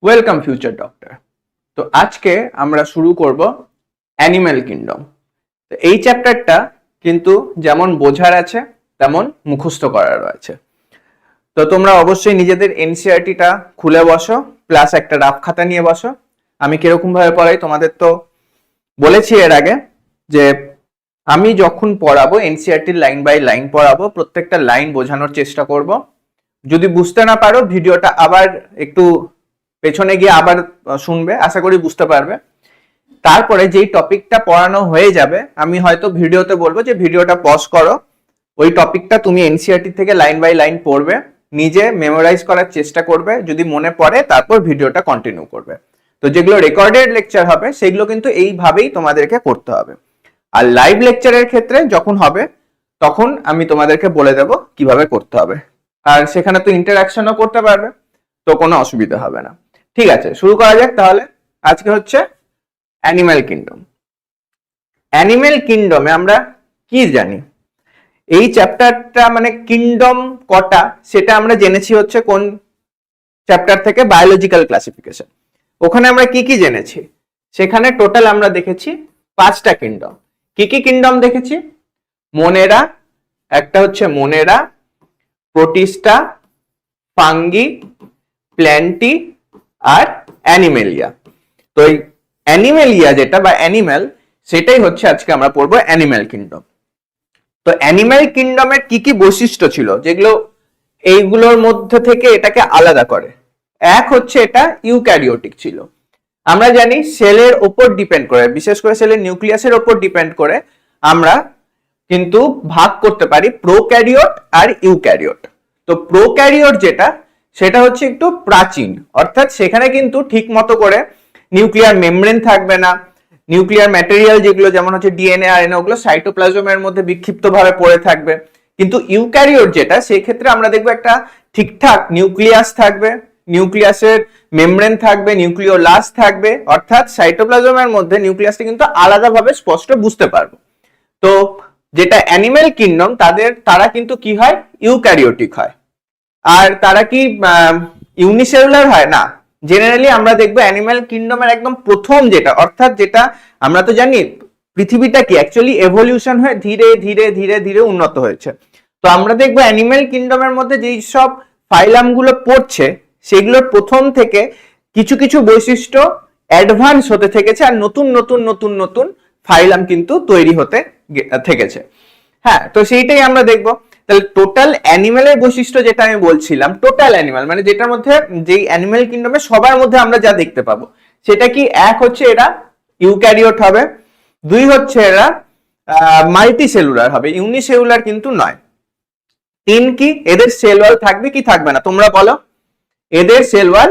Welcome future doctor. তো আজকে আমরা শুরু করব অ্যানিম্যাল কিংডম। তো এই চ্যাপ্টারটা কিন্তু যেমন বোঝার আছে তেমন মুখস্থ করারও আছে। তো তোমরা অবশ্যই নিজেদের এনসিইআরটিটা খুলে বসো, প্লাস একটা রাফ খাতা নিয়ে বসো। আমি কিরকম ভাবে পড়াই তোমাদের তো বলেছি এর আগে, যে আমি যখন পড়াবো এনসিইআরটির লাইন বাই লাইন পড়াবো, প্রত্যেকটা লাইন বোঝানোর চেষ্টা করব। যদি বুঝতে না পারো ভিডিওটা আবার একটু পেছনে গিয়ে আবার শুনবে, আশা করি বুঝতে পারবে। তারপরে যেই টপিকটা পড়ানো হয়ে যাবে আমি হয়তো ভিডিওতে বলবো যে ভিডিওটা পজ করো, ওই টপিকটা তুমি এনসিইআরটি থেকে লাইন বাই লাইন পড়বে, নিজে মেমোরাইজ করার চেষ্টা করবে, যদি মনে পড়ে তারপর ভিডিওটা কন্টিনিউ করবে। তো যেগুলো রেকর্ডেড লেকচার হবে সেগুলো কিন্তু এইভাবেই তোমাদেরকে করতে হবে। আর লাইভ লেকচারের ক্ষেত্রে যখন হবে তখন আমি তোমাদেরকে বলে দেব কিভাবে করতে হবে, আর সেখানে তো ইন্টারাকশনও করতে পারবে, তো কোনো অসুবিধা হবে না। ঠিক আছে, শুরু করা যাক তাহলে। আজকে হচ্ছে অ্যানিম্যাল কিংডম। অ্যানিম্যাল কিংডমে আমরা কি জানি? এই চ্যাপ্টারটা মানে কিংডম কটা সেটা আমরা জেনেছি হচ্ছে কোন চ্যাপ্টার থেকে, বায়োলজিক্যাল ক্লাসিফিকেশন। ওখানে আমরা কি কি জেনেছি? সেখানে টোটাল আমরা দেখেছি 5টা কিংডম। কি কি কিংডম দেখেছি? মোনেরা, একটা হচ্ছে মোনেরা, প্রোটিস্টা, ফাঙ্গি, প্ল্যান্টি আর অ্যানিমেলিয়া। তো এই অ্যানিমেলিয়া যেটা বা অ্যানিম্যাল, সেটাই হচ্ছে আজকে আমরা পড়বো অ্যানিম্যাল কিংডম। তো অ্যানিম্যাল কিংডমের কি কি বৈশিষ্ট্য ছিল যেগুলো এইগুলোর মধ্যে থেকে এটাকে আলাদা করে? এক হচ্ছে এটা ইউক্যারিওটিক ছিল। আমরা জানি সেলের ওপর ডিপেন্ড করে, বিশেষ করে সেলের নিউক্লিয়াসের ওপর ডিপেন্ড করে আমরা কিন্তু ভাগ করতে পারি প্রোক্যারিওট আর ইউক্যারিওট। তো প্রোক্যারিওট যেটা, সেটা হচ্ছে একটু প্রাচীন, অর্থাৎ সেখানে কিন্তু ঠিক মতো করে নিউক্লিয়ার মেমব্রেন থাকবে না। নিউক্লিয়ার ম্যাটেরিয়াল যেগুলো যেমন হচ্ছে ডিএনএ আরএনএ, ওগুলো সাইটোপ্লাজমের মধ্যে বিক্ষিপ্ত ভাবে পড়ে থাকবে। কিন্তু ইউক্যারিওট যেটা, সেই ক্ষেত্রে আমরা দেখবো একটা ঠিকঠাক নিউক্লিয়াস থাকবে, নিউক্লিয়াসের মেমব্রেন থাকবে, নিউক্লিওলাস থাকবে, অর্থাৎ সাইটোপ্লাজমের মধ্যে নিউক্লিয়াসটা কিন্তু আলাদাভাবে স্পষ্ট বুঝতে পারবো। তো যেটা অ্যানিম্যাল কিংডম, তারা কিন্তু কি হয়? ইউক্যারিওটিক হয়। আর তারা কি ইউনিসেলুলার হয় না? জেনারেলি আমরা দেখবো অ্যানিম্যাল কিংডমের একদম প্রথম যেটা, অর্থাৎ যেটা আমরা তো জানি পৃথিবীটা কি অ্যাকচুয়ালি এভলিউশন হয়ে ধীরে ধীরে ধীরে ধীরে উন্নত হয়েছে। তো আমরা দেখবো অ্যানিম্যাল কিংডমের মধ্যে যেই সব ফাইলাম গুলো পড়ছে সেগুলোর প্রথম থেকে কিছু কিছু বৈশিষ্ট্য অ্যাডভান্স হতে থেকেছে, আর নতুন নতুন নতুন নতুন ফাইলাম কিন্তু তৈরি হতে থেকেছে। হ্যাঁ, তো সেইটাই আমরা দেখবো। তাহলে টোটাল অ্যানিমেলের বৈশিষ্ট্য যেটা আমি বলছিলাম, টোটাল অ্যানিমাল মানে যেটার মধ্যে যেই অ্যানিমেল কিংডমে সবার মধ্যে আমরা যা দেখতে পাবো সেটা কি? এক হচ্ছে এরা ইউক্যারিওট হবে, দুই হচ্ছে এরা মাল্টি সেলুলার হবে, ইউনিসেলুলার কিন্তু নয়। তিন কি? এদের সেল ওয়াল থাকবে কি থাকবে না? তোমরা বলো। এদের সেল ওয়াল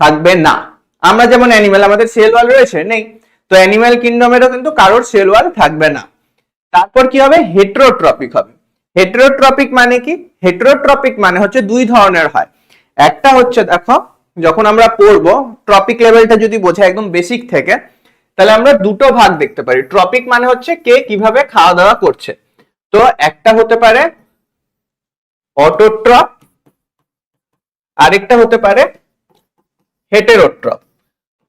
থাকবে না। আমরা যেমন অ্যানিমেল, আমাদের সেল ওয়াল রয়েছে? নেই। তো অ্যানিমেল কিংডমেরও কিন্তু কারোর সেল ওয়াল থাকবে না। তারপর কি হবে? হেটারোট্রপিক হবে। হেটারোট্রপিক মানে কি? হেটারোট্রপিক মানে হচ্ছে দুই ধরনের হয়। একটা হচ্ছে দেখো, যখন আমরা পড়বো ট্রপিক লেভেলটা যদি বোঝায় একদম বেসিক থেকে, তাহলে আমরা দুটো ভাগ দেখতে পারি। ট্রপিক মানে হচ্ছে কে কিভাবে খাওয়া দাওয়া করছে। তো একটা হতে পারে অটোট্রপ, আরেকটা হতে পারে হেটেরোট্রপ।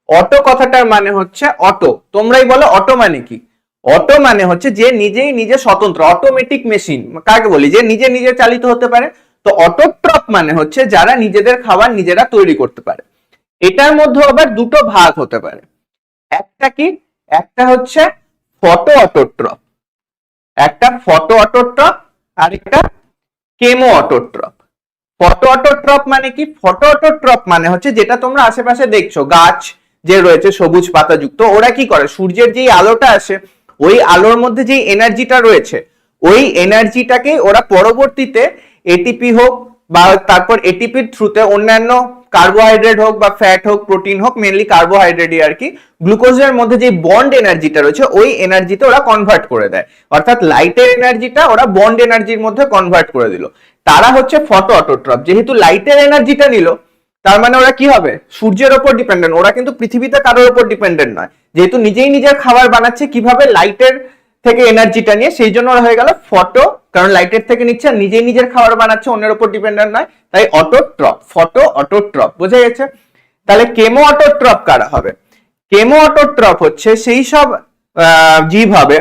অটো কথাটার মানে হচ্ছে অটো, তোমরাই বলো অটো মানে কি? অটো মানে হচ্ছে যে নিজেই নিজে স্বতন্ত্র, অটোমেটিক মেশিন কাকে বলি? যে নিজে নিজে চালিত হতে পারে। তো অটোট্রপ মানে হচ্ছে যারা নিজেদের খাবার নিজেরা তৈরি করতে পারে। এটার মধ্যে আবার দুটো ভাগ হতে পারে। একটা কি? একটা হচ্ছে ফটো অটোট্রপ, একটা ফটো অটোট্রপ আর একটা কেমো অটোট্রপ। ফটো অটোট্রপ মানে কি? ফটো অটোট্রপ মানে হচ্ছে যেটা তোমরা আশেপাশে দেখছো, গাছ যে রয়েছে সবুজ পাতাযুক্ত, ওরা কি করে? সূর্যের যেই আলোটা আসে, ওই আলোর মধ্যে যেই এনার্জিটা রয়েছে, ওই এনার্জিটাকে ওরা পরবর্তীতে এটিপি হোক বা তারপর এটিপির থ্রুতে অন্যান্য কার্বোহাইড্রেট হোক বা ফ্যাট হোক, প্রোটিন হোক, মেনলি কার্বোহাইড্রেটই আর কি, গ্লুকোজের মধ্যে যে বন্ড এনার্জিটা রয়েছে ওই এনার্জিতে ওরা কনভার্ট করে দেয়। অর্থাৎ লাইটের এনার্জিটা ওরা বন্ড এনার্জির মধ্যে কনভার্ট করে দিল। তারা হচ্ছে ফটো অটোট্রপ। যেহেতু লাইটের এনার্জিটা নিল, তার মানে ওরা কি হবে? সূর্যের উপর ডিপেন্ডেন্ট। ওরা কিন্তু পৃথিবীতে কারোর উপর ডিপেন্ডেন্ট নয়, যেহেতু নিজেই নিজের খাবার বানাচ্ছে কিভাবে? লাইটের থেকে এনার্জিটা নিয়ে, সেই জন্য ওরা হয়ে গেল ফটো, কারণ লাইটের থেকে নিচ্ছে আর নিজেই নিজের খাবার বানাচ্ছে, অন্যের উপর ডিপেন্ডেন্ট নয়, তাই অটোট্রপ, ফটো অটোট্রপ। বোঝা গেছে? তাহলে কেমো অটোট্রপ কারা হবে? কেমো অটোট্রপ হচ্ছে সেই সব জীব হবে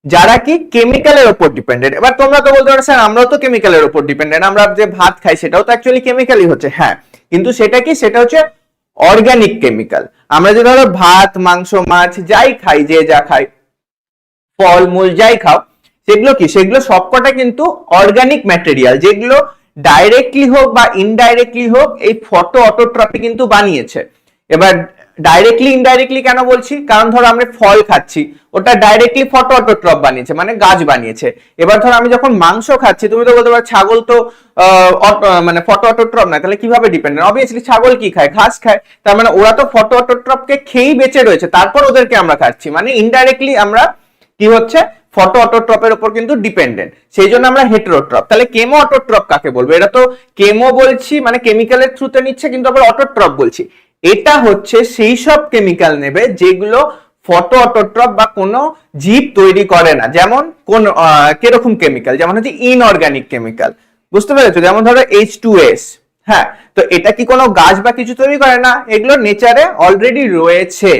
যারা কি কেমিক্যালের উপর ডিপেন্ডেন্ট। এবার তোমরা তো বলতে পারো স্যার আমরাও তো কেমিক্যালের উপর ডিপেন্ডেন্ট, আমরা যে ভাত খাই সেটাও তো অ্যাকচুয়ালি কেমিক্যালই হচ্ছে। হ্যাঁ, কিন্তু সেটা কি, সেটা হচ্ছে অর্গানিক কেমিক্যাল। আমরা যে ধরো ভাত, মাংস, মাছ যাই খাই, যে যা খাই, ফল মূল যাই খাও, সেগুলো কি, সেগুলো সবকটা কিন্তু অর্গানিক ম্যাটেরিয়াল, যেগুলো ডাইরেক্টলি হোক বা ইনডাইরেক্টলি হোক এই ফটো অটোট্রপি কিন্তু বানিয়েছে। এবার ডাইরেক্টলি ইনডাইরেক্টলি কেন বলছি, কারণ ধরো আমরা ফল খাচ্ছি, ওটা ডাইরেক্টলি ফটো অটোট্রপ বানিয়েছে, মানে গাছ বানিয়েছে। এবার ধরো আমি যখন মাংস খাচ্ছি, তুমি তো বলতে পারো ছাগল তো মানে ফটো অটোট্রপ না, তাহলে কিভাবে ডিপেন্ডেন্ট? অবভিয়াসলি ছাগল কি খায়, ঘাস খায়, তার মানে ওরা তো ফটো অটোট্রপকে খেয়েই বেঁচে রয়েছে, তারপর ওদেরকে আমরা খাচ্ছি, মানে ইনডাইরেক্টলি আমরা কি হচ্ছে, ফটো অটোট্রপের উপর কিন্তু ডিপেন্ডেন্ট, সেই জন্য আমরা হেটেরোট্রপ। তাহলে কেমো অটোট্রপ কাকে বলবো? এটা তো কেমো বলছি মানে কেমিক্যালের থ্রুতে নিচ্ছে, কিন্তু আবার অটোট্রপ বলছি, এটা হচ্ছে সেই সব কেমিক্যাল নেবে যেগুলো ফটো অটোট্রপ বা কোনো জীব তৈরি করে না। যেমন কোন কিরকম কেমিক্যাল, যেমন হচ্ছে ইনঅর্গানিক কেমিক্যাল, বুঝতে পেরেছো? যেমন ধরো H2S, হ্যাঁ, তো এটা কি কোনো গাছ বা কিছু তৈরি করে না, এগুলো নেচারে অলরেডি রয়েছে।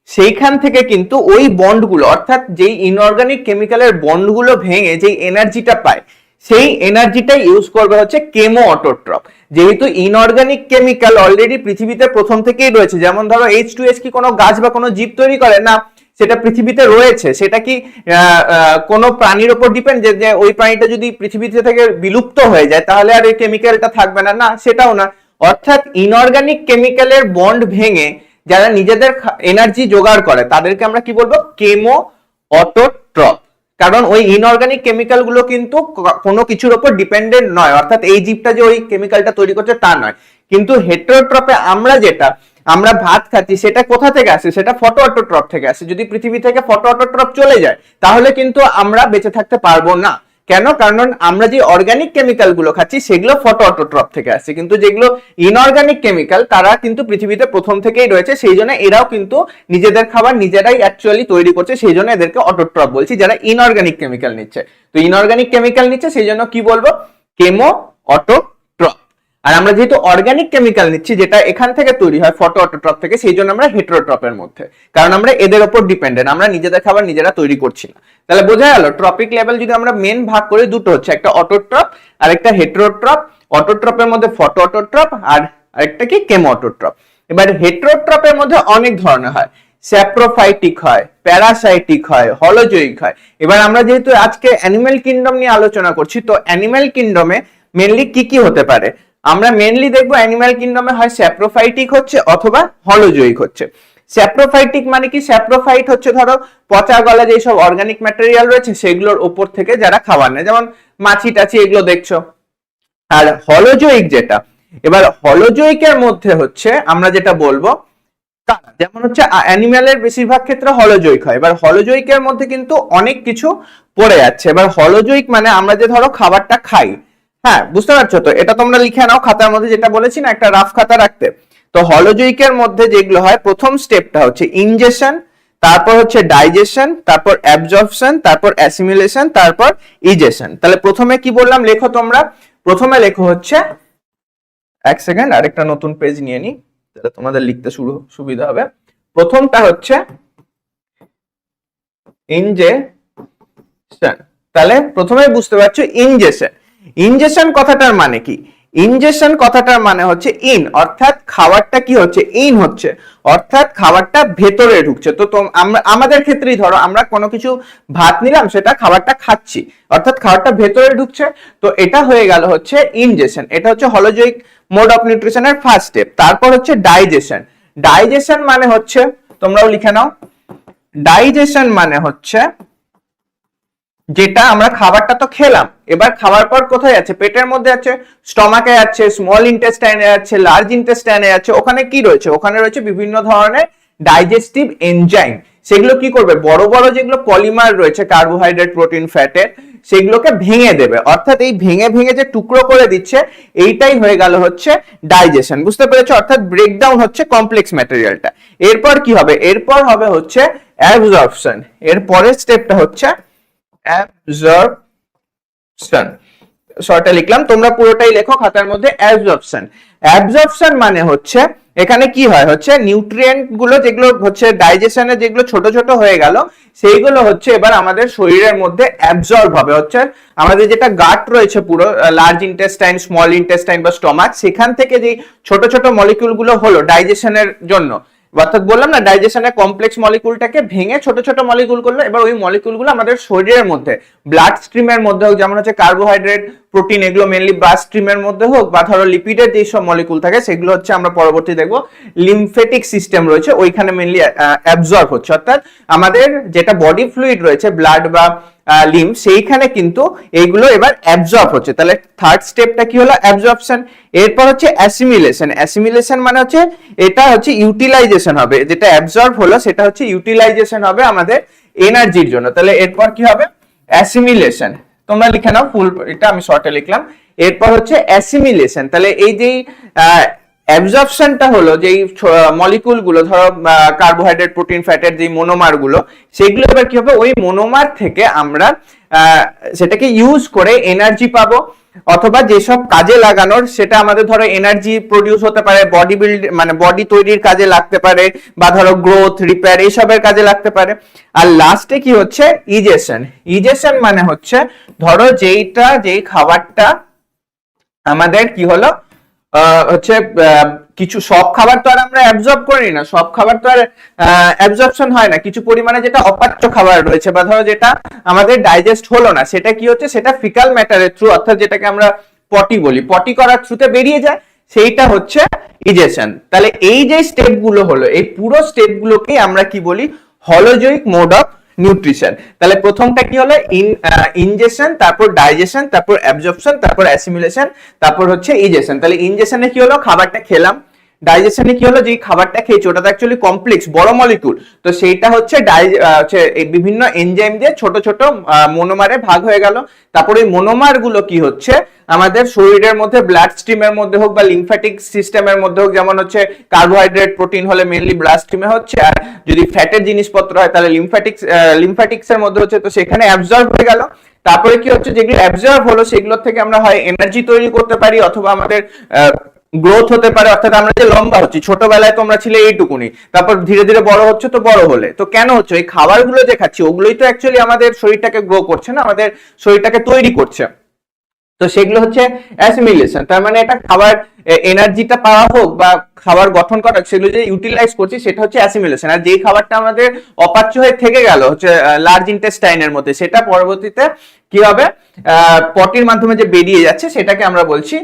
সেইখান থেকে কিন্তু ওই বন্ডগুলো, অর্থাৎ যেই ইনঅর্গানিক কেমিক্যালের বন্ডগুলো ভেঙে যেই এনার্জিটা পায়, সেই এনার্জিটা ইউজ করবে হচ্ছে কেমো অটোট্রপ। যেহেতু ইনঅর্গানিক কেমিক্যাল অলরেডি পৃথিবীতে প্রথম থেকেই রয়েছে, যেমন ধরো H2S কি কোনো গাছ বা কোনো জীব তৈরি করে না, সেটা পৃথিবীতে রয়েছে। সেটা কি কোনো প্রাণীর উপর ডিপেন্ড, যে ওই প্রাণীটা যদি পৃথিবী থেকে বিলুপ্ত হয়ে যায় তাহলে আর এই কেমিক্যালটা থাকবে না, না সেটাও না। অর্থাৎ ইনঅর্গানিক কেমিক্যালের বন্ড ভেঙে যারা নিজেদের এনার্জি জোগাড় করে তাদেরকে আমরা কি বলবো, কেমো অটোট্রপ। কারণ ওই ইনঅর্গানিক কেমিক্যাল গুলো কিন্তু কোনো কিছুর উপর ডিপেন্ডেন্ট নয়, অর্থাৎ এই জীবটা যে ওই কেমিক্যালটা তৈরি করছে তা নয়। কিন্তু হেটেরোট্রপে আমরা ভাত খাচ্ছি, সেটা কোথা থেকে আসে, সেটা ফটো অটোট্রপ থেকে আসে। যদি পৃথিবী থেকে ফটো অটোট্রপ চলে যায় তাহলে কিন্তু আমরা বেঁচে থাকতে পারবো না। কেন? কারণ আমরা যে অর্গানিক কেমিক্যাল গুলো খাচ্ছি সেগুলো ফটো অটোট্রপ থেকে আসছে, কিন্তু যেগুলো ইনঅর্গানিক কেমিক্যাল তারা কিন্তু পৃথিবীতে প্রথম থেকেই রয়েছে, সেই জন্য এরাও কিন্তু নিজেদের খাবার নিজেরাই অ্যাকচুয়ালি তৈরি করছে, সেই জন্য এদেরকে অটোট্রপ বলছি, যারা ইনঅর্গানিক কেমিক্যাল নিচ্ছে। তো ইনঅর্গানিক কেমিক্যাল নিচ্ছে, সেই জন্য কি বলবো, কেমো অটোট্রপ। আর আমরা যেহেতু অর্গানিক কেমিক্যাল নিচ্ছি, যেটা এখান থেকে তৈরি হয় ফটো অটোট্রপ থেকে, সেই জন্য আমরা হেটেরোট্রপের মধ্যে, কারণ আমরা এদের উপর ডিপেন্ডেন্ট, আমরা নিজেদের খাবার নিজেরা তৈরি করছি না। তাহলে বোঝা গেল ট্রপিক লেভেল যদি আমরা মেন ভাগ করে দুটো হচ্ছে, একটা অটোট্রপ আর একটা হেটেরোট্রপ। অটোট্রপের মধ্যে ফটো অটোট্রপ আর আরেকটা কি, কেমো অটোট্রপ। এবার হেটেরোট্রপের মধ্যে অনেক ধরনের হয়, স্যাপ্রোফাইটিক হয়, প্যারাসাইটিক হয়, হলোজয়িক হয়। এবার আমরা যেহেতু আজকে অ্যানিমেল কিংডম নিয়ে আলোচনা করছি, তো অ্যানিমেল কিংডমে মেনলি কি কি হতে পারে, আমরা মেনলি দেখবো অ্যানিমাল কিংডমে হয় স্যাপ্রোফাইটিক হচ্ছে অথবা হলোজয়িক হচ্ছে। স্যাপ্রোফাইটিক মানে কি, স্যাপ্রোফাইট হচ্ছে ধরো পচা গলা যেসব অর্গানিক ম্যাটেরিয়াল রয়েছে সেগুলোর উপর থেকে যারা খাবার নেয়, যেমন মাছি টাছি এগুলো দেখছো। আর হলোজয়িক যেটা, এবার হলোজয়িকের মধ্যে হচ্ছে আমরা যেটা বলবো, যেমন হচ্ছে অ্যানিমেলের বেশিরভাগ ক্ষেত্রে হলোজয়িক হয়। এবার হলোজয়িকের মধ্যে কিন্তু অনেক কিছু পড়ে যাচ্ছে। এবার হলোজয়িক মানে আমরা যে ধরো খাবারটা খাই, হ্যাঁ বুঝতে পারছো তো, এটা তোমরা লিখে নাও খাতার মধ্যে, যেটা বলেছি না একটা রাফ খাতা রাখতে। তো হলোজয়িকের মধ্যে যেগুলো হয়, প্রথম স্টেপটা হচ্ছে ইনজেকশন, তারপর হচ্ছে ডাইজেশন, তারপর অ্যাবজর্পশন, তারপর অ্যাসিমিলেশন, তারপর ইজেশন। তাহলে প্রথমে কি বললাম লেখো তোমরা, প্রথমে লেখো হচ্ছে, এক সেকেন্ড আরেকটা নতুন পেজ নিয়ে নি, তাহলে তোমাদের লিখতে সুবিধা হবে। প্রথমটা হচ্ছে ইনজেকশন। তাহলে প্রথমেই বুঝতে পারছো ইনজেকশন। ইনজেকশন কথাটার মানে কি, ইনজেকশন কথাটার মানে হচ্ছে ইন, অর্থাৎ খাবারটা কি হচ্ছে, ইন হচ্ছে, অর্থাৎ খাবারটা ভেতরে ঢুকছে। তো আমরা আমাদের ক্ষেত্রেই ধরো আমরা কোনো কিছু ভাত নিলাম, সেটা খাবারটা খাচ্ছি, অর্থাৎ খাবারটা ভেতরে ঢুকছে, তো এটা হয়ে গেল হচ্ছে ইনজেকশন। এটা হচ্ছে হলোজয়িক মোড অফ নিউট্রিশনের ফার্স্ট স্টেপ। তারপর হচ্ছে ডাইজেশন। ডাইজেশন মানে হচ্ছে, তোমরাও লিখে নাও, ডাইজেশন মানে হচ্ছে যেটা আমরা খাবারটা তো খেলাম, এবার খাবার পর কোথায় যাচ্ছে, পেটের মধ্যে যাচ্ছে, স্টমাকে যাচ্ছে, স্মল ইন্টেস্টাইনে যাচ্ছে, লার্জ ইন্টেস্টাইনে যাচ্ছে। ওখানে কি রয়েছে, ওখানে রয়েছে বিভিন্ন ধরনের ডাইজেস্টিভ এনজাইম। সেগুলো কি করবে, বড় বড় যেগুলো পলিমার রয়েছে কার্বোহাইড্রেট, প্রোটিন, ফ্যাটের, সেগুলোকে ভেঙে দেবে। অর্থাৎ এই ভেঙে ভেঙে যে টুকরো করে দিচ্ছে, এইটাই হয়ে গেল হচ্ছে ডাইজেশন, বুঝতে পেরেছো? অর্থাৎ ব্রেকডাউন হচ্ছে কমপ্লেক্স ম্যাটেরিয়ালটা। এরপর কি হবে, এরপর হবে হচ্ছে অ্যাবজর্পশন। এর পরের স্টেপটা হচ্ছে অ্যাবজর্পশন। শর্টে লিখলাম, তোমরা পুরোটাই লেখো খাতার মধ্যে। অ্যাবজর্পশন, অ্যাবজর্পশন মানে হচ্ছে এখানে কি হয়, হচ্ছে নিউট্রিয়েন্ট গুলো যেগুলো হচ্ছে ডাইজেশনে যেগুলো ছোট ছোট হয়ে গেল সেইগুলো হচ্ছে এবার আমাদের শরীরের মধ্যে অ্যাবজর্ব হবে। হচ্ছে আমাদের যেটা গাট রয়েছে পুরো লার্জ ইন্টেস্টাইন, স্মল ইন্টেস্টাইন বা স্টমাক, সেখান থেকে যে ছোট ছোট মলিকিউল গুলো হলো ডাইজেশনের জন্য, অর্থাৎ বললাম না ডাইজেশনের কমপ্লেক্স মলিকুলটাকে ভেঙে ছোট ছোট মলিকুল করলো, এবার ওই মলিকুলগুলো আমাদের শরীরের মধ্যে ব্লাড স্ট্রিমের মধ্যে হোক, যেমন হচ্ছে কার্বোহাইড্রেট, প্রোটিন, এগুলো মেনলি ব্লাড স্ট্রিমের মধ্যে হোক, বা ধরো লিপিডের যে সব মলিকুল থাকে সেগুলো হচ্ছে আমরা পরবর্তী দেখবো লিমফেটিক সিস্টেম রয়েছে ওইখানে মেনলি অ্যাবজর্ব হচ্ছে। অর্থাৎ আমাদের যেটা বডি ফ্লুইড রয়েছে ব্লাড বা লিম, সেইখানে কিন্তু এইগুলো এবার অ্যাবজর্ব হচ্ছে। তাহলে থার্ড স্টেপটা কি হলো, অ্যাবজর্পশন। এরপর হচ্ছে অ্যাসিমিলেশন। অ্যাসিমিলেশন মানে হচ্ছে এটা হচ্ছে ইউটিলাইজেশন হবে, যেটা অ্যাবজর্ব হলো সেটা হচ্ছে ইউটিলাইজেশন হবে আমাদের এনার্জির জন্য। তাহলে এরপর কি হবে, অ্যাসিমিলেশন। তোমরা লিখে নাও ফুল, এটা আমি শর্টে লিখলাম। এরপর হচ্ছে অ্যাসিমিলেশন। তাহলে এই যে অ্যাবজর্পশনটা হলো যেই মলিকুল গুলো, ধরো কার্বোহাইড্রেট, প্রোটিন, ফ্যাটের যে মনোমার গুলো, সেগুলো এবার কি হবে, ওই মনোমার থেকে আমরা সেটাকে ইউজ করে এনার্জি পাবো, অথবা যেসব কাজে লাগানোর সেটা আমাদের ধরো এনার্জি প্রডিউস হতে পারে, বডি বিল্ড মানে বডি তৈরির কাজে লাগতে পারে, বা ধরো গ্রোথ, রিপেয়ার এইসবের কাজে লাগতে পারে। আর লাস্টে কি হচ্ছে, ইজেশন। ইজেশন মানে হচ্ছে ধরো যেই খাবারটা আমাদের কি হলো হচ্ছে কিছু, সব খাবার তো আর আমরা অ্যাবজর্ব করি না, সব খাবার তো আর অ্যাবজর্পশন হয় না, কিছু পরিমাণে যেটা অপাচ্য খাবার রয়েছে বা ধরো যেটা আমাদের ডাইজেস্ট হলো না, সেটা কি হচ্ছে, সেটা ফিকাল ম্যাটারের থ্রু, অর্থাৎ যেটাকে আমরা পটি বলি, পটি করার থ্রুতে বেরিয়ে যায়, সেইটা হচ্ছে ইজেশন। তাহলে এই যে স্টেপ গুলো হলো, এই পুরো স্টেপ গুলোকে আমরা কি বলি, হলোজয়িক মোড অফ নিউট্রিশন। তাহলে প্রথমটা কি হলো, ইনজেকশন, তারপর ডাইজেশন, তারপর অ্যাবজর্পশন, তারপর অ্যাসিমিলেশন, তারপর হচ্ছে ইজেশন। তাহলে ইনজেকশনে কি হলো, খাবারটা খেলাম। ডাইজেশনে কি হলো, যে খাবারটা খেয়েছি ওটা তো অ্যাকচুয়ালি কমপ্লেক্স বড় মলিকুল, তো সেইটা হচ্ছে বিভিন্ন এনজাইম দিয়ে ছোট ছোট মনোমারে ভাগ হয়ে গেল। তারপরে এই মনোমার গুলো কি হচ্ছে আমাদের শরীরের মধ্যে ব্লাড স্ট্রিমের মধ্যে হোক বা লিমফ্যাটিক সিস্টেমের মধ্যে হোক, যেমন হচ্ছে কার্বোহাইড্রেট, প্রোটিন হলে মেইনলি ব্লাড স্ট্রিমে হচ্ছে, আর যদি ফ্যাটের জিনিসপত্র হয় তাহলে লিমফ্যাটিক্স এর মধ্যে হচ্ছে, তো সেখানে অ্যাবজর্ব হয়ে গেল। তারপরে কি হচ্ছে, যেগুলো অ্যাবজর্ব হলো সেগুলোর থেকে আমরা হয় এনার্জি তৈরি করতে পারি, অথবা আমাদের গ্রোথ হতে পারে। অর্থাৎ আমরা যে লম্বা হচ্ছি, ছোটবেলায় তোমরা ছিলে এইটুকুনি, তারপর ধীরে ধীরে বড় হচ্ছে, তো বড় হলে তো কেন হচ্ছে, এই খাবারগুলো যে খাচ্ছি ওগুলোই তো অ্যাকচুয়ালি আমাদের শরীরটাকে গ্রো করছে না, আমাদের শরীরটাকে তৈরি করছে। তো সেগুলো হচ্ছে অ্যাসিমিলেশন। তার মানে এটা খাবার এনার্জিটা পাওয়া হোক বা খাবার গঠন করা, সেগুলো যে ইউটিলাইজ করছি সেটা হচ্ছে অ্যাসিমিলেশন। আর যেই খাবারটা আমাদের অপাচ্য হয়ে থেকে গেল হচ্ছে লার্জ ইন্টেস্টাইনের মধ্যে, সেটা পরবর্তীতে কি হবে, পটির মাধ্যমে যে বেরিয়ে যাচ্ছে সেটাকে আমরা বলছি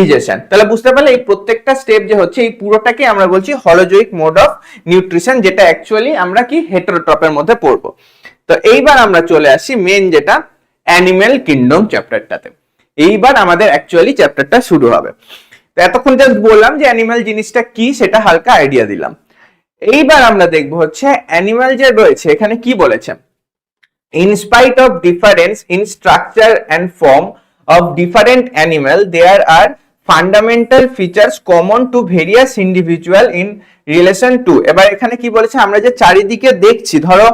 ইজেশন। তাহলে বুঝতে পারলে এই প্রত্যেকটা স্টেপ যে হচ্ছে এই পুরোটাকে আমরা বলছি হলোজয়িক মোড অফ নিউট্রিশন, যেটা অ্যাকচুয়ালি আমরা কি হেটারোট্রপের মধ্যে পড়বো। তো এইবার আমরা চলে আসি মেন যেটা অ্যানিমেল কিংডম চ্যাপ্টারটাতে। এইবার আমাদের অ্যাকচুয়ালি চ্যাপ্টারটা শুরু হবে। তো এতক্ষণ জাস্ট বললাম যে অ্যানিমাল জিনিসটা কি, সেটা হালকা আইডিয়া দিলাম। এইবার আমরা দেখবো হচ্ছে অ্যানিমাল যে রয়েছে এখানে কি বলেছে, in spite of difference in structure and form of different animal, there are fundamental features common to various individual in relation to। এবার এখানে কি বলেছে, আমরা যে চারিদিকে দেখছি, ধরো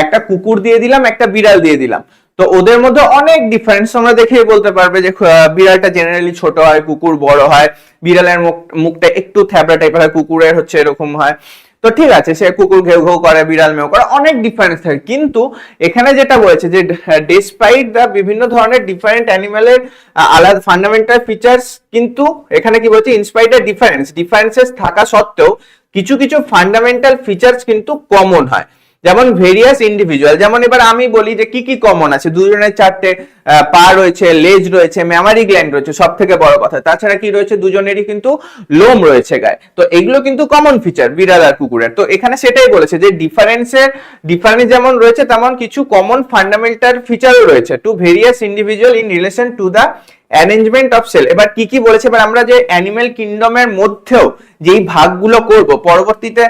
একটা কুকুর দিয়ে দিলাম, একটা বিড়াল দিয়ে দিলাম, তো ওদের মধ্যে অনেক ডিফারেন্স তোমরা দেখেই বলতে পারবে যে বিড়ালটা জেনারেলি ছোট হয়, কুকুর বড় হয়, বিড়ালের মুখটা একটু থ্যাবড়া টাইপের হয়, কুকুরের হচ্ছে এরকম হয়। তো ঠিক আছে, সে কুকুর ঘেউ ঘেউ করে, বিড়াল মেউ করে, অনেক ডিফারেন্স থাকে। কিন্তু এখানে যেটা বলেছে যে ডিসপাইট দা বিভিন্ন ধরনের ডিফারেন্ট অ্যানিমেলের আলাদা ফান্ডামেন্টাল ফিচার্স, কিন্তু এখানে কি বলছে, ইনস্পাইট দ্য ডিফারেন্সেস থাকা সত্ত্বেও কিছু কিছু ফান্ডামেন্টাল ফিচার্স কিন্তু কমন হয়। যেমন ভেরিয়াস ইন্ডিভিজুয়াল, যেমন এবার আমি বলি যে কি কি কমন আছে, দুজনের চারটে পা রয়েছে, লেজ রয়েছে, ম্যামারি গ্ল্যান্ড রয়েছে, সব থেকে বড় কথা, তাছাড়া কি রয়েছে, দুজনেরই কিন্তু লোম রয়েছে গায়ে। তো এগুলো কিন্তু কমন ফিচার বিড়াল আর কুকুরের। তো এখানে সেটাই বলেছে যে ডিফারেন্স যেমন রয়েছে তেমন কিছু কমন ফান্ডামেন্টাল ফিচারও রয়েছে to various individual in relation to the arrangement of cell. এবার কি কি বলেছে, এবার আমরা যে অ্যানিমেল কিংডমের মধ্যেও যেই ভাগগুলো করব পরবর্তীতে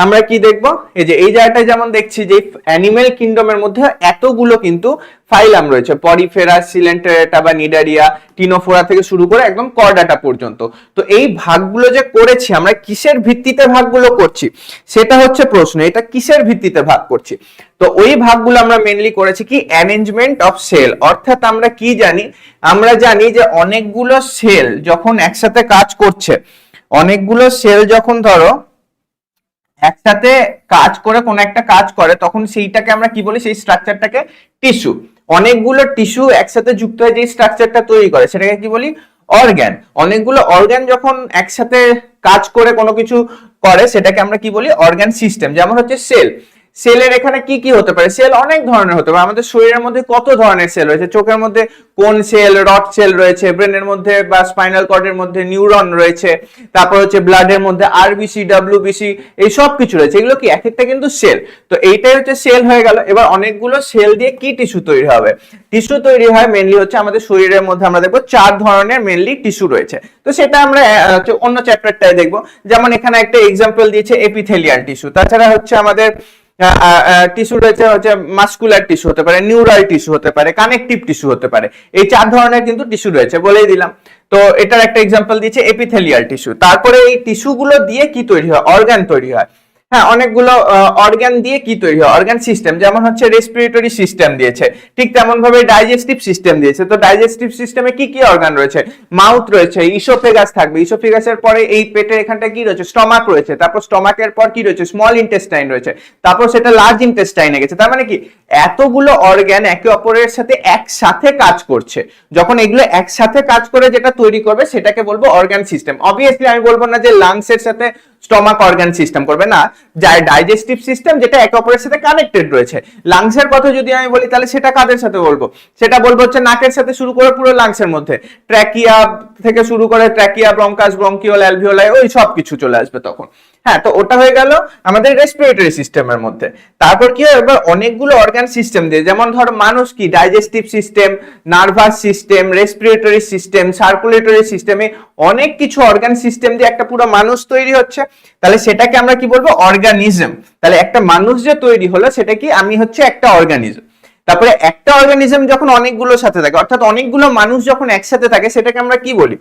আমরা কি দেখব, এই যে এই জায়গাটায় যেমন দেখছি যে অ্যানিমেল কিংডমের মধ্যে এতগুলো কিন্তু ফাইলাম রয়েছে, পরিফেরা, সিলেন্টেরেটা বা নিডারিয়া, টিনোফোরা থেকে শুরু করে একদম কর্ডাটা পর্যন্ত। তো এই ভাগগুলো যে করেছি আমরা কিসের ভিত্তিতে ভাগগুলো করছি সেটা হচ্ছে প্রশ্ন, এটা কিসের ভিত্তিতে ভাগ করছি। তো ওই ভাগগুলো আমরা মেইনলি করেছি কি অ্যারেঞ্জমেন্ট অফ সেল, অর্থাৎ আমরা কি জানি, আমরা জানি যে অনেকগুলো সেল যখন একসাথে কাজ করছে, অনেকগুলো সেল যখন ধরো একসাথে কাজ করে কোন একটা কাজ করে তখন সেইটাকে আমরা কি বলি, সেই স্ট্রাকচারটাকে টিস্যু। অনেকগুলো টিস্যু একসাথে যুক্ত হয়ে যে স্ট্রাকচারটা তৈরি করে সেটাকে কি বলি, অর্গান। অনেকগুলো অর্গান যখন একসাথে কাজ করে কোনো কিছু করে সেটাকে আমরা কি বলি, অর্গান সিস্টেম। যেমন হচ্ছে সেল, সেলের এখানে কি কি হতে পারে, সেল অনেক ধরনের হতে পারে। আমাদের শরীরের মধ্যে কত ধরনের সেল রয়েছে, চোখের মধ্যে কোন সেল, রড সেল রয়েছে, ব্রেনের মধ্যে বা স্পাইনাল কর্ডের মধ্যে নিউরন রয়েছে, তারপর হচ্ছে ব্লাডের মধ্যে আরবিসি, ডাব্লিউবিসি, এই সব কিছু রয়েছে, এগুলো কি এক একটা কিন্তু সেল। তো এইটাই হচ্ছে সেল হয়ে গেল। এবার অনেকগুলো সেল দিয়ে কি টিস্যু তৈরি হবে, টিস্যু তৈরি হয় মেনলি হচ্ছে আমাদের শরীরের মধ্যে আমরা দেখবো 4 ধরনের মেনলি টিস্যু রয়েছে। তো সেটা আমরা অন্য চ্যাপ্টারটায় দেখবো। যেমন এখানে একটা এক্সাম্পল দিয়েছে এপিথেলিয়াল টিস্যু, তাছাড়া হচ্ছে আমাদের টিস্যু রয়েছে হচ্ছে মাসকুলার টিস্যু হতে পারে, নিউরাল টিস্যু হতে পারে, কানেকটিভ টিস্যু হতে পারে। এই 4 ধরনের কিন্তু টিস্যু রয়েছে বলেই দিলাম। তো এটার একটা এক্সাম্পল দিয়েছে এপিথেলিয়াল টিস্যু। তারপরে এই টিস্যুগুলো দিয়ে কি তৈরি হয়, অর্গান তৈরি হয়। হ্যাঁ, অনেকগুলো অর্গান দিয়ে কি তৈরি হয়, অর্গান সিস্টেম। যেমন হচ্ছে রেসপিরেটরি সিস্টেম দিয়েছে, ঠিক তেমন ভাবে ডাইজেস্টিভ সিস্টেম দিয়েছে। তো ডাইজেস্টিভ সিস্টেমে কি কি অর্গান রয়েছে, মাউথ রয়েছে, ইসোফেগাস থাকবে, ইসোফেগাসের পরে এই পেটের এখানটা কি রয়েছে, স্টমাক রয়েছে, তারপর স্টমাকের পর কি রয়েছে, স্মল ইন্টেস্টাইন রয়েছে, তারপর সেটা লার্জ ইন্টেস্টাইনে গেছে। তার মানে কি এতগুলো অর্গান একে অপরের সাথে একসাথে কাজ করছে। যখন এগুলো একসাথে কাজ করে যেটা তৈরি করবে সেটাকে বলবো অর্গান সিস্টেম। অবভিয়াসলি আমি বলবো না যে লাংস এর সাথে স্টমাক অর্গান সিস্টেম করবে, না, যার ডাইজেস্টিভ সিস্টেম যেটা একে অপরের সাথে কানেক্টেড রয়েছে। লাংসের কথা যদি আমি বলি তাহলে সেটা কাদের সাথে বলবো, সেটা বলবো হচ্ছে নাকের সাথে শুরু করে পুরো লাংসের মধ্যে, ট্র্যাকিয়া থেকে শুরু করে ট্র্যাকিয়া, ব্রঙ্কাস, ব্রঙ্কিওল, অ্যালভিওলাই, ওই সব কিছু চলে আসবে তখন। হ্যাঁ, তো ওটা হয়ে গেল আমাদের রেসপিরেটরি সিস্টেমের মধ্যে। তারপর কি হয়, এবার অনেকগুলো অর্গান সিস্টেম দিয়ে, যেমন ধর মানুষ কি digestive system, nervous system, respiratory system, circulatory সিস্টেমে অনেক কিছু অর্গান সিস্টেম দিয়ে একটা পুরো মানুষ তৈরি হচ্ছে। তাহলে সেটাকে আমরা কি বলবো, অর্গানিজম। তাহলে একটা মানুষ যে তৈরি হলো সেটা কি, আমি হচ্ছে একটা অর্গানিজম। তারপরে একটা অর্গানিজম যখন অনেকগুলোর সাথে থাকে, অর্থাৎ অনেকগুলো মানুষ যখন একসাথে থাকে সেটাকে আমরা কি বলি,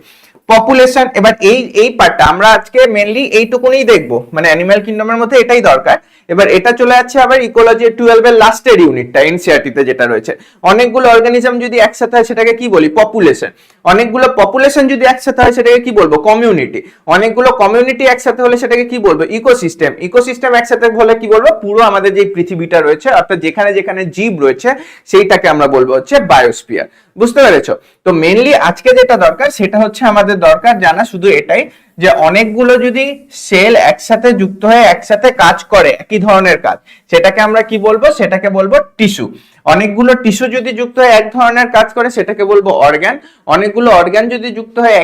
পপুলেশন। এবার এই পার্টটা আমরা আজকে মেনলি এইটুকুনি দেখবো, মানে অ্যানিমাল কিংডমের মধ্যে এটাই দরকার। এবার এটা চলে যাচ্ছে আবার ইকোলজি 12 এর লাস্টের ইউনিটটা, এনসিইআরটি তে যেটা রয়েছে। অনেকগুলো অর্গানিজম যদি একসাথে হয় সেটাকে কি বলি, পপুলেশন। অনেকগুলো পপুলেশন যদি একসাথে হয় সেটাকে কি বলবো, কমিউনিটি। অনেকগুলো কমিউনিটি একসাথে হলে সেটাকে কি বলবো, ইকোসিস্টেম। ইকোসিস্টেম একসাথে হলে কি বলবো, পুরো আমাদের যে পৃথিবীটা রয়েছে, অর্থাৎ যেখানে যেখানে জীব রয়েছে সেইটাকে আমরা বলবো হচ্ছে বায়োস্ফিয়ার। বুঝতে পেরেছো? তো মেইনলি আজকে যেটা দরকার সেটা হচ্ছে আমাদের দরকার জানা শুধু এটাই, যে অনেকগুলো যদি সেল একসাথে যুক্ত হয়ে একসাথে কাজ করে একই ধরনের কাজ, সেটাকে আমরা কি বলবো, সেটাকে বলবো টিস্যু। অনেকগুলো টিস্যু যদি যুক্ত হয়ে এক ধরনের কাজ করে সেটাকে বলবো অর্গান। অনেকগুলো অর্গান যদি যুক্ত হয়ে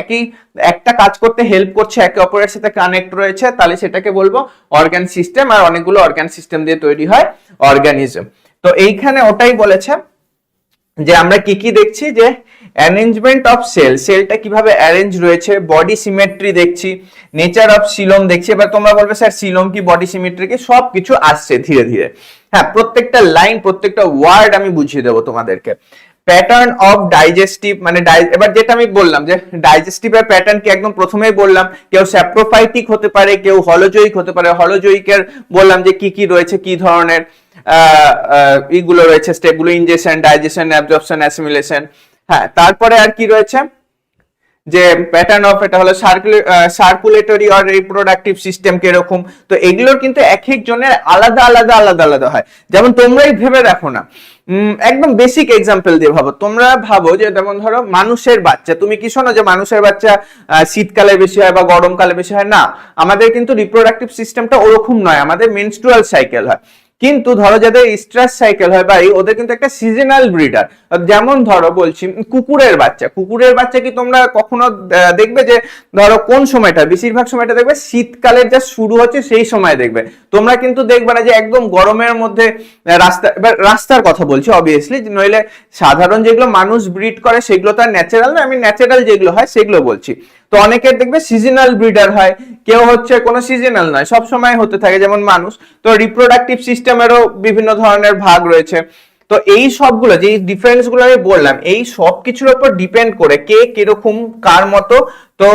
একটা কাজ করতে হেল্প করছে, একে অপরের সাথে কানেক্ট রয়েছে, তাহলে সেটাকে বলবো অর্গান সিস্টেম। আর অনেকগুলো অর্গান সিস্টেম দিয়ে তৈরি হয় অর্গানিজম। তো এইখানে ওটাই বলেছে যে আমরা কি কি দেখছি, যে অ্যারেঞ্জমেন্ট অফ সেল, সেলটা কিভাবে অ্যারেঞ্জ রয়েছে, বডি সিমেট্রি দেখছি, নেচার অফ সিলোম দেখছি। এবার তোমরা বলবে স্যার সিলোম কি, বডি সিমেট্রি কি, সবকিছু আসছে ধীরে ধীরে। হ্যাঁ, প্রত্যেকটা লাইন, প্রত্যেকটা ওয়ার্ড আমি বুঝিয়ে দেবো তোমাদেরকে। প্যাটার্ন অফ ডাইজেস্টিভ, মানে এবার যেটা আমি বললাম যে ডাইজেস্টিভের প্যাটার্ন কি একদম প্রথমেই বললাম, কেউ স্যাপ্রোফাইটিক হতে পারে, কেউ হলোজয়িক হতে পারে। হলোজয়িকের বললাম যে কি কি রয়েছে, কি ধরনের এইগুলো রয়েছে, স্টেপগুলো, ইনজেকশন, ডাইজেশন, অ্যাবজর্পশন, অ্যাসিমিলেশন। হ্যাঁ, তারপরে আর কি রয়েছে, যে প্যাটার্ন অফ, এটা হলো সার্কুলেটরি আর রিপ্রোডাক্টিভ সিস্টেম কিরকম। তো এগুলোর কিন্তু এক এক জনের আলাদা আলাদা আলাদা আলাদা হয়। যেমন তোমরাই ভেবে দেখো না, একদম বেসিক এক্সাম্পল দিয়ে ভাবো। তোমরা ভাবো যে যেমন ধরো মানুষের বাচ্চা, তুমি কি শোনো যে মানুষের বাচ্চা শীতকালে বেশি হয় বা গরমকালে বেশি হয়? না, আমাদের কিন্তু রিপ্রোডাক্টিভ সিস্টেমটা ওরকম নয়, আমাদের মেনস্ট্রুয়াল সাইকেল হয়। কিন্তু ধরো যাদের স্ট্রেস সাইকেল হয় বা ওদের কিন্তু একটা সিজনাল ব্রিডার। যেমন ধরো বলছি কুকুরের বাচ্চা কি তোমরা কখনো দেখবে যে ধরো কোন সময়টা, বেশিরভাগ সময়টা দেখবে শীতকালের যা শুরু হচ্ছে সেই সময় দেখবে। তোমরা কিন্তু দেখবে না যে একদম গরমের মধ্যে রাস্তার কথা বলছি অবভিয়াসলি, নইলে সাধারণ যেগুলো মানুষ ব্রিড করে সেগুলো তো আর ন্যাচারাল না, আমি ন্যাচারাল যেগুলো হয় সেগুলো বলছি। তো তো অনেকের দেখবে সিজনাল ব্রিডার হয়, কেউ হচ্ছে কোনো সিজনাল নয়, সব সময় হতে থাকে, যেমন মানুষ। তো রিপ্রোডাক্টিভ সিস্টেমেরও বিভিন্ন ধরনের ভাগ রয়েছে। তো এই সবগুলো যে ডিফারেন্স গুলো আমি বললাম, এই সব কিছুর উপর ডিপেন্ড করে কে কিরকম কার মতো, তো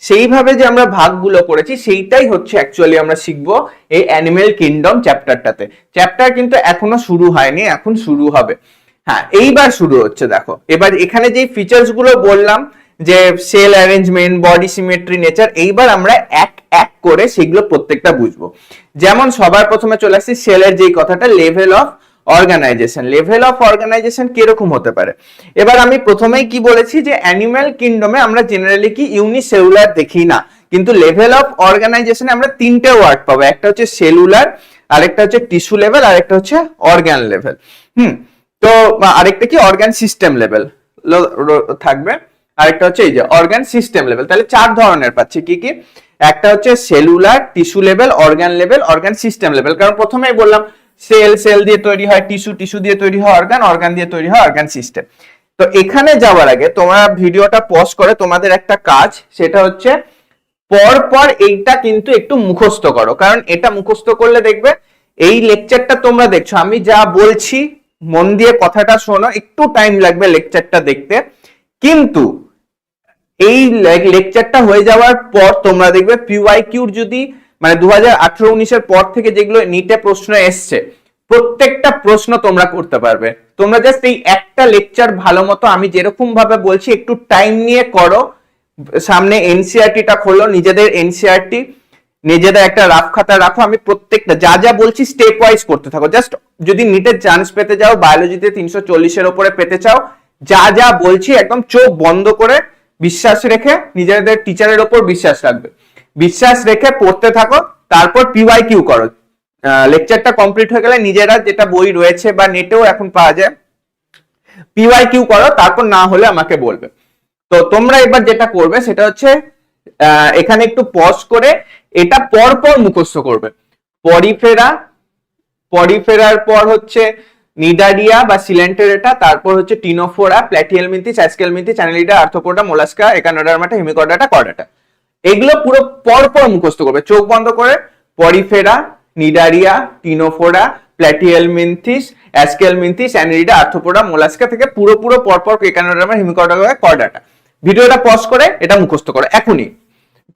সেইভাবে যে আমরা ভাগগুলো করেছি সেইটাই হচ্ছে অ্যাকচুয়ালি আমরা শিখবো এই অ্যানিমেল কিংডম চ্যাপ্টারটাতে। চ্যাপ্টার কিন্তু এখনো শুরু হয়নি, এখন শুরু হবে। হ্যাঁ, এইবার শুরু হচ্ছে। দেখো এবার এখানে যে ফিচার্স গুলো বললাম, যে cell arrangement, body symmetry, nature, এইবার আমরা এক এক করে সেগুলো প্রত্যেকটা বুঝবো। যেমন সবার প্রথমে চলে আসছি সেলের যেই কথাটা, level of organisation. Level of organisation কিরকম হতে পারে? এবার আমি প্রথমেই কি বলেছি যে অ্যানিম্যাল কিংডমে আমরা জেনারেলি কি ইউনিসেলুলার দেখি না, কিন্তু লেভেল অফ অর্গানাইজেশনে আমরা তিনটে ওয়ার্ড পাবো, একটা হচ্ছে সেলুলার, আরেকটা হচ্ছে টিস্যু লেভেল, আরেকটা হচ্ছে অর্গান লেভেল। তো আরেকটা কি অর্গান সিস্টেম লেভেল থাকবে, আরেকটা হচ্ছে এই যে অর্গান সিস্টেম লেভেল। তাহলে চার ধরনের পাচ্ছি। কি কি? একটা হচ্ছে cellular, tissue level, organ level, organ system level. কারণ প্রথমেই বললাম সেল, সেল দিয়ে তৈরি হয় টিস্যু, টিস্যু দিয়ে তৈরি হয় অর্গান, অর্গান দিয়ে তৈরি হয় অর্গান সিস্টেম। তো এখানে যাওয়ার আগে তোমরা ভিডিওটা পজ করে তোমাদের একটা কাজ, সেটা হচ্ছে পর পর এইটা কিন্তু একটু মুখস্থ করো, কারণ এটা মুখস্থ করলে দেখবে এই লেকচারটা তোমরা দেখছো, আমি যা বলছি মন দিয়ে কথাটা শোনো, একটু টাইম লাগবে লেকচারটা দেখতে, কিন্তু এই লেকচারটা হয়ে যাওয়ার পর তোমরা দেখবে পিওয়াইকিউর যদি মানে 2018-19 পর থেকে যেগুলো নিটে প্রশ্ন এসছে, প্রত্যেকটা প্রশ্ন তোমরা করতে পারবে। তোমরা জাস্ট এই একটা লেকচার ভালো মতো আমি যেরকম ভাবে বলছি একটু টাইম নিয়ে করো। সামনে এনসিআরটিটা খোলো, নিজেদের এনসিআরটি, নিজেদের একটা রাফ খাতা রাখো। আমি প্রত্যেকটা যা যা বলছি স্টেপ ওয়াইজ করতে থাকো। জাস্ট যদি নিটের চান্স পেতে যাও, বায়োলজিতে 340-এর উপরে পেতে চাও, যা যা বলছি একদম চোখ বন্ধ করে বিশ্বাস রেখে, নিজেদের টিচারের ওপর বিশ্বাস রাখবে, বিশ্বাস রেখে পড়তে থাকো। তারপর পিওয়াইকিউ করো। লেকচারটা কমপ্লিট হয়ে গেলে নিজেরা যেটা বই রয়েছে বা নেটেও এখন পাওয়া যায়, পিওয়াইকিউ করো, তারপর না হলে আমাকে বলবে। তো তোমরা এবার যেটা করবে সেটা হচ্ছে এখানে একটু পজ করে এটা পর পর মুখস্থ করবে। পরিফেরা, পরিফেরার পর হচ্ছে নিডারিয়া বা সিলেন্টেরেটা, তারপর হচ্ছে Ctenophora, Platyhelminthes, Aschelminthes, Annelida, Arthropoda, Mollusca, Echinodermata, Hemichordata, Chordata. এগুলো পুরো পর পর মুখস্থ করবে, চোখ বন্ধ করে। Porifera, Cnidaria, Ctenophora, Platyhelminthes, Aschelminthes, Annelida, Arthropoda, Mollusca থেকে পুরো পরপর একানোডার্মা, হেমিকর্ডা, কর্ডাটা। ভিডিওটা পজ করে এটা মুখস্থ করো এখনই,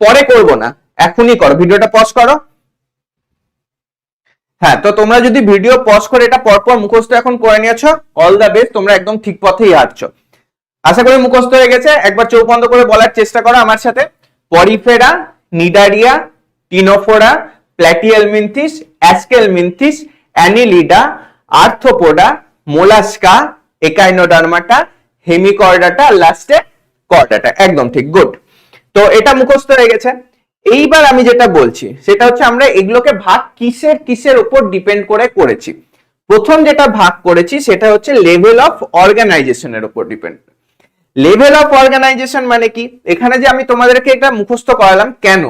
পরে করবো না, এখনই করো। ভিডিওটা পজ করো। হ্যাঁ, তো তোমরা যদি ভিডিও পজ করে এটা পরপর মুখস্থ এখন করে নিয়েছো, অল দা বেস্ট, তোমরা একদম ঠিক পথেই হাঁটছো। আশা করি মুখস্থ হয়ে গেছে। একবার চোখ বন্ধ করে বলার চেষ্টা করো আমার সাথে। Porifera, Cnidaria, Ctenophora, Platyhelminthes, Aschelminthes, Annelida, Arthropoda, Mollusca, Echinodermata, Hemichordata, লাস্টে কর্ডাটা। একদম ঠিক, গুড। তো এটা মুখস্থ হয়ে গেছে। এইবার আমি যেটা বলছি সেটা হচ্ছে আমরা এগুলোকে ভাগ কিসের কিসের উপর ডিপেন্ড করে করেছি। প্রথম যেটা ভাগ করেছি সেটা হচ্ছে লেভেল অফ অর্গানাইজেশনের উপর ডিপেন্ড। লেভেল অফ অর্গানাইজেশন মানে কি? এখানে যে আমি তোমাদেরকে এটা মুখস্থ করালাম কেন,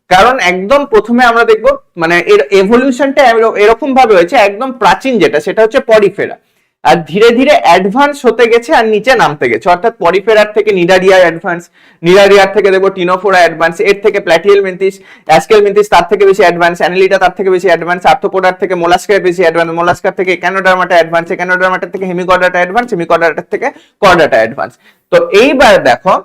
কারণ একদম প্রথমে আমরা দেখব মানে এর এভলিউশনটা এরকম ভাবে হয়েছে, একদম প্রাচীন যেটা সেটা হচ্ছে পরিফেরা, আর ধীরে ধীরে অ্যাডভান্স হতে গেছে আর নিচে নামতে গেছে। অর্থাৎ পরিফেরার থেকে নিডারিয়া অ্যাডভান্স, নিডারিয়ার থেকে দেখবো টিনোফোরা অ্যাডভান্স, এর থেকে প্ল্যাটিহেলমিনথিস, অ্যাস্কেলমিনথিস তার থেকে বেশি অ্যাডভান্স, অ্যানেলিডা তার থেকে বেশি অ্যাডভান্স, আর্থ্রোপোডার থেকে মোলাস্কা বেশি অ্যাডভান্স, মোলাস্কার থেকে একানোডার্মাটা অ্যাডভান্স, একানোডার্মাটা থেকে হেমিকর্ডাটা অ্যাডভান্স, হেমিকর্ডাটা থেকে কর্ডাটা অ্যাডভান্স। তো এইবার দেখো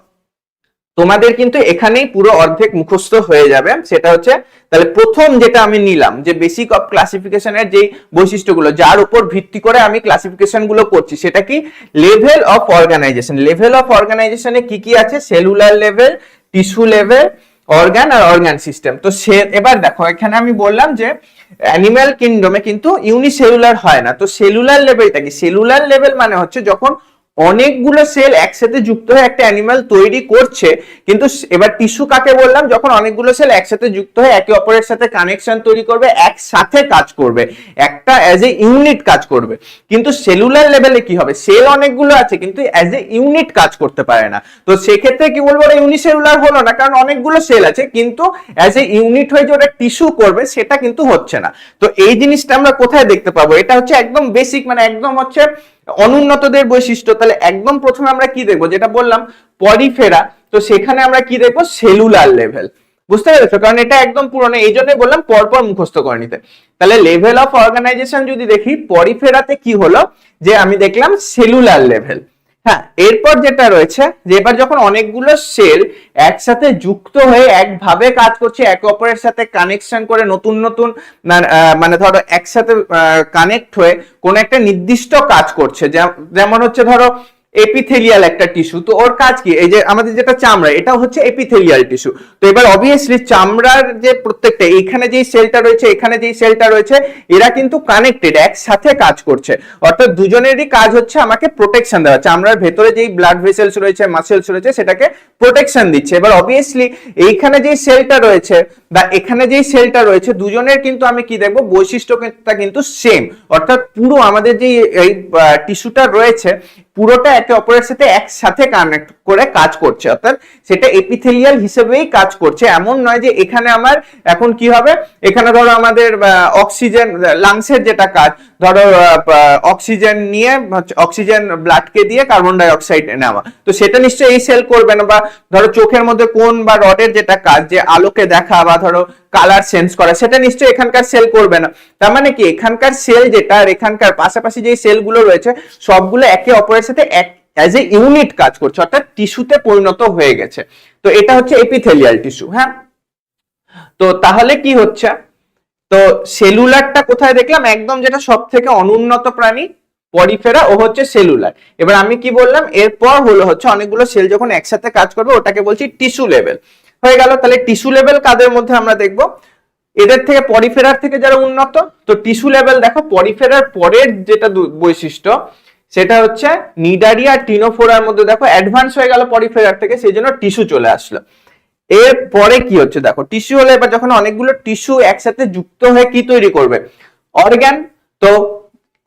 তোমাদের কিন্তু এখানেই পুরো অর্ধেক মুখস্থ হয়ে যাবে। সেটা হচ্ছে তাহলে প্রথম যেটা আমি নিলাম যে বেসিক অফ ক্লাসিফিকেশনের যে বৈশিষ্ট্যগুলো যার উপর ভিত্তি করে আমি ক্লাসিফিকেশন গুলো করছি সেটা কি? Level of organisation. Level of অর্গানাইজেশনে কি কি আছে? Cellular level, tissue level, organ আর অর্গান সিস্টেম। তো এবার দেখো এখানে আমি বললাম যে অ্যানিম্যাল কিংডমে কিন্তু ইউনিসেলুলার হয় না। তো সেলুলার লেভেলটা কি? সেলুলার লেভেল মানে হচ্ছে যখন অনেকগুলো সেল একসাথে যুক্ত হয়ে একটা অ্যানিমাল তৈরি করছে। কিন্তু এবার টিস্যু কাকে বললাম? যখন অনেকগুলো সেল একসাথে যুক্ত হয়ে একে অপরের সাথে কানেকশন তৈরি করবে, একসাথে কাজ করবে, একটা অ্যাজ এ ইউনিট কাজ করবে। কিন্তু সেলুলার লেভেলে কি হবে? সেল অনেকগুলো আছে কিন্তু অ্যাজ এ ইউনিট কাজ করতে পারে না। তো সেক্ষেত্রে কি বলবো? ওটা ইউনিসেলুলার হলো না, কারণ অনেকগুলো সেল আছে কিন্তু অ্যাজ এ ইউনিট হয়ে যে ওটা টিস্যু করবে সেটা কিন্তু হচ্ছে না। তো এই জিনিসটা আমরা কোথায় দেখতে পাবো? এটা হচ্ছে একদম বেসিক, মানে একদম হচ্ছে অনুন্নতদের বৈশিষ্ট্য, তাহলে একদম প্রথমে আমরা কি দেখবো, যেটা বললাম পরিফেরা, তো সেখানে আমরা কি দেখবো, সেলুলার লেভেল। বুঝতে পেরেছো? কারণ এটা একদম পুরনো, এই জন্যই বললাম পরপর মুখস্থ করে নিতে। তাহলে লেভেল অফ অর্গানাইজেশন যদি দেখি, পরিফেরাতে কি হলো, যে আমি দেখলাম সেলুলার লেভেল। হ্যাঁ, এরপর যেটা রয়েছে, যে এবার যখন অনেকগুলো সেল একসাথে যুক্ত হয়ে একভাবে কাজ করছে, একে অপরের সাথে কানেকশন করে নতুন নতুন মানে ধরো একসাথে কানেক্ট হয়ে কোন একটা নির্দিষ্ট কাজ করছে, যেমন হচ্ছে ধরো এপিথেলিয়াল একটা টিস্যু, তো ওর কাজ কি, এই যে আমাদের যেটা চামড়া, এটা হচ্ছে এপিথেলিয়াল টিস্যু। তো এবার অবভিয়াসলি চামড়ার যে প্রত্যেকটা, এখানে যেই সেলটা রয়েছে, এখানে যেই সেলটা রয়েছে, এরা কিন্তু কানেক্টেড, একসাথে কাজ করছে, অর্থাৎ দুজনেরই কাজ হচ্ছে আমাকে প্রোটেকশন দেওয়া। চামড়ার ভেতরে যেই ব্লাড ভেসেলস রয়েছে, মাসেলস রয়েছে, সেটাকে প্রোটেকশন দিচ্ছে। এবার অবভিয়াসলি এইখানে যেই সেলটা রয়েছে বা এখানে যেই সেলটা রয়েছে, দুজনের কিন্তু আমি কি দেখবো, বৈশিষ্ট্যটা কিন্তু সেম, অর্থাৎ পুরো আমাদের যে এই টিস্যুটা রয়েছে পুরোটা একে অপরের সাথে একসাথে কানেক্ট করে কাজ করছে, অর্থাৎ সেটা এপিথেলিয়াল হিসেবেই কাজ করছে। এমন নয় যে এখানে আমার এখন কি হবে, এখানে ধরো আমাদের অক্সিজেন, লাংসের যেটা কাজ, ধরো অক্সিজেন নিয়ে, অক্সিজেন ব্লাডকে দিয়ে কার্বন ডাই অক্সাইড নেওয়া, তো সেটা নিশ্চয়ই এই সেল করবে না। বা ধরো চোখের মধ্যে কোন বা রডের যেটা কাজ, যে আলোকে দেখা বা ধরো কালার সেন্স করা, সেটা নিশ্চয়ই এখানকার সেল করবে না। তার মানে কি, এখানকার সেল যেটা আর এখানকার পাশাপাশি যে সেলগুলো রয়েছে, সবগুলো একে অপরের সাথে অ্যাজ এ ইউনিট কাজ করছে, অর্থাৎ টিস্যুতে পরিণত হয়ে গেছে। তো এটা হচ্ছে এপিথেলিয়াল টিস্যু। হ্যাঁ, তো তাহলে কি হচ্ছে, তো সেলুলারটা কোথায় দেখলাম, একদম যেটা সব থেকে অনুন্নত প্রাণী পরিফেরা, ও হচ্ছে সেলুলার। এবার আমি কি বললাম, এরপর হলো হচ্ছে অনেকগুলো সেল যখন একসাথে কাজ করবে, ওটাকে বলছি টিস্যু লেভেল। হয়ে গেল। তাহলে টিস্যু লেভেল কাদের মধ্যে আমরা দেখবো, এদের থেকে পরিফেরার থেকে যারা উন্নত। তো টিস্যু লেভেল দেখো, পরিফেরার পরের যেটা বৈশিষ্ট্য, সেটা হচ্ছে নিডারিয়া টিনোফোরার মধ্যে দেখো অ্যাডভান্স হয়ে গেল পরিফেরার থেকে, সেই জন্য টিস্যু চলে আসলো। এরপরে কি হচ্ছে দেখো, টিস্যু হলে এবার যখন অনেকগুলো টিস্যু একসাথে যুক্ত হয়ে কি তৈরি করবে, অর্গান। তো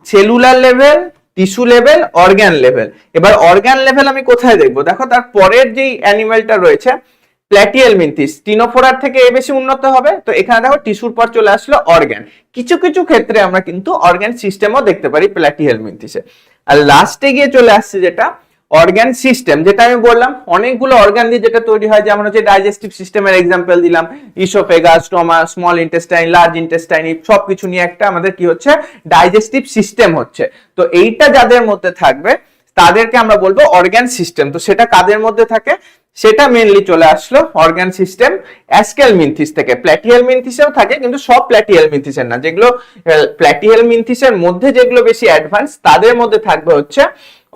cellular level, tissue level, organ level. এবার অর্গান লেভেল আমি কোথায় দেখবো, দেখো তার পরের যেই অ্যানিমেলটা রয়েছে প্ল্যাটিয়েল মিন্থিস, টিনোফোরার থেকে এ বেশি উন্নত হবে। তো এখানে দেখো টিস্যুর পর চলে আসলো অর্গান। কিছু কিছু ক্ষেত্রে আমরা কিন্তু অর্গান সিস্টেমও দেখতে পারি প্ল্যাটিয়েল মিন্থিসে। আর লাস্টে গিয়ে চলে আসছে যেটা অর্গান সিস্টেম, যেটা আমি বললাম অনেকগুলো অর্গান দিয়ে যেটা তৈরি হয়, যেমন হচ্ছে ডাইজেস্টিভ সিস্টেমের এক্সাম্পল দিলাম, oesophagus, stomach, small intestine, large intestine, সবকিছু নিয়ে একটা আমাদের কি হচ্ছে, ডাইজেস্টিভ সিস্টেম হচ্ছে। তো এইটা যাদের মধ্যে থাকবে তাদেরকে আমরা বলবো অর্গান সিস্টেম। তো সেটা কাদের মধ্যে থাকে, সেটা মেইনলি চলে আসলো অর্গান সিস্টেম অ্যাস্কেল মিন্থিস থেকে। প্ল্যাটিয়েল মিন্থিসেও থাকে, কিন্তু সব প্ল্যাটিয়েল মিন্থিসের না, যেগুলো প্ল্যাটিয়েল মিন্থিসের মধ্যে যেগুলো বেশি অ্যাডভান্স, তাদের মধ্যে থাকবে হচ্ছে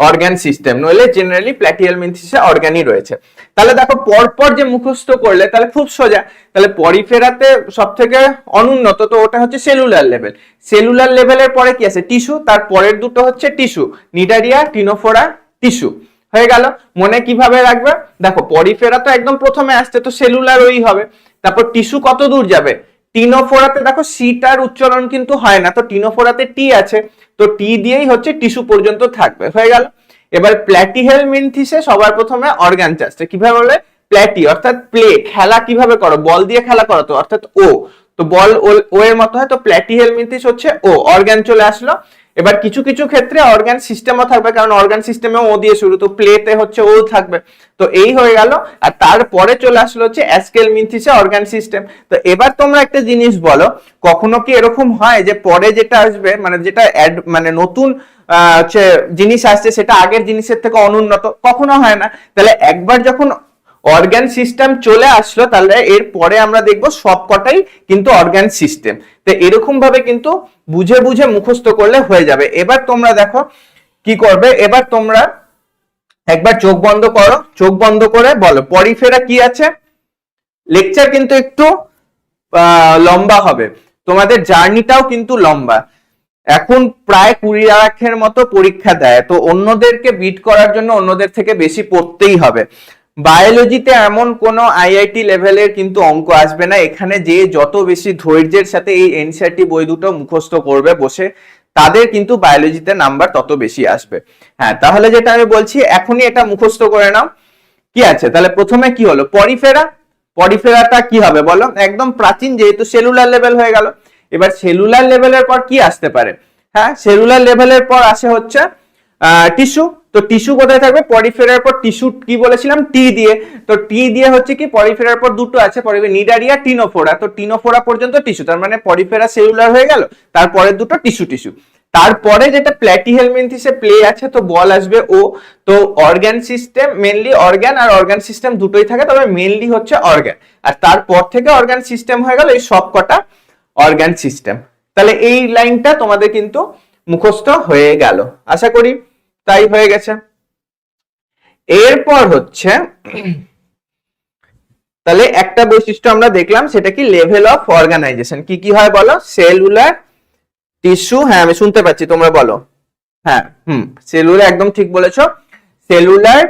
অর্গান সিস্টেম, নইলে জেনারেলি প্ল্যাটিয়েল মিন্থিসে অর্গানই রয়েছে। তাহলে দেখো পরপর যে মুখস্থ করলে তাহলে খুব সোজা। তাহলে পরিফেরাতে সব থেকে অনুন্নত, তো ওটা হচ্ছে সেলুলার লেভেল। সেলুলার লেভেলের পরে কি আছে, টিস্যু, তার পরের দুটো হচ্ছে টিস্যু, নিডারিয়া, টিনোফোরা, টিস্যু। হয়ে গেল। মনে কিভাবে রাখবে, দেখো পরিফেরা তো একদম প্রথমে আসছে, তো সেলুলার ওই হবে। তারপর টিস্যু কত দূর যাবে, টিনোফোরাতে দেখো সিটার উচ্চারণ কিন্তু হয় না, তো টিনোফোরাতে টি আছে, তো টি দিয়েই হচ্ছে টিস্যু পর্যন্ত থাকবে। হয়ে গেল। এবার প্ল্যাটিহেল মিন্থিসে সবার প্রথমে অর্গান চাচ্ছে, কিভাবে বলে, প্ল্যাটি অর্থাৎ প্লে, খেলা কিভাবে করো, বল দিয়ে খেলা করো, তো অর্থাৎ ও, তো বল ও এর মতো হয়, তো প্ল্যাটিহেল মিন্থিস হচ্ছে ও, অর্গান চলে আসলো। এবার কিছু কিছু ক্ষেত্রে অর্গান সিস্টেমও থাকবে, কারণ অর্গান সিস্টেমে ও দিয়ে শুরু, তো প্লেতে হচ্ছে ও থাকবে। তো এই হয়ে গেল। আর তারপরে চলে আসলো হচ্ছে অ্যাস্কেল মিন্থিসে অর্গান সিস্টেম। তো এবার তোমরা একটা জিনিস বলো, কখনো কি এরকম হয় যে পরে যেটা আসবে, মানে যেটা মানে নতুন হচ্ছে জিনিস আসছে, সেটা আগের জিনিসের থেকে অনুন্নত? কখনো হয় না। তাহলে একবার যখন অর্গান সিস্টেম চলে আসলো, তাহলে এর পরে আমরা দেখবো সবকটাই কিন্তু অর্গান সিস্টেম। তো এরকম ভাবে কিন্তু বুঝে বুঝে মুখস্থ করলে হয়ে যাবে। এবার তোমরা দেখো কি করবে, এবার তোমরা একবার চোখ বন্ধ করো, চোখ বন্ধ করে বলো পরিফেরা কি আছে। লেকচার কিন্তু একটু লম্বা হবে, তোমাদের জার্নিটাও কিন্তু লম্বা। এখন প্রায় 20 লাখের মতো পরীক্ষা দেয়, তো অন্যদেরকে বিট করার জন্য অন্যদের থেকে বেশি পড়তেই হবে। বায়োলজিতে এমন কোন আইআইটি লেভেলের কিন্তু অঙ্ক আসবে না, এখানে যে যত বেশি ধৈর্যের সাথে এই এনসিইআরটি বই দুটো মুখস্থ করবে বসে, তাদের কিন্তু বায়োলজিতে নাম্বার তত বেশি আসবে। হ্যাঁ, তাহলে যেটা আমি বলছি, এখনই এটা মুখস্থ করে নাও। কি আছে তাহলে, প্রথমে কি হলো, পরিফেরা। পরিফেরাটা কি হবে বলো, একদম প্রাচীন, যেহেতু সেলুলার লেভেল হয়ে গেল। এবার সেলুলার লেভেলের পর কি আসতে পারে, হ্যাঁ সেলুলার লেভেলের পর আসে হচ্ছে টিস্যু। তো টিস্যু কোথায় থাকবে? পরিফেরার পর টিস্যু কি বলেছিলাম? টি দিয়ে। তো টি দিয়ে হচ্ছে কি পরিফেরার পর দুটো আছে, নিডারিয়া টিনোফোরা। তো টিনোফোরা পর্যন্ত টিস্যু, তার মানে পরিফেরা সেলুলার হয়ে গেল, তারপরে দুটো টিস্যু টিস্যু। তারপরে যেটা প্ল্যাটিহেলমিনথিসে প্লে আছে, তো বল আসবে ও। তো অর্গান সিস্টেম মেনলি, অর্গান আর অর্গান সিস্টেম দুটোই থাকে, তবে মেনলি হচ্ছে অর্গান। আর তারপর থেকে অর্গান সিস্টেম হয়ে গেল এই সবকটা অর্গান সিস্টেম। তাহলে এই লাইনটা তোমাদের কিন্তু মুখস্থ হয়ে গেল, আশা করি তাই হয়ে গেছে। এরপর হচ্ছে তাহলে একটা বৈশিষ্ট্য আমরা দেখলাম, সেটা কি? Level of organisation. কি কি হয় বলো? সেলুলার, টিস্যু, হ্যাঁ আমি শুনতে পাচ্ছি, তোমরা বলো। হ্যাঁ, সেলুলার, একদম ঠিক বলেছো। সেলুলার,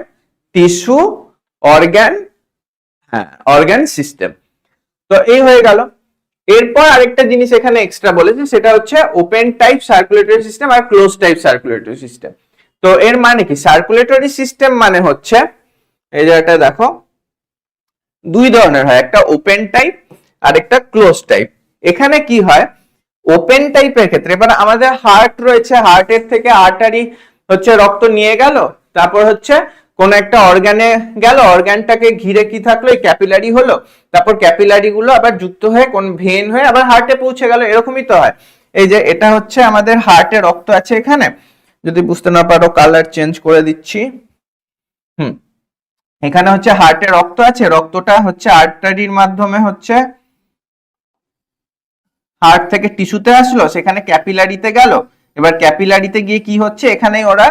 টিস্যু, অর্গান, হ্যাঁ অর্গান সিস্টেম। তো এই হয়ে গেল। এরপর আরেকটা জিনিস এখানে এক্সট্রা বলেছে, সেটা হচ্ছে ওপেন টাইপ সার্কুলেটরি সিস্টেম আর ক্লোজ টাইপ সার্কুলেটরি সিস্টেম। তো এর মানে কি? সার্কুলেটরি সিস্টেম মানে হচ্ছে এই জায়গাটা দেখো, দুই ধরনের হয়, একটা ওপেন টাইপ আর একটা ক্লোজ টাইপ। এখানে কি হয়? ওপেন টাইপের ক্ষেত্রে এবার আমাদের হার্ট রয়েছে, হার্টের থেকে আর্টারি হচ্ছে রক্ত নিয়ে গেল, তারপর হচ্ছে কোন একটা অর্গানে গেল, অর্গানটাকে ঘিরে কি থাকলো? এই ক্যাপিলারি হলো, তারপর ক্যাপিলারি গুলো আবার যুক্ত হয়ে কোন ভেন হয়ে আবার হার্টে পৌঁছে গেল, এরকমই তো হয়। এই যে এটা হচ্ছে আমাদের হার্টে রক্ত আছে এখানে, যদি বুঝতে না পারো কালার চেঞ্জ করে দিচ্ছি। এখানে হচ্ছে হার্টে রক্ত আছে, রক্তটা হচ্ছে আর্টারির মাধ্যমে হচ্ছে হার্ট থেকে টিস্যুতে আসলো, সেখানে ক্যাপিলারিতে গেল। এবার ক্যাপিলারিতে গিয়ে কি হচ্ছে? এখানে ওরা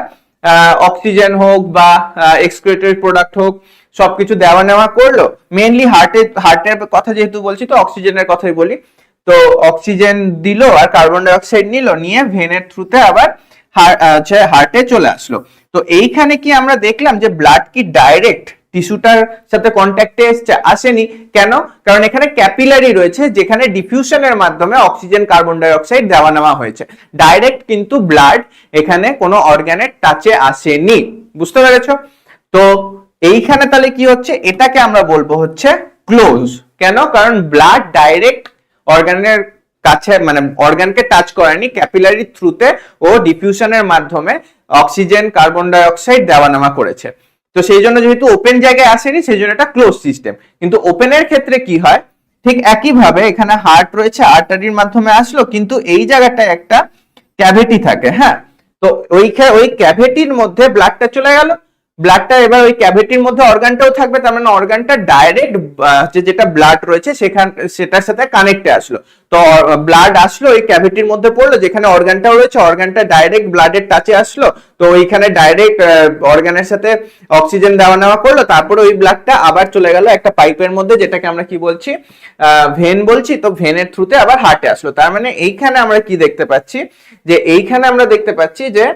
অক্সিজেন হোক বা এক্সক্রিটরি প্রোডাক্ট হোক সবকিছু দেওয়া নেওয়া করলো। মেইনলি হার্টের কথা যেহেতু বলছি, তো অক্সিজেনের কথাই বলি। তো অক্সিজেন দিল আর কার্বন ডাই অক্সাইড নিল, নিয়ে ভেনের থ্রুতে আবার হার্টে চলে আসলো। তো এইখানে কি আমরা দেখলাম যে ব্লাড কি ডাইরেক্ট টিস্যুটার সাথে কন্ট্যাক্টে আসেনি? কেন? কারণ এখানে ক্যাপিলারি রয়েছে, যেখানে ডিফিউশনের মাধ্যমে অক্সিজেন কার্বন ডাই অক্সাইড দেওয়া নেওয়া হয়েছে। ডাইরেক্ট কিন্তু ব্লাড এখানে কোনো অর্গানের টাচে আসেনি। বুঝতে পেরেছো? তো এইখানে তাহলে কি হচ্ছে? এটাকে আমরা বলবো হচ্ছে ক্লোজ। কেন? কারণ ব্লাড ডাইরেক্ট অর্গানের কাছে, মানে অর্গানকে টাচ করেনি, ক্যাপিলারি থ্রুতে ও ডিফিউশনের মাধ্যমে অক্সিজেন কার্বন ডাই অক্সাইড দেওয়া নেওয়া করেছে। তো সেই জন্য যেহেতু ওপেন জায়গায় আসেনি, সেই জন্য এটা ক্লোজ সিস্টেম। কিন্তু ওপেনের ক্ষেত্রে কি হয়? ঠিক একইভাবে এখানে হার্ট রয়েছে, আর্টারির মাধ্যমে আসলো, কিন্তু এই জায়গাটায় একটা ক্যাভিটি থাকে। হ্যাঁ, তো ওই ক্যাভিটির মধ্যে ব্লাডটা চলে গেল, ব্লাডটা এবার ওই ক্যাভিটির মধ্যে অর্গানটাও থাকবে, তার মানে অর্গানটা ডাইরেক্ট যেটা ব্লাড রয়েছে সেটার সাথে কানেক্টে আসলো। তো ব্লাড আসলো ওই ক্যাভিটির মধ্যে পড়লো, যেখানে অর্গানটাও রয়েছে, অর্গানটা ডাইরেক্ট ব্লাডের টাচে আসলো, তো ওইখানে ডাইরেক্ট অর্গানের সাথে অক্সিজেন দেওয়া নেওয়া করলো, তারপরে ওই ব্লাডটা আবার চলে গেল একটা পাইপের মধ্যে, যেটাকে আমরা কি বলছি? ভেন বলছি। তো ভেনের থ্রুতে আবার হার্টে আসলো। তার মানে এইখানে আমরা কি দেখতে পাচ্ছি? যে এইখানে আমরা দেখতে পাচ্ছি যে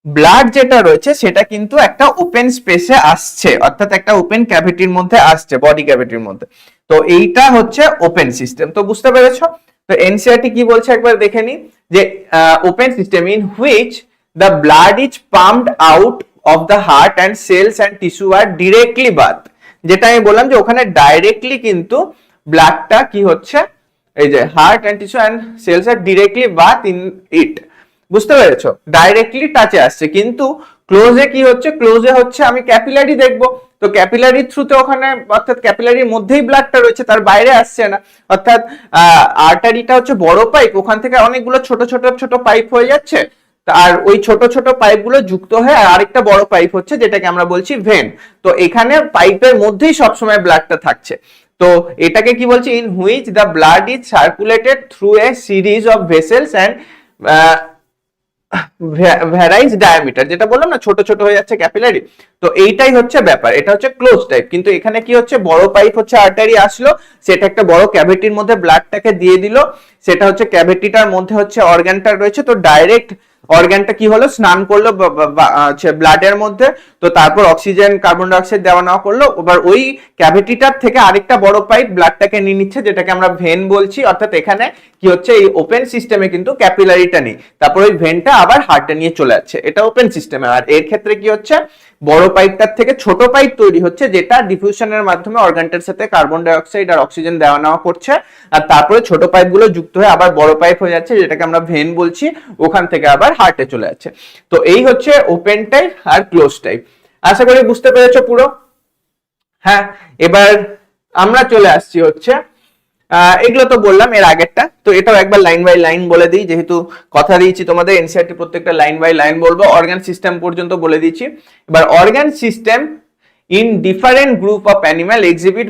ব্লাড যেটা রয়েছে সেটা কিন্তু একটা ওপেন স্পেসে আসছে, অর্থাৎ একটা ওপেন ক্যাভিটির মধ্যে আসছে, বডি ক্যাভিটির মধ্যে। তো এইটা হচ্ছে ওপেন সিস্টেম। তো বুঝতে পেরেছো? তো এনসিইআরটি কি বলছে একবার দেখে নি, যে open system in which the blood is pumped out of the heart and cells and tissue are directly bath. যেটা আমি বললাম যে ওখানে ডাইরেক্টলি কিন্তু ব্লাডটা কি হচ্ছে, এই যে heart and tissue and cells are directly bath in it. বুঝতে পেরেছো? ডাইরেক্টলি টাচে আসছে। কিন্তু ক্লোজে কি হচ্ছে? ক্লোজে হচ্ছে আমি ক্যাপিলারি দেখবো, তো ক্যাপিলারির থ্রুতে ওখানে, অর্থাৎ ক্যাপিলারির মধ্যেই ব্লাডটা রয়েছে, তার বাইরে আসছে না। অর্থাৎ আর্টারিটা হচ্ছে বড় পাইপ, ওখান থেকে অনেকগুলো ছোট ছোট ছোট পাইপ হয়ে যাচ্ছে, আর ওই ছোট ছোট পাইপগুলো যুক্ত হয়ে আরেকটা বড় পাইপ হচ্ছে, যেটাকে আমরা বলছি ভেন। তো এখানে পাইপের মধ্যেই সবসময় ব্লাডটা থাকছে। তো এটাকে কি বলছি? In which the blood is circulated through a series of vessels and ভ্যারাইজ diameter, যেটা বললাম না ছোট ছোট হয়ে যাচ্ছে ক্যাপিলারি। তো এইটাই হচ্ছে ব্যাপার, এটা হচ্ছে ক্লোজ টাইপ। কিন্তু এখানে কি হচ্ছে? বড় পাইপ হচ্ছে আর্টারি আসলো, সেটা একটা বড় ক্যাভিটির মধ্যে ব্লাডটাকে দিয়ে দিল, সেটা হচ্ছে ক্যাভিটিটার মধ্যে হচ্ছে অর্গানটা রয়েছে, তো ডাইরেক্ট অর্গানটা কি হলো? স্নান করলো ব্লাডের মধ্যে, তো তারপর অক্সিজেন কার্বন ডাই অক্সাইড দেওয়া নেওয়া করলো। এবার ওই ক্যাভিটিটার থেকে আরেকটা বড় পাইপ ব্লাডটাকে নিয়ে নিচ্ছে, যেটাকে আমরা ভেন বলছি। অর্থাৎ এখানে কি হচ্ছে? এই ওপেন সিস্টেমে কিন্তু ক্যাপিলারিটা নেই, তারপর ওই ভেনটা আবার হার্টে নিয়ে চলে যাচ্ছে, এটা ওপেন সিস্টেমে। আর এর ক্ষেত্রে কি হচ্ছে? বড় পাইপটার থেকে ছোট পাইপ তৈরি হচ্ছে, যেটা ডিফিউশনের মাধ্যমে অর্গানটার সাথে কার্বন ডাই অক্সাইড আর অক্সিজেন দেওয়া নেওয়া করছে, আর তারপরে ছোট পাইপগুলো যুক্ত হয়ে আবার বড় পাইপ হয়ে যাচ্ছে, যেটাকে আমরা ভেন বলছি, ওখান থেকে আবার হার্টে চলে যাচ্ছে। তো এই হচ্ছে ওপেন টাইপ আর ক্লোজ টাইপ। আশা করি বুঝতে পেরেছো পুরো। হ্যাঁ, এবার আমরা চলে আসছি হচ্ছে এগুলো তো বললাম এর আগেরটা, তো এটাও একবার লাইন বাই লাইন বলে দিই, যেহেতু কথা দিয়েছি তোমাদের এনসিইআরটি প্রত্যেকটা লাইন বাই লাইন বলবো। অর্গান সিস্টেম পর্যন্ত বলে দিয়েছি। এবার organ system in different group of animal exhibit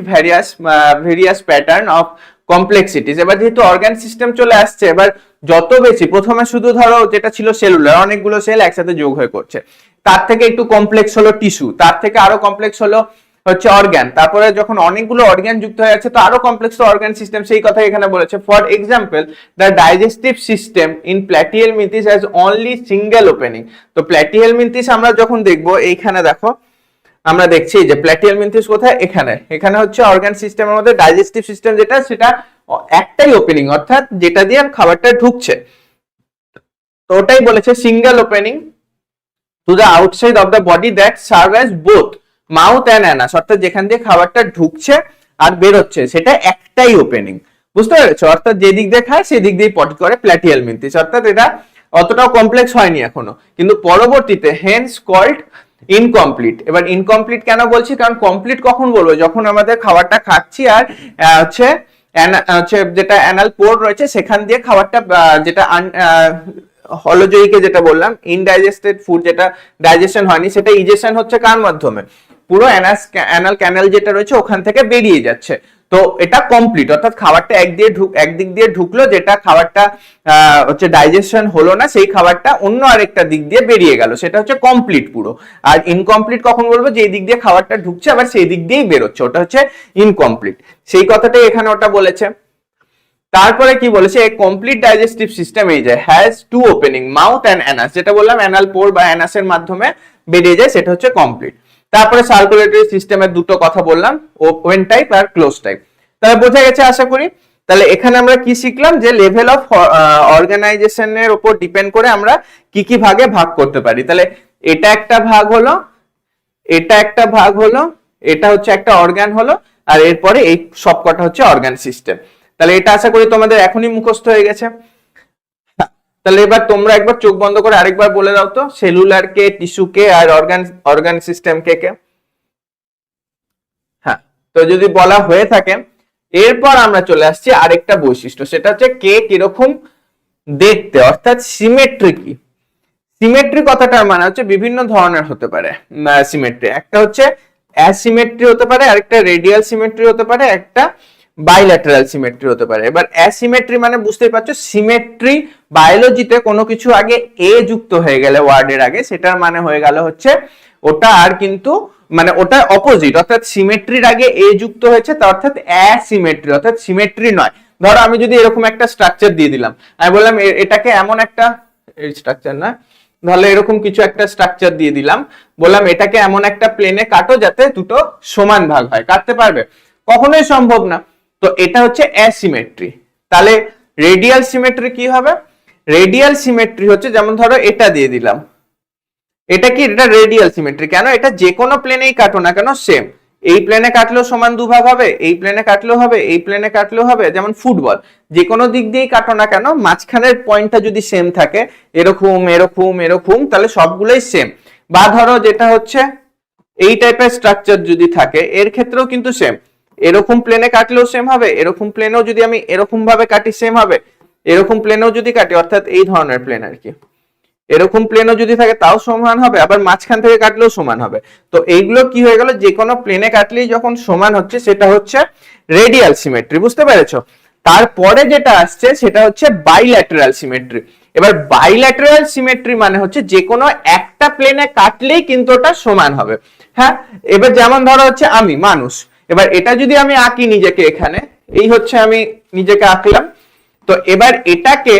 various pattern of complexities. এবার যেহেতু অর্গান সিস্টেম চলে আসছে, এবার যত বেশি, প্রথমে শুধু ধরো যেটা ছিল সেলুলার, অনেকগুলো সেল একসাথে যোগ হয়ে করছে, তার থেকে একটু কমপ্লেক্স হলো টিস্যু, তার থেকে আরো কমপ্লেক্স হলো হচ্ছে অর্গান, তারপরে যখন অনেকগুলো অর্গান যুক্ত হয়ে যাচ্ছে তো আরো কমপ্লেক্স অর্গান সিস্টেম, সেই কথা এখানে বলেছে। For example, the digestive system in Platyhelminthes has only single opening. তো প্ল্যাটিহেলমিনথিস আমরা যখন দেখবো, এইখানে দেখো আমরা দেখছি যে প্ল্যাটিহেলমিনথিস কোথায়, এখানে, এখানে হচ্ছে অর্গান সিস্টেমের মধ্যে ডাইজেস্টিভ সিস্টেম যেটা, সেটা একটাই ওপেনিং, অর্থাৎ যেটা দিয়ে খাবারটা ঢুকছে, তো ওটাই বলেছে single opening to the outside of the body that serve as both mouth and Anas, অর্থাৎ যেখান দিয়ে খাবারটা ঢুকছে আর বেরোচ্ছে সেটা একটাই ওপেনিং। বুঝতে পেরেছো? অর্থাৎ যে দিক দিয়ে খায় সেই দিক দিয়ে পটি করে প্ল্যাটিহেলমিনথিস, অর্থাৎ এটা অতটাও কমপ্লেক্স হয়নি এখনো, কিন্তু পরবর্তীতে হেন্স কল্ড ইনকমপ্লিট। এবার ইনকমপ্লিট কেন বলছি, কারণ কমপ্লিট কখন বলবো, যখন আমাদের খাবারটা খাচ্ছি আর হচ্ছে যেটা অ্যানাল পোর রয়েছে সেখান দিয়ে খাবারটা, যেটা হলোজয়ীকে যেটা বললাম ইনডাইজেস্টেড ফুড, যেটা ডাইজেশন হয়নি, সেটা ইজেশন হচ্ছে কার মাধ্যমে, পুরো অ্যানাল ক্যানাল যেটা রয়েছে ওখান থেকে বেরিয়ে যাচ্ছে। তো এটা কমপ্লিট, অর্থাৎ খাবারটা একদিক দিয়ে ঢুকলো, যেটা খাবারটা হচ্ছে ডাইজেশন হলো না, সেই খাবারটা অন্য আরেকটা দিক দিয়ে বেরিয়ে গেল, সেটা হচ্ছে কমপ্লিট পুরো। আর ইনকমপ্লিট কখন বলবো, যে দিক দিয়ে খাবারটা ঢুকছে আবার সেই দিক দিয়েই বেরোচ্ছে, ওটা হচ্ছে ইনকমপ্লিট। সেই কথাটাই এখানে ওটা বলেছে। তারপরে কি বলেছে, এ কমপ্লিট ডাইজেস্টিভ সিস্টেম এই যে has to opening mouth and Anas, যেটা বললাম অ্যানাল পোর বা অ্যানাসের মাধ্যমে বেরিয়ে যায়, সেটা হচ্ছে কমপ্লিট। তারপরে সার্কুলেটরি সিস্টেমের দুটো কথা বললাম, ওপেন টাইপ আর ক্লোজ টাইপ। তাহলে বোঝা গেছে আশা করি। তাহলে এখানে আমরা কি শিখলাম, যে লেভেল অফ অর্গানাইজেশনের উপর ডিপেন্ড করে আমরা কি কি ভাগে ভাগ করতে পারি। তাহলে এটা একটা ভাগ হলো, এটা একটা ভাগ হলো, এটা হচ্ছে একটা অর্গান হলো, আর এরপরে এই সবকটা হচ্ছে অর্গান সিস্টেম। তাহলে এটা আশা করি তোমাদের এখনই মুখস্থ হয়ে গেছে। তাহলে এবার তোমরা একবার চোখ বন্ধ করে আরেকবার বলে দাও তো, সেলুলার কে, টিস্যু কে, আর অর্গান সিস্টেম কে কে? হ্যাঁ, তো যদি বলা হয়ে থাকে, এরপর আমরা চলে আসছি আরেকটা বৈশিষ্ট্য, সেটা হচ্ছে কে কিরকম দেখতে, অর্থাৎ সিমেট্রি কি। সিমেট্রি কথাটার মানে হচ্ছে বিভিন্ন ধরনের হতে পারে সিমেট্রি। একটা হচ্ছে অ্যাসিমেট্রি হতে পারে, আরেকটা রেডিয়াল সিমেট্রি হতে পারে, একটা বাইল্যাটারাল সিমেট্রি হতে পারে। এবার অ্যাসিমেট্রি মানে বুঝতেই পারছো, সিমেট্রি বায়োলজিতে কোনো কিছু আগে এ যুক্ত হয়ে গেলে ওয়ার্ডের আগে, সেটার মানে হয়ে গেল হচ্ছে ওটা আর কিন্তু মানে ওটা অপোজিট, অর্থাৎ সিমেট্রির আগে এ যুক্ত হয়েছে, তা অর্থাৎ অ্যাসিমেট্রি, অর্থাৎ সিমেট্রি নয়। ধরো আমি যদি এরকম একটা স্ট্রাকচার দিয়ে দিলাম, আমি বললাম এটাকে এমন একটা স্ট্রাকচার না, তাহলে এরকম কিছু একটা স্ট্রাকচার দিয়ে দিলাম, বললাম এটাকে এমন একটা প্লেনে কাটো যাতে দুটো সমান ভাগ হয়, কাটতে পারবে? কখনোই সম্ভব না। তো এটা হচ্ছে অ্যাসিমেট্রি। তাহলে রেডিয়াল সিমেট্রি কি হবে? রেডিয়াল সিমেট্রি হচ্ছে, যেমন ধরো এটা দিয়ে দিলাম, এটা কি, এটা রেডিয়াল সিমেট্রি। কেন? এটা যে কোনো প্লেনেই কাটো না কেন সেম, এই প্লেনে কাটলেও সমান দুভাগ হবে, এই প্লেনে কাটলেও হবে, এই প্লেনে কাটলেও হবে। যেমন ফুটবল, যে কোনো দিক দিয়েই কাটো না কেন, মাঝখানের পয়েন্টটা যদি সেম থাকে, এরকম এরকম এরকম, তাহলে সবগুলোই সেম। বা ধরো যেটা হচ্ছে এই টাইপের স্ট্রাকচার যদি থাকে, এর ক্ষেত্রেও কিন্তু সেম, এরকম প্লেনে কাটলেও সেম হবে, এরকম প্লেনেও যদি আমি এরকম ভাবে কাটি সেম হবে, এরকম প্লেনেও যদি কাটি, অর্থাৎ এই ধরনের প্লেন আর কি, এরকম প্লেনও যদি থাকে তাও সমান হবে, আবার মাঝখান থেকে কাটলেও সমান হবে। তো এইগুলো কি হয়ে গেল, যে কোনো প্লেনে কাটলেই যখন সমান হচ্ছে সেটা হচ্ছে রেডিয়াল সিমেট্রি। বুঝতে পেরেছো? তারপরে যেটা আসছে সেটা হচ্ছে বাইল্যাটারাল সিমেট্রি। এবার বাইল্যাটারাল সিমেট্রি মানে হচ্ছে যে কোনো একটা প্লেনে কাটলেই কিন্তু ওটা সমান হবে। হ্যাঁ, এবার যেমন ধরো হচ্ছে আমি মানুষ, এবার এটা যদি আমি আঁকি নিজেকে, এখানে এই হচ্ছে আমি নিজেকে আঁকলাম, তো এবার এটাকে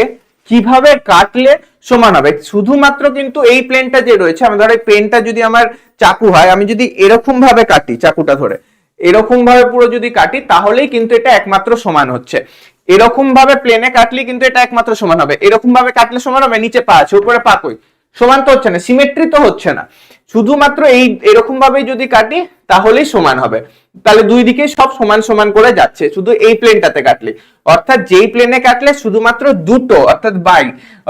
কিভাবে কাটলে সমান হবে, শুধুমাত্র কিন্তু এই প্লেনটা যে রয়েছে, আমি ধরো এই পেনটা যদি আমার চাকু হয়, আমি যদি এরকম ভাবে কাটি, চাকুটা ধরে এরকম ভাবে পুরো যদি কাটি, তাহলেই কিন্তু এটা একমাত্র সমান হচ্ছে। এরকম ভাবে প্লেনে কাটলে কিন্তু এটা একমাত্র সমান হবে, এরকম ভাবে কাটলে সমান হবে, নিচে পা আছে উপরে পা কই, সমান তো হচ্ছে না, সিমেট্রি তো হচ্ছে না। শুধুমাত্র এই এরকম ভাবে যদি কাটি তাহলেই সমান হবে, তাহলে দুই দিকে সব সমান সমান করে যাচ্ছে শুধু এই প্লেনটাতে কাটলে। অর্থাৎ যেই প্লেনে কাটলে শুধুমাত্র দুটো অর্থাৎ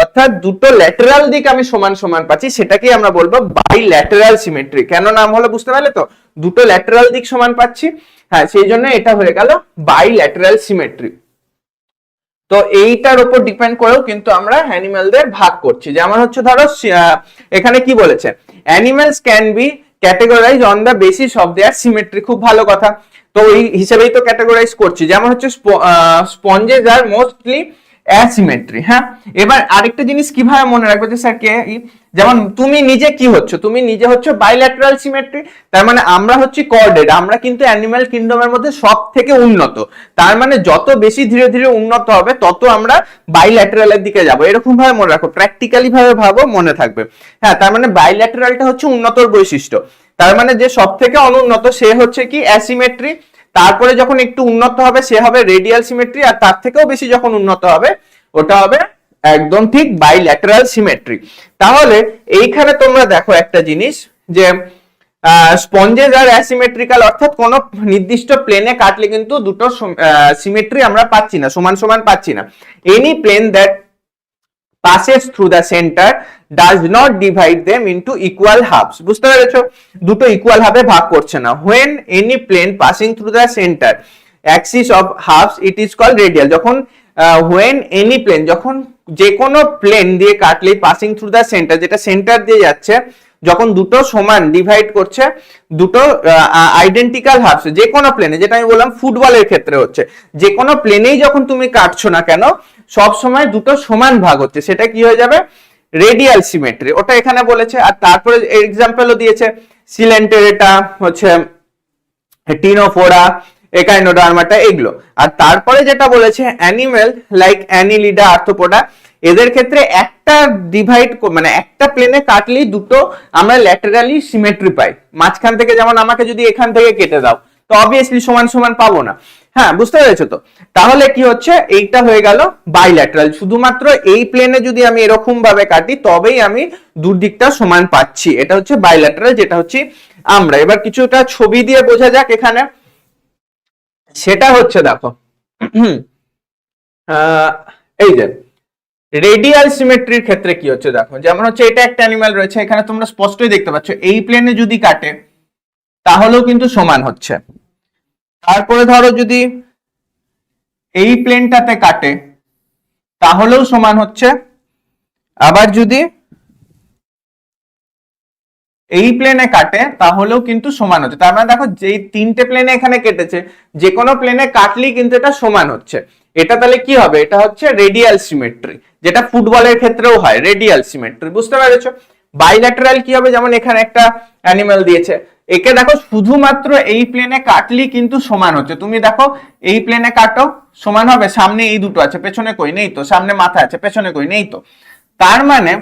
অর্থাৎ দুটো ল্যাটেরাল দিক আমি সমান সমান পাচ্ছি, সেটাকেই আমরা বলবো বাইল্যাটেরাল সিমেট্রি। কেন নাম হলো বুঝতে পারলে তো, দুটো ল্যাটেরাল দিক সমান পাচ্ছি, হ্যাঁ সেই জন্য এটা হয়ে গেল বাইল্যাটেরাল সিমেট্রি। তো এইটার উপর ডিপেন্ড করেও কিন্তু আমরা অ্যানিমালদের ভাগ করছি। যেমন হচ্ছে ধরো এখানে কি বলেছে, animals can be categorise on the basis of their symmetry. খুব ভালো কথা, তো ওই হিসেবেই তো ক্যাটেগরাইজ করছি। যেমন হচ্ছে স্পঞ্জেস আর মোস্টলি অ্যাসিমেট্রি। হ্যাঁ, এবার আরেকটা জিনিস কিভাবে মনে রাখবে যে স্যার কে, যেমন তুমি নিজে কি হচ্ছে, তুমি নিজে হচ্ছে বাইল্যাটেরাল সিমেট্রি, তার মানে আমরা হচ্ছে কর্ডেড, আমরা কিন্তু অ্যানিমাল কিংডমের মধ্যে সব থেকে উন্নত। তার মানে যত বেশি ধীরে ধীরে উন্নত হবে তত আমরা বাইল্যাটেরালের দিকে যাব, এরকম ভাবে মনে রাখো, প্র্যাকটিক্যালি ভাবে ভাবো, মনে থাকবে। হ্যাঁ, তার মানে বাইল্যাটেরালটা হচ্ছে উন্নতর বৈশিষ্ট্য, তার মানে যে সব থেকে অনুন্নত সে হচ্ছে কি অ্যাসিমেট্রি, তারপরে যখন একটু উন্নত হবে সে হবে রেডিয়াল সিমেট্রি, আর তার থেকেও বেশি যখন উন্নত হবে ওটা হবে একদম ঠিক বাইল্যাটেরাল সিমেট্রি। তাহলে এইখানে তোমরা দেখো একটা জিনিস যে স্পঞ্জেস আর অ্যাসিমেট্রিক্যাল, অর্থাৎ কোন নির্দিষ্ট প্লেনে কাটলে কিন্তু দুটো সিমেট্রি আমরা পাচ্ছি না, সমান সমান পাচ্ছি না। Any plane that passes through the center does not divide them into equal halves। বুঝতে পেরেছো, দুটো ইকুয়াল ভাবে ভাগ করছে না। when any plane passing through the center axis of halves it is called radial। যখন when any plane, যখন যে কোনো প্লেন দিয়ে কাটলেই passing through the center, যেটা সেন্টার দিয়ে যাচ্ছে, যখন দুটো সমান ডিভাইড করছে, দুটো আইডেন্টিক্যাল হাফস, যে কোনো প্লেনে, যেটা আমি বললাম ফুটবলের ক্ষেত্রে হচ্ছে, যে কোনো প্লেনেই যখন তুমি কাটছো না কেন সব সময় দুটো সমান ভাগ হচ্ছে, সেটা কি হয়ে যাবে, রেডিয়াল সিমেট্রি। ওটা এখানে বলেছে। আর তারপরে এক্সাম্পলও দিয়েছে, সিলেন্টেরেটা হচ্ছে টিনোফোরা, একাইনোডার্মাটা, এগুলো। আর তারপরে যেটা বলেছে অ্যানিমেল লাইক অ্যানিলিডা, আর্থ্রোপোডা, এদের ক্ষেত্রে একটা ডিভাইড মানে একটা প্লেনে কাটলেই দুটো আমরা ল্যাটারালি সিমেট্রি পাই। মাঝখান থেকে যেমন আমাকে যদি এখান থেকে কেটে দাও তো অবভিয়াসলি সমান সমান পাবো না। হ্যাঁ, বুঝতে পেরেছো তো। তাহলে কি হচ্ছে, এইটা হয়ে গেল বাইল্যাটারাল। শুধুমাত্র এই প্লেনে যদি আমি এরকম ভাবে কাটি তবেই আমি দুদিকটা সমান পাচ্ছি, এটা হচ্ছে বাইল্যাটারাল, যেটা হচ্ছে আমরা। এবার কিছুটা ছবি দিয়ে বোঝা যাক এখানে, সেটা হচ্ছে দেখো এই যে রেডিয়াল সিমেট্রির ক্ষেত্রে কি হচ্ছে দেখো, যেমন হচ্ছে এটা একটা অ্যানিমাল রয়েছে, এখানে তোমরা স্পষ্টই দেখতে পাচ্ছ এই প্লেনে যদি কাটে তাহলেও কিন্তু সমান হচ্ছে। তারপরে ধরো যদি এই প্লেনটাতে কাটে তাহলেও সমান হচ্ছে, আবার যদি এই প্লেনে কাটে তাহলেও কিন্তু সমান হচ্ছে। তার মানে দেখো যে তিনটে প্লেনে এখানে কেটেছে, যে কোনো প্লেনে কাটলেই কিন্তু এটা সমান হচ্ছে। এটা তাহলে কি হবে, এটা হচ্ছে রেডিয়াল সিমেট্রি, যেটা ফুটবলের ক্ষেত্রেও হয়, রেডিয়াল সিমেট্রি। বুঝতে পেরেছো। বাইল্যাটারাল কি হবে, যেমন এখানে একটা অ্যানিমাল দিয়েছে, একে দেখো শুধুমাত্র এই প্লেনে কাটলেই কিন্তু সমান হচ্ছে। তুমি দেখো এই প্লেনে কাটো সমান হবে, সামনে এই দুটো আছে, পেছনে কই নেই তো, সামনে মাথা আছে, পেছনে কই নেই তো। তার মানে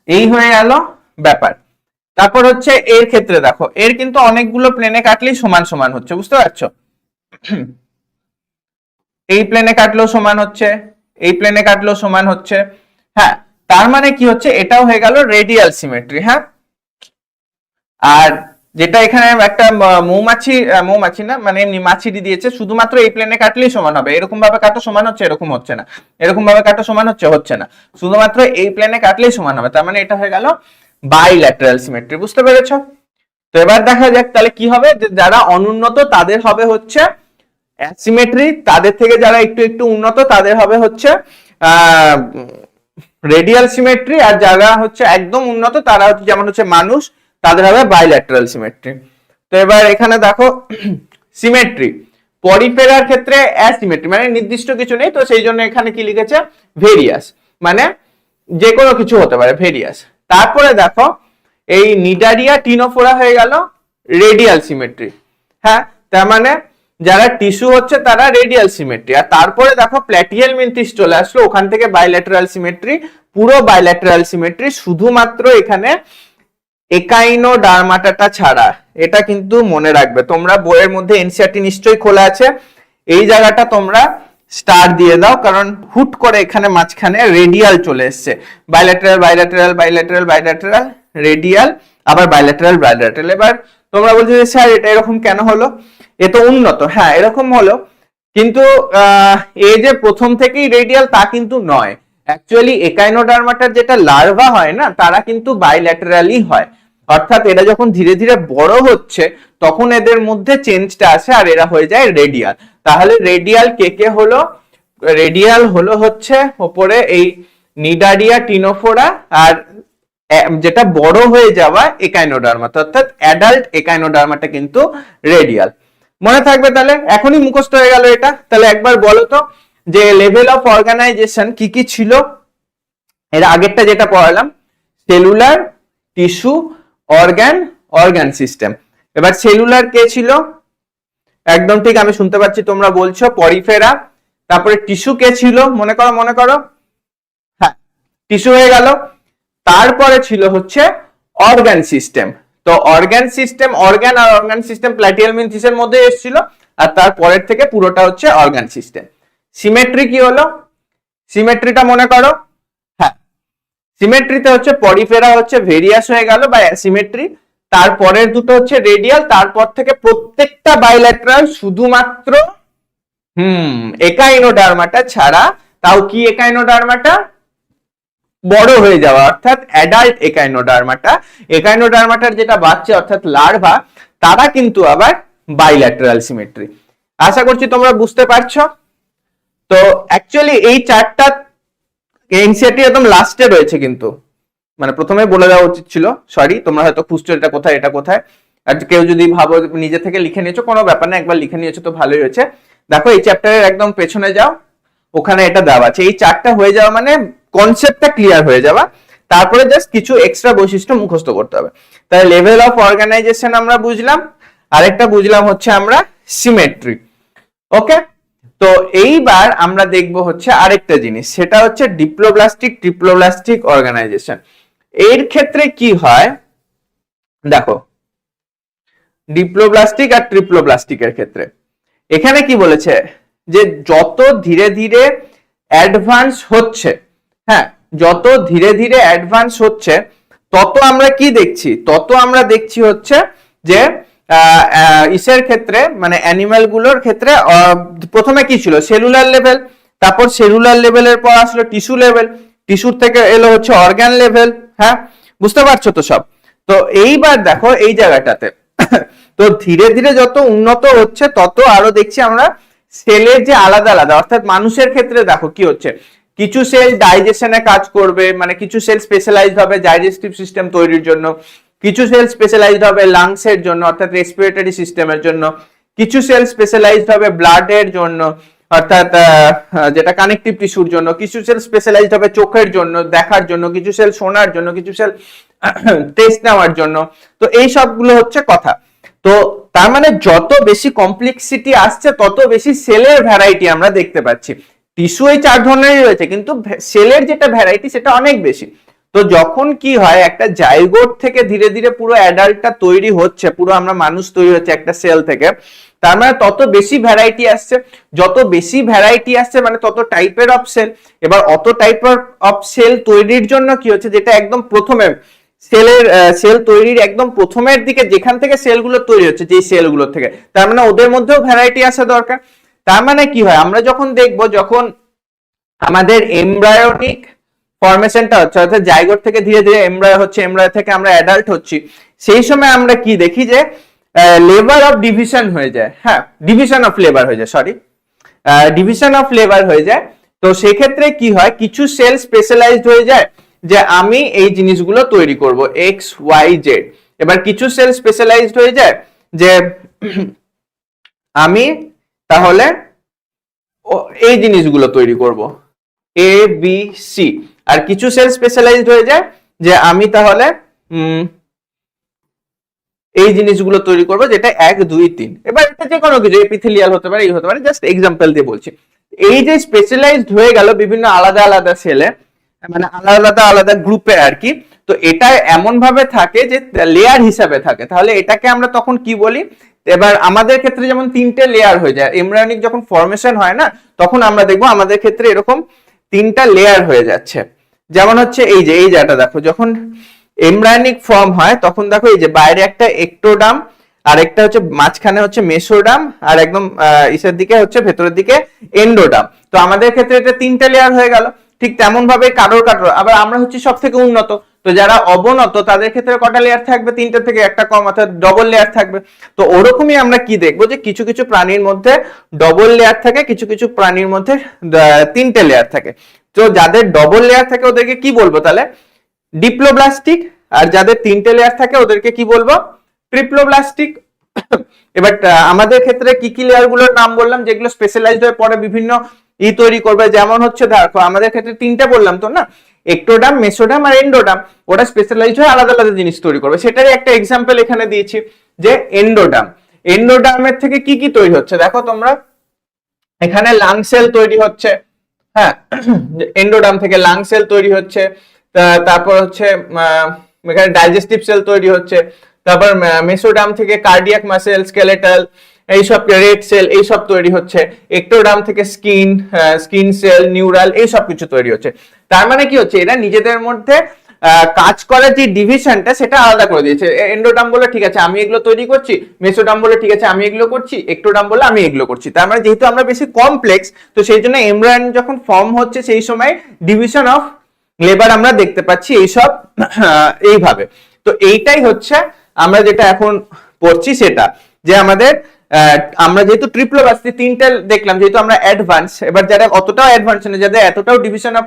এই হয়ে গেল ব্যাপার। তারপর হচ্ছে এর ক্ষেত্রে দেখো, এর কিন্তু অনেকগুলো প্লেনে কাটলেই সমান সমান হচ্ছে, বুঝতে পারছো। এই প্লেনে কাটলেও সমান হচ্ছে, এই প্লেনে কাটলেও সমান হচ্ছে। হ্যাঁ, তার মানে কি হচ্ছে, এটাও হয়ে গেল রেডিয়াল সিমেট্রি। হ্যাঁ, আর যেটা এখানে একটা মৌমাছি না মানে এমনি মাছিটি দিয়েছে, শুধুমাত্র এই প্লেনে কাটলেই সমান হবে, এরকম ভাবে কাটো সমান হচ্ছে, এরকম হচ্ছে না, এরকম ভাবে কাটো সমান হচ্ছে না, শুধুমাত্র এই প্লেনে কাটলেই সমান হবে। তার মানে এটা হয়ে গেল বাইল্যাটারাল সিমেট্রি। বুঝতে পেরেছো। তো এবার দেখা যাক তাহলে কি হবে, যে যারা অনুন্নত তাদের হবে হচ্ছে অ্যাসিমেট্রি, তাদের থেকে যারা একটু একটু উন্নত তাদের হবে হচ্ছে রেডিয়াল সিমেট্রি, আর যারা হচ্ছে একদম উন্নত তারা হচ্ছে যেমন হচ্ছে মানুষ, তাদের হবে বাইল্যাটারাল সিমেট্রি। তো এবার এখানে দেখো সিমেট্রি পরিফেরার ক্ষেত্রে অ্যাসিমেট্রি, মানে নির্দিষ্ট কিছু নেই, তো সেই জন্য এখানে কি লিখেছে ভেরিয়াস, মানে যে কোনো কিছু হতে পারে, ভেরিয়াস। তারপরে দেখো এই নিডারিয়া টিনোফোরা হয়ে গেল রেডিয়াল সিমেট্রি। হ্যাঁ, তার মানে যারা টিস্যু হচ্ছে তারা রেডিয়াল সিমেট্রি। আর তারপরে দেখো প্ল্যাটিয়েল মিন্থিস চলে আসলো, ওখান থেকে বাইল্যাটারাল সিমেট্রি, পুরো বাইল্যাটারাল সিমেট্রি, শুধুমাত্র এখানে একাইনোডার্মাটা ছাড়া। এটা কিন্তু মনে রাখবে তোমরা, বইয়ের মধ্যে এনসিইআরটি নিশ্চয়ই খোলা আছে, এই জায়গাটা তোমরা স্টার দিয়ে দাও, কারণ হুট করে এখানে মাঝখানে রেডিয়াল চলে এসছে, bilateral bilateral bilateral bilateral radial, আবার বাইল্যাটারাল বাইল্যাটারাল। এবার তোমরা বলছো যে স্যার এটা এরকম কেন হলো, এ তো উন্নত। হ্যাঁ এরকম হলো, কিন্তু এই যে প্রথম থেকেই রেডিয়াল তা কিন্তু নয়। অ্যাকচুয়ালি একাইনোডার্মাটার যেটা লার্ভা হয় না, তারা কিন্তু বাইল্যাটারালই হয়, অর্থাৎ এরা যখন ধীরে ধীরে বড় হচ্ছে তখন এদের মধ্যে চেঞ্জটা আসে আর এরা হয়ে যায় রেডিয়াল। তাহলে রেডিয়াল কে কে হলো? রেডিয়াল হলো হচ্ছে ওপরে এই নিডারিয়া টিনোফোরা, আর যেটা বড় হয়ে যাওয়া একাইনোডার্মাটা, অর্থাৎ অ্যাডাল্ট একাইনোডার্মাটা কিন্তু রেডিয়াল। মনে থাকবে তাহলে, এখনই মুখস্থ হয়ে গেল এটা। তাহলে একবার বলো তো যে লেভেল অফ অর্গানাইজেশন কি কি ছিল। এর আগেরটা যেটা পড়ালাম, cellular, tissue, organ, organ system. এবার সেলুলার কে ছিল? একদম ঠিক, আমি শুনতে পাচ্ছি তোমরা বলছো পরিফেরা। তারপরে টিস্যু কে ছিল? মনে করো মনে করো, হ্যাঁ টিস্যু হয়ে গেল। তারপরে ছিল হচ্ছে অর্গান সিস্টেম। তো অর্গান সিস্টেম, অর্গান আর অর্গান সিস্টেম প্ল্যাটিয়াল মিনথিসের মধ্যে এসেছিল, আর তারপরের থেকে পুরোটা হচ্ছে অর্গান সিস্টেম। সিমেট্রি কি হলো? সিমেট্রিটা মনে করো, হ্যাঁ সিমেট্রিতে হচ্ছে পরিফেরা হচ্ছে ভেরিয়াস হয়ে গেল বা অ্যাসিমেট্রি, তারপরের দুটো হচ্ছে রেডিয়াল, তারপর থেকে প্রত্যেকটা বাইল্যাটারাল, শুধুমাত্র একাইনোডার্মাটা ছাড়া। তাও কি একাইনোডার্মাটা? বড় হয়ে যাওয়া, অর্থাৎ অ্যাডাল্ট একাইনোডার্মাটা। একাইনোডার্মাটার যেটা বাচ্চা অর্থাৎ লার্ভা, তারা কিন্তু আবার বাইল্যাটারাল সিমেট্রি। আশা করছি তোমরা বুঝতে পারছো। তো অ্যাকচুয়ালি এই চারটা এনসিইআরটি একদম লাস্টে রয়েছে, কিন্তু মানে প্রথমে বলে দেওয়া উচিত ছিল, সরি। তোমরা হয়তো খুঁজছো এটা কোথায় এটা কোথায়, আর কেউ যদি ভাবো নিজে থেকে লিখে নিয়েছো, কোনো ব্যাপার না, একবার লিখে নিয়েছো তো ভালোই হয়েছে। দেখো এই চ্যাপ্টারের একদম পেছনে যাও, ওখানে এটা দেওয়া আছে। এই চারটা হয়ে যাওয়া মানে কনসেপ্টটা ক্লিয়ার হয়ে যাওয়া, তারপরে জাস্ট কিছু এক্সট্রা বৈশিষ্ট্য মুখস্থ করতে হবে। তাহলে লেভেল অফ অর্গানাইজেশন আমরা বুঝলাম, আরেকটা বুঝলাম হচ্ছে আমরা সিমেট্রি। ওকে, তো এইবার আমরা দেখব হচ্ছে আরেকটা জিনিস, সেটা হচ্ছে ডিপ্লোব্লাস্টিক ট্রিপ্লোব্লাস্টিক অর্গানাইজেশন। এর ক্ষেত্রে কি হয় দেখো, ডিপ্লোব্লাস্টিক আর ট্রিপ্লোব্লাস্টিকের ক্ষেত্রে এখানে কি বলেছে যে যত ধীরে ধীরে অ্যাডভান্স হচ্ছে, হ্যাঁ যত ধীরে ধীরে অ্যাডভান্স হচ্ছে, তত আমরা কি দেখছি? তত আমরা দেখছি হচ্ছে যে ইসের ক্ষেত্রে মানে অ্যানিমাল গুলোর ক্ষেত্রে প্রথমে কি ছিল? সেলুলার লেভেল, তারপর সেলুলার লেভেলের পর আসলো টিস্যু লেভেল, টিস্যুর থেকে এলো হচ্ছে অর্গান লেভেল। হ্যাঁ বুঝতে পারছো তো সব? তো এইবার দেখো এই জায়গাটাতে তো ধীরে ধীরে যত উন্নত হচ্ছে তত আরো দেখছি আমরা সেলের যে আলাদা আলাদা, অর্থাৎ মানুষের ক্ষেত্রে দেখো কি হচ্ছে, কিছু সেল ডাইজেশনে কাজ করবে, মানে কিছু সেল স্পেশালাইজড হবে ডাইজেস্টিভ সিস্টেম তৈরির জন্য, কিছু সেল স্পেশালাইজড হবে লাংস এর জন্য অর্থাৎ রেসপিরেটরি সিস্টেমের জন্য, কিছু সেল স্পেশালাইজড হবে ব্লাড এর জন্য অর্থাৎ যেটা কানেকটিভ টিস্যুর জন্য, কিছু সেল স্পেশালাইজড হবে চোখের জন্য দেখার জন্য, কিছু সেল শোনার জন্য, কিছু সেল টেস্ট নেওয়ার জন্য। তো এই সবগুলো হচ্ছে কথা। তো তার মানে যত বেশি কমপ্লেক্সিটি আসছে তত বেশি সেলের ভ্যারাইটি আমরা দেখতে পাচ্ছি। টিস্যু এই চার ধরনেরই রয়েছে, কিন্তু সেলের যেটা ভ্যারাইটি সেটা অনেক বেশি। তো যখন কি হয়, একটা জাইগোট থেকে ধীরে ধীরে পুরো অ্যাডাল্টটা তৈরি হচ্ছে, পুরো আমরা মানুষ তৈরি হচ্ছে একটা সেল থেকে, তার মানে তত বেশি ভ্যারাইটি আসছে। যত বেশি ভ্যারাইটি আসছে মানে তত টাইপের অফ সেল। এবার অত টাইপের অফ সেল তৈরির জন্য কি হচ্ছে, যেটা একদম প্রথমে সেল তৈরির একদম প্রথমের দিকে যেখান থেকে সেলগুলো তৈরি হচ্ছে, যে সেলগুলো থেকে, তার মানে ওদের মধ্যেও ভ্যারাইটি আসা দরকার। তার মানে কি হয়, আমরা যখন দেখব যখন আমাদের এমব্রায়োনিক ফরমেশনটা হচ্ছে, অর্থাৎ জাইগোট থেকে ধীরে ধীরে এমব্রায়ো হচ্ছে, এমব্রায়ো থেকে আমরা অ্যাডাল্ট হচ্ছি, সেই সময় আমরা কি দেখি যে লেবার অফ ডিভিশন হয়ে যায়। হ্যাঁ ডিভিশন অফ লেবার হয়ে যায়, সরি ডিভিশন অফ লেবার হয়ে যায়। তো সেক্ষেত্রে কি হয়, কিছু সেল স্পেশালাইজড হয়ে যায় যে আমি এই জিনিসগুলো তৈরি করব এক্স ওয়াই জেড। এবার কিছু সেল স্পেশালাইজড হয়ে যায় যে আমি তাহলে এই জিনিসগুলো তৈরি করব এ বি সি। আর কিছু সেল স্পেশালাইজড হয়ে যায় যে আমি তাহলে এই জিনিসগুলো তৈরি করব যেটা 1 2 3। এবার এটা যে কোনো কিছু এপিথেলিয়াল হতে পারে, এই হতে পারে, জাস্ট এক্সাম্পল দিয়ে বলছি। এই যে স্পেশালাইজড হয়ে গেল বিভিন্ন আলাদা আলাদা সেলে, মানে আলাদা আলাদা গ্রুপে আর কি। তো এটা এমন ভাবে থাকে যে লেয়ার হিসাবে থাকে, তাহলে এটাকে আমরা তখন কি বলি, এবার আমাদের ক্ষেত্রে যেমন 3টে লেয়ার হয়ে যায়, এমব্রায়োনিক যখন ফর্মেশন হয় না তখন আমরা দেখবো আমাদের ক্ষেত্রে এরকম 3টা লেয়ার হয়ে যাচ্ছে। যেমন হচ্ছে এই যে জায়গাটা দেখো, যখন এমব্রায়োনিক ফর্ম হয় তখন দেখো এই যে বাইরে একটা একটোডার্ম, আর একটা হচ্ছে মাঝখানে হচ্ছে মেসোডার্ম, আর একদম ইসের দিকে হচ্ছে ভেতরের দিকে এন্ডোডার্ম। তো আমাদের ক্ষেত্রে এটা 3টে লেয়ার হয়ে গেল। ঠিক তেমন ভাবে কারোর আবার আমরা হচ্ছে সব থেকে উন্নত, তো যারা অবনত তাদের ক্ষেত্রে কটা লেয়ার থাকবে? 3টে থেকে একটা কম, অর্থাৎ ডবল লেয়ার থাকবে। তো ওরকমই আমরা কি দেখবো যে কিছু কিছু প্রাণীর মধ্যে ডবল লেয়ার থাকে, কিছু কিছু প্রাণীর মধ্যে 3টে লেয়ার থাকে। তো যাদের ডবল লেয়ার থাকে ওদেরকে কি বলবো তাহলে? ডিপ্লোব্লাস্টিক। আর যাদের 3টে লেয়ার থাকে ওদেরকে কি বলবো? ট্রিপ্লোব্লাস্টিক। এবার আমাদের ক্ষেত্রে কি কি লেয়ার গুলোর নাম বললাম যেগুলো স্পেশালাইজড হয়ে পরে বিভিন্ন তৈরি করবে, যেমন হচ্ছে দেখো আমাদের ক্ষেত্রে 3টে বললাম তো না, একটোডার্ম, মেসোডার্ম আর এন্ডোডার্ম। ওটা স্পেশালাইজড হয়ে আলাদা আলাদা জিনিস তৈরি করবে। সেটারই একটা এক্সাম্পল এখানে দিয়েছি যে এন্ডোডার্ম। এন্ডোডার্মের থেকে কি কি তৈরি হচ্ছে দেখো তোমরা, এখানে লাং সেল তৈরি হচ্ছে, হ্যাঁ এন্ডোডার্ম থেকে লাং সেল তৈরি হচ্ছে, তারপর হচ্ছে এখানে ডাইজেস্টিভ সেল তৈরি হচ্ছে, তারপর মেসোডার্ম থেকে কার্ডিয়াক মাসেল, স্কেলেটাল, এইসব রেড সেল এইসব তৈরি হচ্ছে। একটোডার্ম থেকে স্কিন সেল, নিউরাল এইসব কিছু তৈরি হচ্ছে। তার মানে কি হচ্ছে, এরা নিজেদের মধ্যে কাজ করার যে ডিভিশনটা সেটা আলাদা করে দিয়েছে। এন্ডোডার্ম বলে ঠিক আছে আমি এগুলো তৈরি করছি, মেসোডার্ম বলে ঠিক আছে আমি এগুলো করছি, একটোডার্ম বলে আমি এগুলো করছি। তার মানে যেহেতু আমরা বেশি কমপ্লেক্স, তো সেই জন্য এমব্রায়োনি যখন ফর্ম হচ্ছে সেই সময় ডিভিশন অফ লেবার আমরা দেখতে পাচ্ছি এইসব এইভাবে। তো এইটাই হচ্ছে আমরা যেটা এখন পড়ছি সেটা, যে আমাদের আমরা যেহেতু ট্রিপ্লোব্লাস্টি 3টে দেখলাম, যেহেতু আমরা অ্যাডভান্স, এবার যারা অতটাও অ্যাডভান্স না, যাদের এতটাও ডিভিশন অফ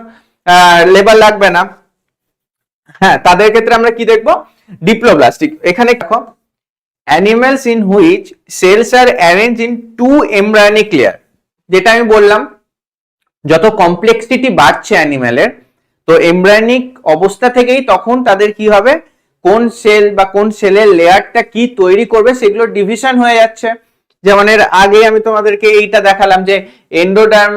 লেবার লাগবে না, হ্যাঁ তাদের ক্ষেত্রে আমরা কি দেখবো? ডিপ্লোব্লাস্টিক। এখানে দেখো animals in which cells are arrange in 2 embryonic layer, যেটা আমি বললাম যত কমপ্লেক্সিটি বাড়ছে অ্যানিমালের, তো এমব্রায়োনিক অবস্থা থেকেই তখন তাদের কি হবে, কোন সেল বা কোন সেলের লেয়ারটা কি তৈরি করবে সেগুলো ডিভিশন হয়ে যাচ্ছে। যেমন এর আগে আমি তোমাদেরকে এইটা দেখালাম যে এন্ডোডার্ম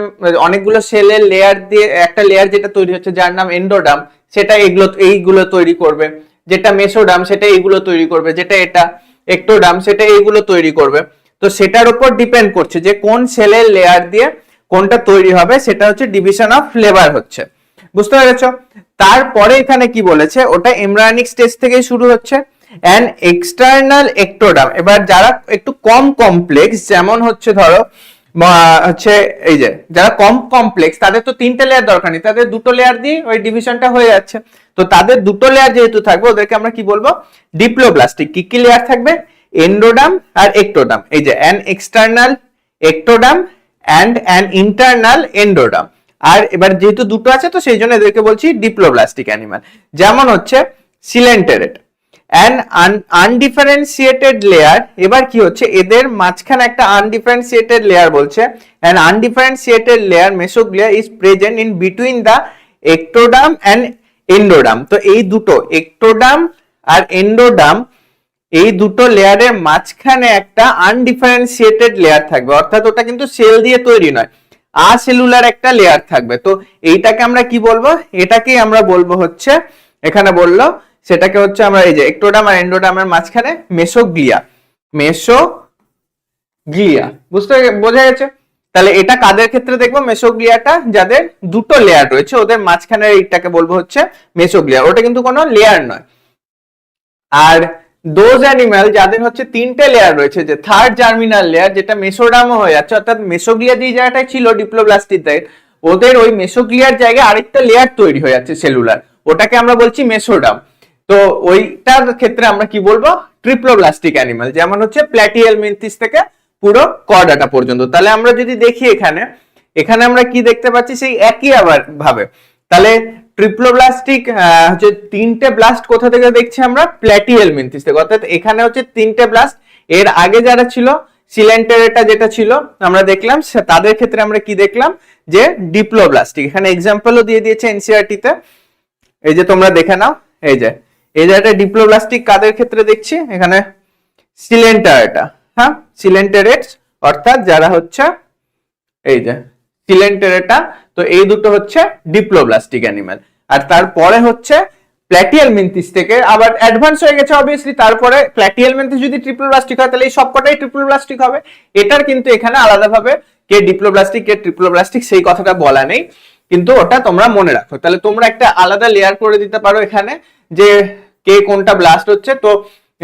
অনেকগুলো সেলের লেয়ার দিয়ে একটা লেয়ার যেটা তৈরি হচ্ছে যার নাম এন্ডোডার্ম, সেটা এইগুলো তৈরি করবে। যেটা মেসোডার্ম সেটা এইগুলো তৈরি করবে, যেটা এটা একটোডার্ম সেটা এইগুলো তৈরি করবে। তো সেটার উপর ডিপেন্ড করছে যে কোন সেলের লেয়ার দিয়ে কোনটা তৈরি হবে, সেটা হচ্ছে ডিভিশন অফ লেবার হচ্ছে। বুঝতে পেরেছো? তারপরে এখানে কি বলেছে, ওটা এমব্রায়োনিক স্টেজ থেকেই শুরু হচ্ছে। অ্যান এক্সটার্নাল একটোডার্ম, এবার যারা একটু কম কমপ্লেক্স, যেমন হচ্ছে ধরো হচ্ছে এই যে যারা কম কমপ্লেক্স তাদের তো 3টে লেয়ার দরকার নেই, তাদের 2টো লেয়ার দিয়ে ওই ডিভিশনটা হয়ে যাচ্ছে। তো তাদের 2টো লেয়ার যেহেতু থাকবে ওদেরকে আমরা কি বলবো? ডিপ্লোব্লাস্টিক। কি কি লেয়ার থাকবে? এন্ডোডার্ম আর একটোডার্ম। এই যে an external ectoderm and an internal endoderm. আর এবার যেহেতু 2টো আছে তো সেই জন্য এদেরকে বলছি ডিপ্লোব্লাস্টিক অ্যানিমাল। যেমন হচ্ছে সিলেন্টেরেট, অ্যান আনডিফারেন্সিয়েটেড লেয়ার। এবার কি হচ্ছে, এদের মাঝখানে একটা আনডিফারেন্সিয়েটেড লেয়ার বলছে। An undifferentiated layer mesoglea is present in between the ectoderm and endoderm. তো এই দুটো একটোডার্ম আর এন্ডোডার্ম, এই দুটো লেয়ারের মাঝখানে একটা আনডিফারেন্সিয়েটেড লেয়ার থাকবে, অর্থাৎ ওটা কিন্তু সেল দিয়ে তৈরি নয়, সেলুলার একটা লেয়ার থাকবে। তো এইটাকে আমরা কি বলবো? এটাকেই আমরা বলবো হচ্ছে, এখানে বললো সেটাকে হচ্ছে আমরা এই যে একটোডার্ম আর এন্ডোডার্মের মাঝখানে মেসোগ্লিয়া। মেসোগ্লিয়া বোঝা গেছে? তাহলে এটা কাদের ক্ষেত্রে দেখবো? মেসোগ্লিয়াটা যাদের 2টো লেয়ার রয়েছে ওদের মাঝখানে এইটাকে বলবো হচ্ছে মেসোগ্লিয়া, ওটা কিন্তু কোনো লেয়ার নয়। আর দোজ অ্যানিমাল যাদের হচ্ছে 3টে লেয়ার রয়েছে, যে থার্ড জার্মিনাল লেয়ার, যেটা মেসোডার্মও হয়ে যাচ্ছে, অর্থাৎ মেসোগ্লিয়া যে জায়গাটায় ছিল ডিপ্লোব্লাস্টিতে, ওদের ওই মেসোগ্লিয়ার জায়গায় আরেকটা লেয়ার তৈরি হয়ে যাচ্ছে সেলুলার, ওটাকে আমরা বলছি মেসোডার্ম। তো ওইটার ক্ষেত্রে আমরা কি বলবো? Triploblastic animal. যেমন হচ্ছে প্ল্যাটিহেলমিনথিস থেকে পুরো কর্ডাটা পর্যন্ত। তাহলে আমরা যদি দেখি এখানে আমরা কি দেখতে পাচ্ছি, সেই একই আবার ভাবে। তাহলে ট্রিপ্লোব্লাস্টিক হচ্ছে 3টে ব্লাস্ট কোথা থেকে দেখছি আমরা? প্ল্যাটিহেলমিনথিস থেকে। অর্থাৎ এখানে হচ্ছে 3টে ব্লাস্ট। এর আগে যারা ছিল সিলেন্টেরেটা যেটা ছিল আমরা দেখলাম, তাদের ক্ষেত্রে আমরা কি দেখলাম? যে ডিপ্লোব্লাস্টিক। এখানে এক্সাম্পলও দিয়ে দিয়েছে এনসিইআরটি তে, এই যে তোমরা দেখে নাও। এই যে জায়গাটা ডিপ্লোব্লাস্টিক কাদের ক্ষেত্রে দেখছি, এখানে সিলেন্টেরেটা, হ্যাঁ সিলেন্টেরেটস, অর্থাৎ যারা হচ্ছে এই যে সিলেন্টেরেটা। তো এই দুটো হচ্ছে ডিপ্লোব্লাস্টিক অ্যানিমাল। আর তারপরে হচ্ছে প্ল্যাটিহেলমিনথিস থেকে আবার অ্যাডভান্স হয়ে গেছে অবভিয়াসলি, তারপরে প্ল্যাটিহেলমিনথিস যদি ট্রিপ্লোব্লাস্টিক হয় তাহলে এই সবকটাই ট্রিপ্লোব্লাস্টিক হবে। এটার কিন্তু এখানে আলাদাভাবে কে ডিপ্লোব্লাস্টিক কে ট্রিপ্লোব্লাস্টিক সেই কথাটা বলা নেই, কিন্তু ওটা তোমরা মনে রাখো। তাহলে তোমরা একটা আলাদা লেয়ার করে দিতে পারো এখানে যে কে কোনটা ব্লাস্ট হচ্ছে। তো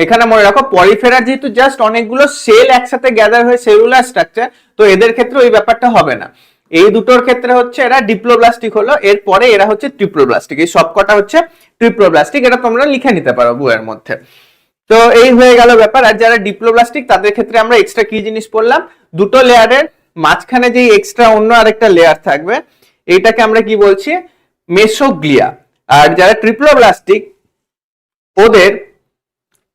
এখানে মনে রাখো পলিফেরা যেহেতু জাস্ট অনেকগুলো সেল একসাথে গ্যাদার হয়ে সেলুলার স্ট্রাকচার, তো এদের ক্ষেত্রে ওই ব্যাপারটা হবে না। এই দুটোর ক্ষেত্রে হচ্ছে এরা ডিপ্লোব্লাস্টিক হলো, এরপরে এরা হচ্ছে ট্রিপ্লোব্লাস্টিক। এই সবকটা হচ্ছে ট্রিপ্লোব্লাস্টিক, এটা তোমরা লিখে নিতে পারো বইয়ের মধ্যে। তো এই হয়ে গেল ব্যাপার। আর যারা ডিপ্লোব্লাস্টিক তাদের ক্ষেত্রে আমরা এক্সট্রা কি জিনিস পড়লাম, দুটো লেয়ারের মাঝখানে যে এক্সট্রা অন্য আরেকটা লেয়ার থাকবে এইটাকে আমরা কি বলছি, মেসোগ্লিয়া। আর যারা ট্রিপ্লোব্লাস্টিক ওদের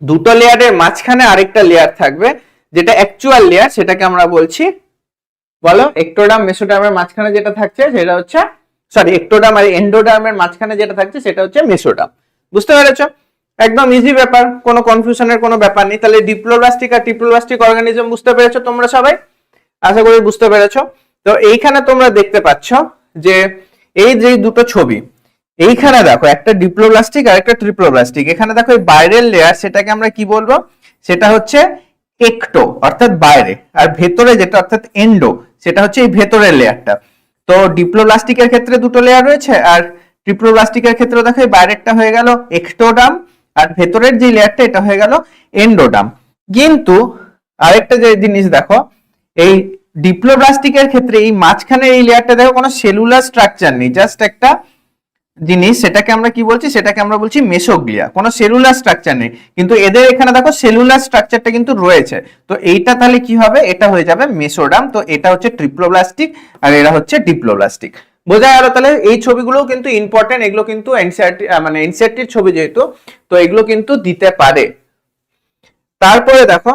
দুটো লেয়ারের মাঝখানে আরেকটা লেয়ার থাকবে যেটা অ্যাকচুয়াল লেয়ার, সেটাকে আমরা বলছি, বলো, একটোডার্ম মেসোডার্মের মাঝখানে যেটা থাকছে সেটা হচ্ছে, সরি, একটোডার্ম আর এন্ডোডার্মের মাঝখানে যেটা থাকছে সেটা হচ্ছে মেসোডার্ম। বুঝতে পেরেছো? একদম ইজি ব্যাপার, কোনো কনফিউশনের কোনো ব্যাপার নেই। তাহলে ডিপ্লোব্লাস্টিক আর ট্রিপ্লোব্লাস্টিক অর্গানিজম বুঝতে পেরেছো তোমরা সবাই? আশা করি বুঝতে পেরেছো। তো এইখানে তোমরা দেখতে পাচ্ছ যে এই যে দুটো ছবি, এইখানে দেখো একটা ডিপ্লোব্লাস্টিক আর একটা ট্রিপ্লোব্লাস্টিক। এখানে দেখো এই বাইরের লেয়ার, সেটাকে আমরা কি বলবো, সেটা হচ্ছে একটো অর্থাৎ বাইরে, আর ভেতরে যেটা অর্থাৎ এন্ডো সেটা হচ্ছে এই ভেতরের লেয়ারটা। তো ডিপ্লোব্লাস্টিকের ক্ষেত্রে দুটো লেয়ার রয়েছে, আর ট্রিপ্লোব্লাস্টিকের ক্ষেত্রে দেখো এই বাইরেরটা হয়ে গেল একটোডার্ম, আর ভেতরের যে লেয়ারটা এটা হয়ে গেল এন্ডোডার্ম। কিন্তু আরেকটা যে জিনিস দেখো, এই ডিপ্লোব্লাস্টিকের ক্ষেত্রে এই মাঝখানে এই লেয়ারটা দেখো কোনো সেলুলার স্ট্রাকচার নেই, জাস্ট একটা জিনিস, সেটাকে আমরা কি বলছি, সেটাকে আমরা বলছি মেসোগ্লিয়া, কোনো সেলুলার স্ট্রাকচার নেই। কিন্তু এদের এখানে দেখো সেলুলার স্ট্রাকচারটা কিন্তু রয়েছে। তো এইটা তাহলে কি হবে, এটা হয়ে যাবে মেসোডার্ম। তো এটা হচ্ছে ট্রিপ্লোব্লাস্টিক আর এরা হচ্ছে ডিপ্লোব্লাস্টিক। বোঝা গেল? তাহলে এই ছবিগুলো কিন্তু ইম্পর্টেন্ট, এগুলো কিন্তু এনসিইআরটি মানে এনসিইআরটির ছবি যেহেতু, তো এগুলো কিন্তু দিতে পারে। তারপরে দেখো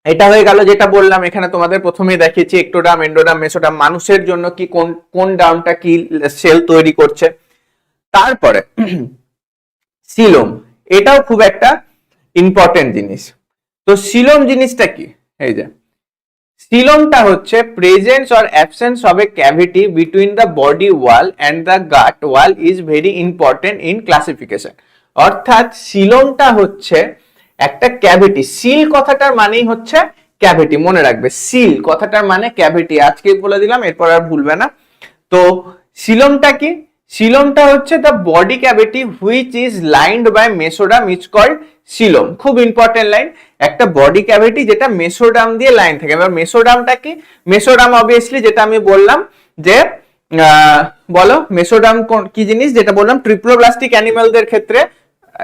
এটা হয়ে গেল যেটা বললাম, এখানে তোমাদের প্রথমেই দেখিয়েছি একটোডার্ম, এন্ডোডার্ম, মেসোডার্ম, মানুষের জন্য কি কোন কোন ডার্মটা কি সেল তৈরি করছে। তারপরে সিলোম, এটাও খুব একটা ইম্পর্টেন্ট জিনিস। তো সিলোম জিনিসটা কি, এই যে সিলোমটা হচ্ছে presence or absence of a cavity between the body wall and the gut wall is very important in classification. অর্থাৎ সিলোমটা হচ্ছে একটা ক্যাভিটি। সিল কথাটার মানেই হচ্ছে ক্যাভিটি, মনে রাখবে, সিল কথাটার মানে ক্যাভিটি। আজকে বলে দিলাম, এরপর আর ভুলবে না। তো সিলোমটা কি, সিলোমটা হচ্ছে the body cavity which is lined by mesoderm is called coelom. খুব ইম্পর্টেন্ট লাইন, একটা বডি ক্যাভিটি যেটা মেসোডার্ম দিয়ে লাইন থাকে। এবার মেসোডার্মটা কি, মেসোডার্ম অবভিয়াসলি যেটা আমি বললাম যে বলো মেসোডার্ম কি জিনিস, যেটা বললাম ট্রিপ্লোব্লাস্টিক অ্যানিমালদের ক্ষেত্রে,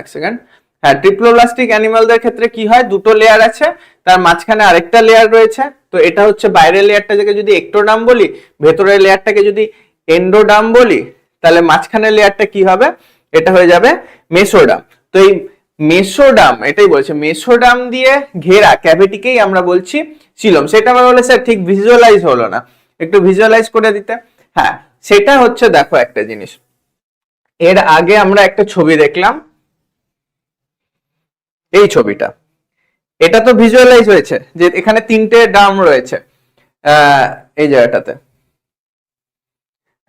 এক সেকেন্ড, হ্যাঁ, ট্রিপ্লোব্লাস্টিক অ্যানিমালদের ক্ষেত্রে কি হয়, দুটো লেয়ার আছে, তার মাঝখানে আরেকটা লেয়ার রয়েছে। তো এটা হচ্ছে বাইরের লেয়ারটাকে যদি একটোডার্ম বলি, ভেতরের লেয়ারটাকে যদি এন্ডোডার্ম বলি, তাহলে মাঝখানের লেয়ারটা কি হবে, এটা হয়ে যাবে মেসোডার্ম। তো এই মেসোডার্ম, এটাই বলছে, মেসোডার্ম দিয়ে ঘেরা ক্যাভিটিকেই আমরা বলছি সিলোম। সেটা আমরা বলে স্যার ঠিক ভিজুয়ালাইজ হলো না, একটু ভিজুয়ালাইজ করে দিতে। হ্যাঁ, সেটা হচ্ছে দেখো একটা জিনিস, এর আগে আমরা একটা ছবি দেখলাম, এই ছবিটা, এটা তো ভিজুয়ালাইজ হয়েছে যে এখানে তিনটে ডার্ম রয়েছে এই জায়গাটাতে,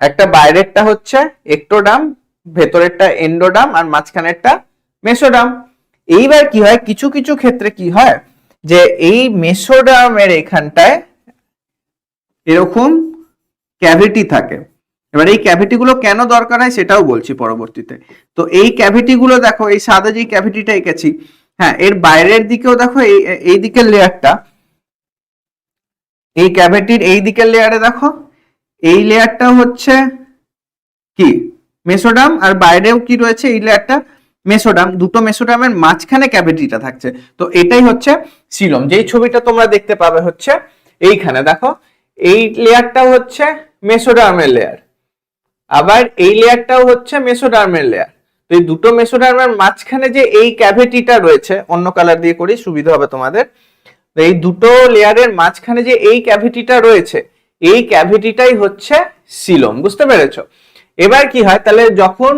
একটা বাইরেরটা হচ্ছে একটোডার্ম, ভেতরেরটা এন্ডোডার্ম, আর মাঝখানেরটা মেসোডার্ম। এইবার কি হয়, কিছু কিছু ক্ষেত্রে কি হয় যে এই মেসোডার্মের এখানটায় এরকম ক্যাভিটি থাকে। এবার এই ক্যাভিটি গুলো কেন দরকার হয় সেটাও বলছি পরবর্তীতে। তো এই ক্যাভিটি গুলো দেখো, এই সাদা যে ক্যাভিটিটা এঁকেছি, হ্যাঁ, এর বাইরের দিকেও দেখো এই দিকের লেয়ারটা, এই ক্যাভিটির এই দিকের লেয়ারে দেখো এই লেয়ারটা হচ্ছে কি মেসোডার্ম, আর বাইরেও কি রয়েছে এই লেয়ারটা মেসোডার্ম। দুটো মেসোডার্মের মাঝখানে ক্যাভিটিটা থাকছে। তো এটাই হচ্ছে সিলোম। যেই ছবিটা তোমরা দেখতে পাবে হচ্ছে এইখানে দেখো, এই লেয়ারটাও হচ্ছে মেসোডার্মের লেয়ার, আবার এই লেয়ারটাও হচ্ছে মেসোডার্মের লেয়ার। তো এই দুটো মেসোডার্মের মাঝখানে যে এই ক্যাভিটিটা রয়েছে, অন্য কালার দিয়ে করি সুবিধা হবে তোমাদের, তো এই দুটো লেয়ারের মাঝখানে যে এই ক্যাভিটিটা রয়েছে, এই ক্যাভিটিটাই হচ্ছে সিলোম। বুঝতে পেরেছো? এবার কি হয়, তাহলে যখন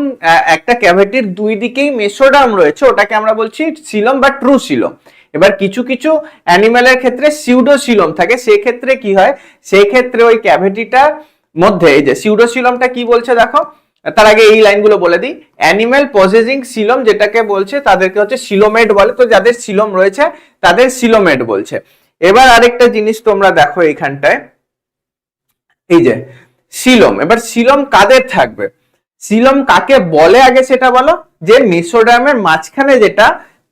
একটা ক্যাভিটির দুই দিকেই মেসোডার্ম রয়েছে, ওটাকে আমরা বলছি সিলোম বা ট্রু সিলোম। এবার কিছু কিছু অ্যানিমালের ক্ষেত্রে সিউডোসিলোম থাকে, সেক্ষেত্রে কি হয়, সেক্ষেত্রে ওই ক্যাভিটিটার মধ্যে এই যে সিউডোসিলোমটা কি বলছে দেখো, তার আগে এই লাইনগুলো বলে দিই, অ্যানিমেল পজেসিং সিলম যেটাকে বলছে তাদেরকে হচ্ছে সিলোমেট বলে, তো যাদের সিলম রয়েছে তাদের সিলোমেট বলছে। এবার আরেকটা জিনিস তোমরা দেখো এইখানটায়, এই যে সিলম, এবার সিলম কাদের থাকবে, সিলম কাকে বলে আগে সেটা বলো। যে মেসোডার্মের মাঝখানে যেটা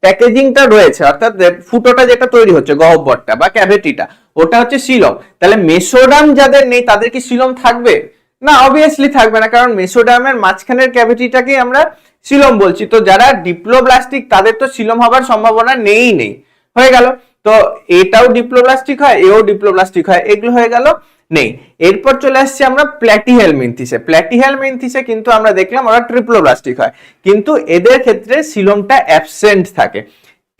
প্যাকেজিংটা রয়েছে, অর্থাৎ ফুটোটা যেটা তৈরি হচ্ছে, গহ্বরটা বা ক্যাভিটিটা, ওটা হচ্ছে সিলম। তাহলে মেসোডার্ম যাদের নেই তাদের কি সিলম থাকবে? না, অবভিয়াসলি থাকবে না, কারণ মেসোডার্মের মাঝখানের ক্যাভিটিটাকে আমরা সিলম বলছি। তো যারা ডিপ্লোব্লাস্টিক তাদের তো সিলম হবার সম্ভাবনা নেই। হয়ে গেল। তো এটাও ডিপ্লোব্লাস্টিক হয়, এও ডিপ্লোব্লাস্টিক হয়, এগুলো হয়ে গেল নেই। এরপর চলে আসছে আমরা প্ল্যাটিহেলমিনথিসে। প্ল্যাটিহেলমিনথিসে কিন্তু আমরা দেখলাম ওরা ট্রিপ্লোব্লাস্টিক হয়, কিন্তু এদের ক্ষেত্রে সিলমটা অ্যাবসেন্ট থাকে।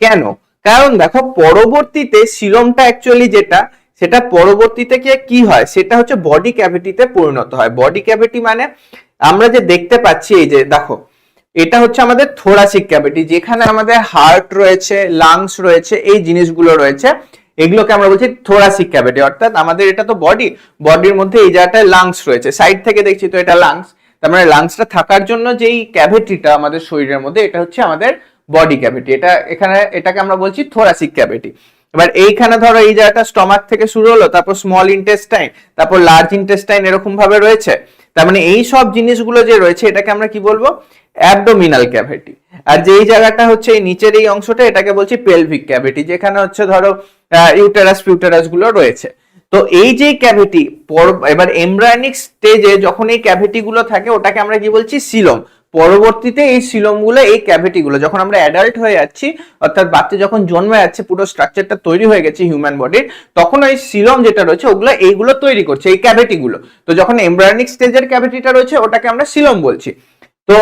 কেন? কারণ দেখো পরবর্তীতে সিলমটা অ্যাকচুয়ালি যেটা, সেটা পরবর্তীতে কি হয়, সেটা হচ্ছে বডি ক্যাভিটিতে পরিণত হয়। বডি ক্যাভিটি মানে আমরা যে দেখতে পাচ্ছি, এই যে দেখো এটা হচ্ছে আমাদের থোরাসিক ক্যাভিটি, যেখানে আমাদের হার্ট রয়েছে, লাংস রয়েছে, এই জিনিসগুলো রয়েছে, এগুলোকে আমরা বলছি থোরাসিক ক্যাভিটি। অর্থাৎ আমাদের এটা তো বডির মধ্যে এই জায়গাটায় লাংস রয়েছে, সাইড থেকে দেখছি তো এটা লাংস, তার মানে লাংসটা থাকার জন্য যেই ক্যাভিটিটা আমাদের শরীরের মধ্যে, এটা হচ্ছে আমাদের বডি ক্যাভিটি। এটাকে আমরা বলছি থোরাসিক ক্যাভিটি। এবার এইখানে ধরো এই জায়গাটা স্টমাক থেকে শুরু হলো, তারপর স্মল ইন্টেস্টাইন, তারপর লার্জ ইন্টেস্টাইন, এরকম ভাবে রয়েছে। তার মানে এই সব জিনিসগুলো যে রয়েছে এটাকে আমরা কি বলবো, অ্যাবডোমিনাল ক্যাভিটি। আর যেই জায়গাটা হচ্ছে এই নিচের এই অংশটা, এটাকে বলছি পেলভিক ক্যাভিটি, যেখানে হচ্ছে ধরো ইউটেরাস গুলো রয়েছে। তো এই যে ক্যাভিটি, এবার এমব্রায়োনিক স্টেজে যখন এই ক্যাভিটি গুলো থাকে ওটাকে আমরা কি বলছি, সিলম। পরবর্তীতে এই সিলম গুলো, এই ক্যাভিটি গুলো যখন আমরা অ্যাডাল্ট হয়ে যাচ্ছি, অর্থাৎ বাচ্চা যখন জন্মে যাচ্ছে, পুরো স্ট্রাকচারটা তৈরি হয়ে গেছে হিউম্যান বডির, তখন ওই সিলম যেটা রয়েছে ওগুলো এইগুলো তৈরি করছে, এই ক্যাভিটি গুলো। তো যখন এমব্রায়োনিক স্টেজের ক্যাভিটিটা রয়েছে ওটাকে আমরা সিলম বলছি। তো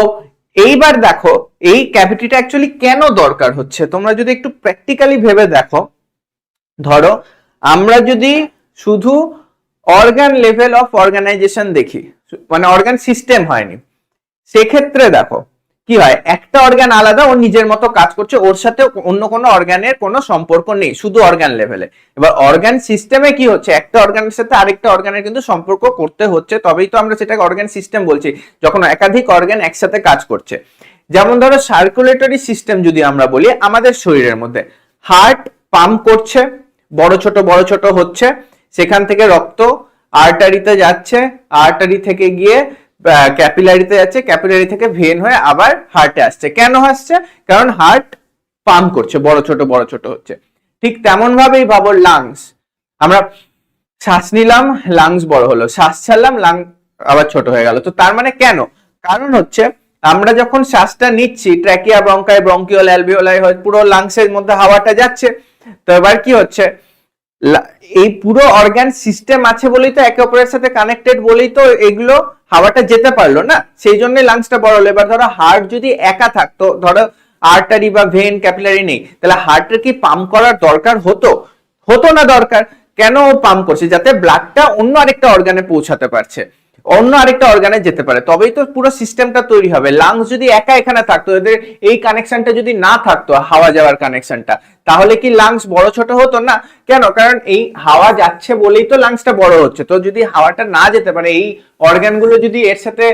এইবার দেখো এই ক্যাভিটিটা অ্যাকচুয়ালি কেন দরকার হচ্ছে, তোমরা যদি একটু প্র্যাকটিক্যালি ভেবে দেখো। ধরো আমরা যদি শুধু অর্গান লেভেল অফ অর্গানাইজেশন দেখি, মানে অর্গান সিস্টেম হয়নি, সেক্ষেত্রে দেখো কি হয়, একটা অর্গান আলাদা, ও নিজের মতো কাজ করছে, ওর সাথে অন্য কোনো অর্গানের কোনো সম্পর্ক নেই, শুধু অর্গান লেভেলে। এবার অর্গান সিস্টেমে কি হচ্ছে, একটা অর্গানের সাথে আরেকটা অর্গানের কিন্তু সম্পর্ক করতে হচ্ছে, তবেই তো আমরা সেটাকে অর্গান সিস্টেম বলছি, যখন একাধিক অর্গান একসাথে কাজ করছে। যেমন ধরো সার্কুলেটরি সিস্টেম যদি আমরা বলি, আমাদের শরীরের মধ্যে হার্ট পাম্প করছে, বড় ছোট হচ্ছে, সেখান থেকে রক্ত আর্টারিতে যাচ্ছে, আর্টারি থেকে গিয়ে ক্যাপিলারিতে যাচ্ছে, ক্যাপিলারি থেকে ভেন হয়ে আবার হার্টে আসছে। কেন আসছে? কারণ হার্ট পাম্প করছে, বড় ছোট হচ্ছে। ঠিক তেমন ভাবেই ভাবো লাংস, আমরা শ্বাস নিলাম, লাংস বড় হলো, শ্বাস ছাড়লাম, লাংস আবার ছোট হয়ে গেল। তো তার মানে কেন? কারণ হচ্ছে আমরা যখন শ্বাসটা নিচ্ছি, ট্র্যাকিয়া, ব্রঙ্কাই, ব্রঙ্কিওল, অ্যালভিওলাই, হয় পুরো লাংসের মধ্যে হাওয়াটা যাচ্ছে। তো এবার কি হচ্ছে, এই পুরো অর্গান সিস্টেম আছে বলেই তো, একে অপরের সাথে কানেক্টেড বলেই তো এগুলো হাওয়াটা যেতে পারলো না, সেই জন্য লাংসটা বড় হলো। এবার ধরো হার্ট যদি একা থাকতো, ধরো আর্টারি বা ভেন ক্যাপিলারি নেই, তাহলে হার্টের কি পাম্প করার দরকার হতো না দরকার। কেন পাম্প করছে? যাতে ব্লাডটা অন্য আরেকটা অর্গানে পৌঁছাতে পারছে, অন্য আরেকটা অর্গানে যেতে পারে, তবেই তো পুরো সিস্টেমটা তৈরি হবে। লাংস যদি একা এখানে থাকতো, এদের এই কানেকশনটা যদি না থাকতো, হাওয়া যাওয়ার কানেকশনটা, তাহলে কি লাংস বড় ছোট হতো না? কেন? কারণ এই হাওয়া যাচ্ছে বলেই তো লাংসটা বড় হচ্ছে। তো যদি হাওয়াটা না যেতে পারে, এই অর্গানগুলো যদি এর সাথে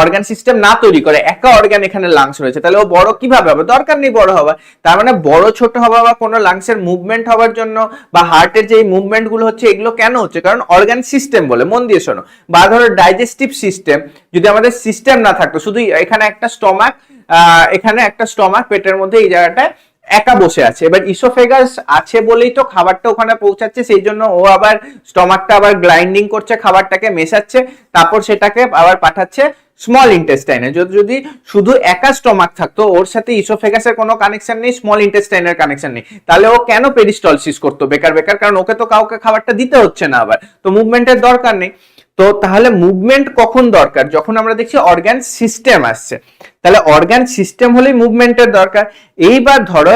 অর্গান সিস্টেম না তৈরি করে, একা অর্গান এখানে লাংস রয়েছে, তাহলে ও বড় কিভাবে হবে? দরকার নেই বড় হওয়ার। তার মানে বড় ছোট হওয়া বা কোনো লাংসের মুভমেন্ট হওয়ার জন্য, বা হার্টের যে মুভমেন্ট গুলো হচ্ছে, এগুলো কেন হচ্ছে? কারণ অর্গান সিস্টেম বলে। মন দিয়ে শোনো। বা ধরো ডাইজেস্টিভ সিস্টেম, যদি আমাদের সিস্টেম না থাকতো, শুধু এখানে একটা স্টমাক, পেটের মধ্যে এই জায়গাটায় একা বসে আছে, এবার ইসোফেগাস আছে বলেই তো খাবারটা ওখানে পৌঁছাচ্ছে, সেই জন্য ও আবার স্টমাকটা আবার গ্রাইন্ডিং করছে, খাবারটাকে মেশাচ্ছে, তারপর সেটাকে আবার পাঠাচ্ছে স্মল ইন্টেস্টাইনে। যদি শুধু একা স্টমাক থাকতো, ওর সাথে ইসোফেগাসের কোনো কানেকশন নেই, স্মল ইন্টেস্টাইনের কানেকশন নেই, তাহলে ও কেন পেরিস্টলসিস করতো বেকার? কারণ ওকে তো কাউকে খাবারটা দিতে হচ্ছে না, আবার তো মুভমেন্টের দরকার নেই। তো তাহলে মুভমেন্ট কখন দরকার? যখন আমরা দেখছি অর্গান সিস্টেম আসছে, তাহলে অর্গান সিস্টেম হলেই মুভমেন্টের দরকার। এইবার ধরো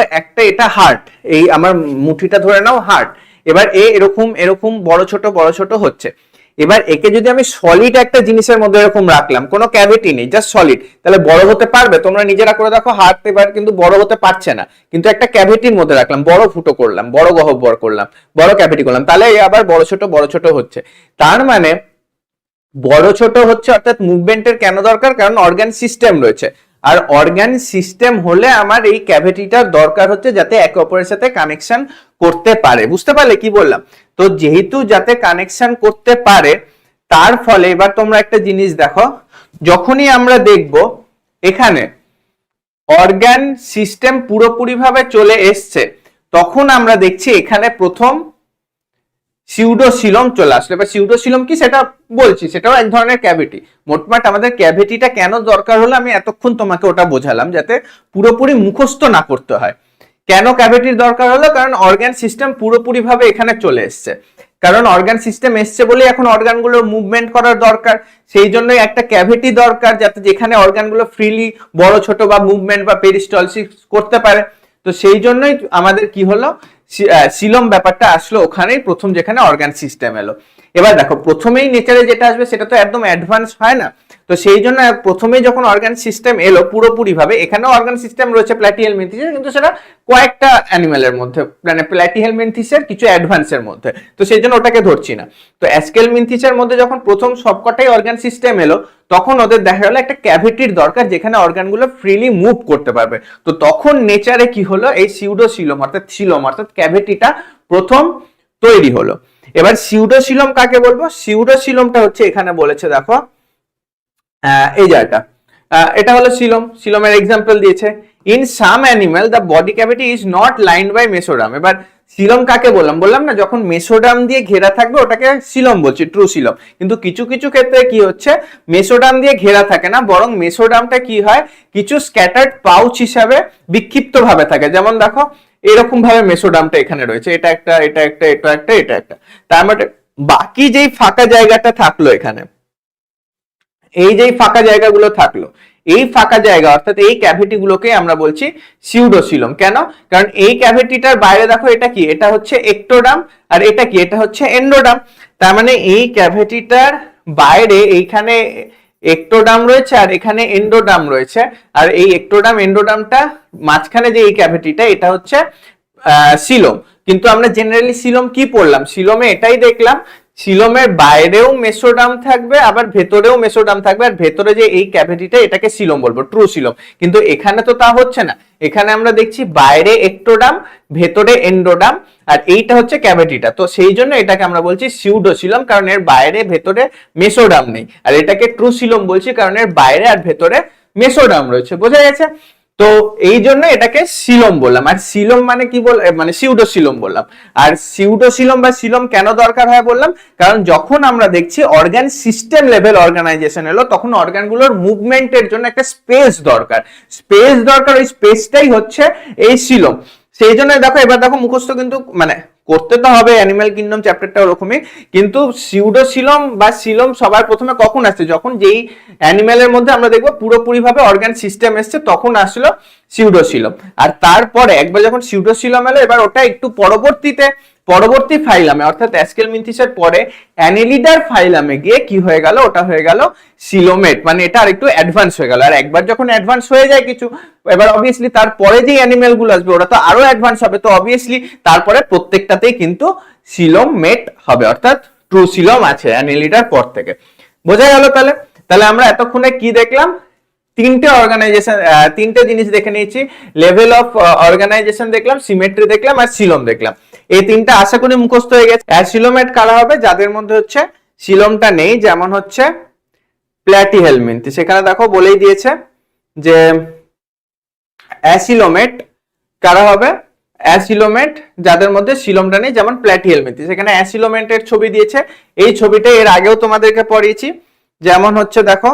এটা হার্ট, এই আমার মুঠিটা ধরে নাও হার্ট, এবার এরকম বড় ছোট হচ্ছে। এবার একে যদি আমি সলিড একটা জিনিসের মধ্যে এরকম রাখলাম, কোনো ক্যাভিটি নেই, জাস্ট সলিড, তাহলে বড় হতে পারবে? তোমরা নিজেরা করে দেখো, হার্ট এবার কিন্তু বড় হতে পারছে না। কিন্তু একটা ক্যাভিটির মধ্যে রাখলাম, বড় ফুটো করলাম, বড় গহ্বর করলাম, বড় ক্যাভিটি করলাম, তাহলে আবার বড় ছোট হচ্ছে। তার মানে বড় ছোট হচ্ছে, অর্থাৎ মুভমেন্টের কেন দরকার, কারণ অর্গান সিস্টেম রয়েছে, আর অর্গান সিস্টেম হলে আমার এই ক্যাভিটিটার দরকার হচ্ছে যাতে একে অপরের সাথে কানেকশন করতে পারে। বুঝতে পারলে কি বললাম? তো যেহেতু যাতে কানেকশন করতে পারে, তার ফলে এবার তোমরা একটা জিনিস দেখো, যখনই আমরা দেখব এখানে অর্গান সিস্টেম পুরোপুরি ভাবে চলে এসছে, তখন আমরা দেখছি এখানে প্রথম সিউডোসিলম চলে আসলো। এবার সিউডোসিলম কি সেটা বলছি, সেটাও এক ধরনের ক্যাভিটি। মোটমাট আমাদের ক্যাভিটিটা কেন দরকার হলো আমি এতক্ষণ তোমাকে ওটা বোঝালাম, যাতে পুরোপুরি মুখস্থ না করতে হয়। কেন ক্যাভিটির দরকার হলো? কারণ অর্গান সিস্টেম পুরোপুরি ভাবে এখানে চলে এসছে, কারণ অর্গান সিস্টেম এসছে বলেই এখন অর্গানগুলোর মুভমেন্ট করার দরকার। সেই জন্যই একটা ক্যাভিটি দরকার, যাতে যেখানে অর্গানগুলো ফ্রিলি বড় ছোট বা মুভমেন্ট বা পেরিস্টলসিস করতে পারে। তো সেই জন্যই আমাদের কি হলো, সিলম ব্যাপারটা আসলো ওখানেই প্রথম, যেখানে অর্গান সিস্টেম এলো। এবার দেখো প্রথমেই নেচারে যেটা আসবে সেটা তো একদম অ্যাডভান্স হয় না, তো সেই জন্য প্রথমেই যখন অর্গান সিস্টেম এলো পুরোপুরি ভাবে, এখানেও অর্গান সিস্টেম রয়েছে প্ল্যাটিহেলমিনথিসের, কিন্তু সেটা কয়েকটা অ্যানিমেলের মধ্যে, মানে প্ল্যাটিহেলমিনথিসের কিছু অ্যাডভান্সের মধ্যে, তো সেই জন্য ওটাকে ধরছি না। তো অ্যাস্কেলমিনথিসের মধ্যে যখন প্রথম সবকটাই অর্গান সিস্টেম এলো, তখন ওদের দেখা গেল একটা ক্যাভিটির দরকার যেখানে অর্গানগুলো ফ্রিলি মুভ করতে পারবে। তো তখন নেচারে কি হলো, এই সিউডোসিলম অর্থাৎ ক্যাভিটিটা প্রথম তৈরি হলো। এবার সিউডোসিলম কাকে বলবো? সিউডোসিলমটা হচ্ছে এখানে বলেছে দেখো, এই জায়গাটা, এটা হলো সিলম। সিলমের এক্সাম্পল দিয়েছে, in some animal the body cavity is not lined by mesoderm. এবার সিলম কাকে বললাম না, যখন মেসোডাম দিয়ে ঘেরা থাকবে ওটাকে সিলম বলছি, ট্রু সিলম। কিন্তু কিছু কিছু ক্ষেত্রে কি হচ্ছে, মেসোডাম দিয়ে ঘেরা থাকে না, বরং মেসোডামটা কি হয়, কিছু স্ক্যাটার্ড পাউচ হিসাবে বিক্ষিপ্ত ভাবে থাকে। যেমন দেখো এরকম ভাবে মেসোডামটা এখানে রয়েছে, এটা একটা, এটা একটা, এটা একটা, এটা একটা। তার মানে বাকি যেই ফাঁকা জায়গাটা থাকলো এখানে, এই যে ফাঁকা জায়গাগুলো থাকলো, এই ফাঁকা জায়গা অর্থাৎ এই ক্যাভিটি গুলোকে আমরা বলছি সিউডোসিলম। কেন? কারণ এই ক্যাভিটিটার বাইরে দেখো এটা কি, এটা হচ্ছে একটোডাম, আর এটা কি, এটা হচ্ছে এন্ডোডাম। তার মানে এই ক্যাভিটিটার বাইরে এইখানে একটোডাম রয়েছে আর এখানে এন্ডোডাম রয়েছে, আর এই একটোডাম এন্ডোডামটা মাঝখানে যে এই ক্যাভিটিটা, এটা হচ্ছে সিলোম। কিন্তু আমরা জেনারেলি সিলোম কি পড়লাম, সিলোমে এটাই দেখলাম, সিলোমের বাইরেও মেসোডাম থাকবে আবার ভেতরেও মেসোডাম থাকবে, আর ভেতরে যে এই ক্যাভিটিটা এটাকে সিলোম বলবো, ট্রু সিলোম। কিন্তু এখানে তো তা হচ্ছে না, এখানে আমরা দেখছি বাইরে একটোডাম ভেতরে এন্ডোডাম, আর এইটা হচ্ছে ক্যাভিটিটা। তো সেই জন্য এটাকে আমরা বলছি সিউডোসিলম, কারণ এর বাইরে ভেতরে মেসোডাম নেই। আর এটাকে ট্রু সিলোম বলছি কারণ এর বাইরে আর ভেতরে মেসোডাম রয়েছে। বোঝা গেছে? তো এই জন্য এটাকে সিলম বললাম। আর সিলম মানে কি বল, মানে সিউডোসিলম বললাম। আর সিউডোসিলম বা সিলম কেন দরকার হয় বললাম, কারণ যখন আমরা দেখছি অর্গান সিস্টেম লেভেল অর্গানাইজেশন এলো, তখন অর্গানগুলোর মুভমেন্টের জন্য একটা স্পেস দরকার, ওই স্পেসটাই হচ্ছে এই সিলম। সেই জন্য দেখো, এবার দেখো মুখস্থ কিন্তু মানে করতে তো হবে, অ্যানিমাল কিংডম চ্যাপ্টারটা ওরকমই, কিন্তু সিউডোসিলম বা সিলম সবার প্রথমে কখন আসছে, যখন যেই অ্যানিমালের মধ্যে আমরা দেখবো পুরোপুরি ভাবে অর্গান সিস্টেম এসছে, তখন আসলো সিউডোসিলম। আর তারপরে একবার যখন সিউডোসিলম এলো, এবার ওটা একটু পরবর্তী ফাইলামে অর্থাৎ অ্যাস্কেলমিনথিসের পরে অ্যানেলিডার ফাইলামে গিয়ে কি হয়ে গেল, ওটা হয়ে গেল সিলোমেট, মানে এটা আরেকটু অ্যাডভান্স হয়ে গেল। আর একবার যখন অ্যাডভান্স হয়ে যায় কিছু, এবার অবভিয়াসলি তারপরে যে অ্যানিমেল গুলো আসবে ওরা তো আরো অ্যাডভান্স হবে, তো অবভিয়াসলি তারপরে প্রত্যেকটাতেই কিন্তু সিলোমেট হবে, অর্থাৎ ট্রু সিলম আছে অ্যানেলিডার পর থেকে। বোঝা গেল? তাহলে আমরা এতক্ষণে কি দেখলাম, তিনটে জিনিস দেখে নিয়েছি, লেভেল অফ অর্গানাইজেশন দেখলাম, সিমেট্রি দেখলাম, আর সিলোম দেখলাম। এই তিনটা আশা করি মুখস্থ হয়ে গেছে। অ্যাসিলোমেট কারা হবে, যাদের মধ্যে হচ্ছে সিলোমটা নেই, যেমন হচ্ছে প্ল্যাটিহেলমিনথ। সেখানে দেখো বলেই দিয়েছে যে অ্যাসিলোমেট কারা হবে, অ্যাসিলোমেট যাদের মধ্যে সিলোমটা নেই, যেমন প্ল্যাটিহেলমিনথ। সেখানে অ্যাসিলোমেটের ছবি দিয়েছে, এই ছবিটা এর আগেও তোমাদেরকে পড়িয়েছি। যেমন হচ্ছে দেখো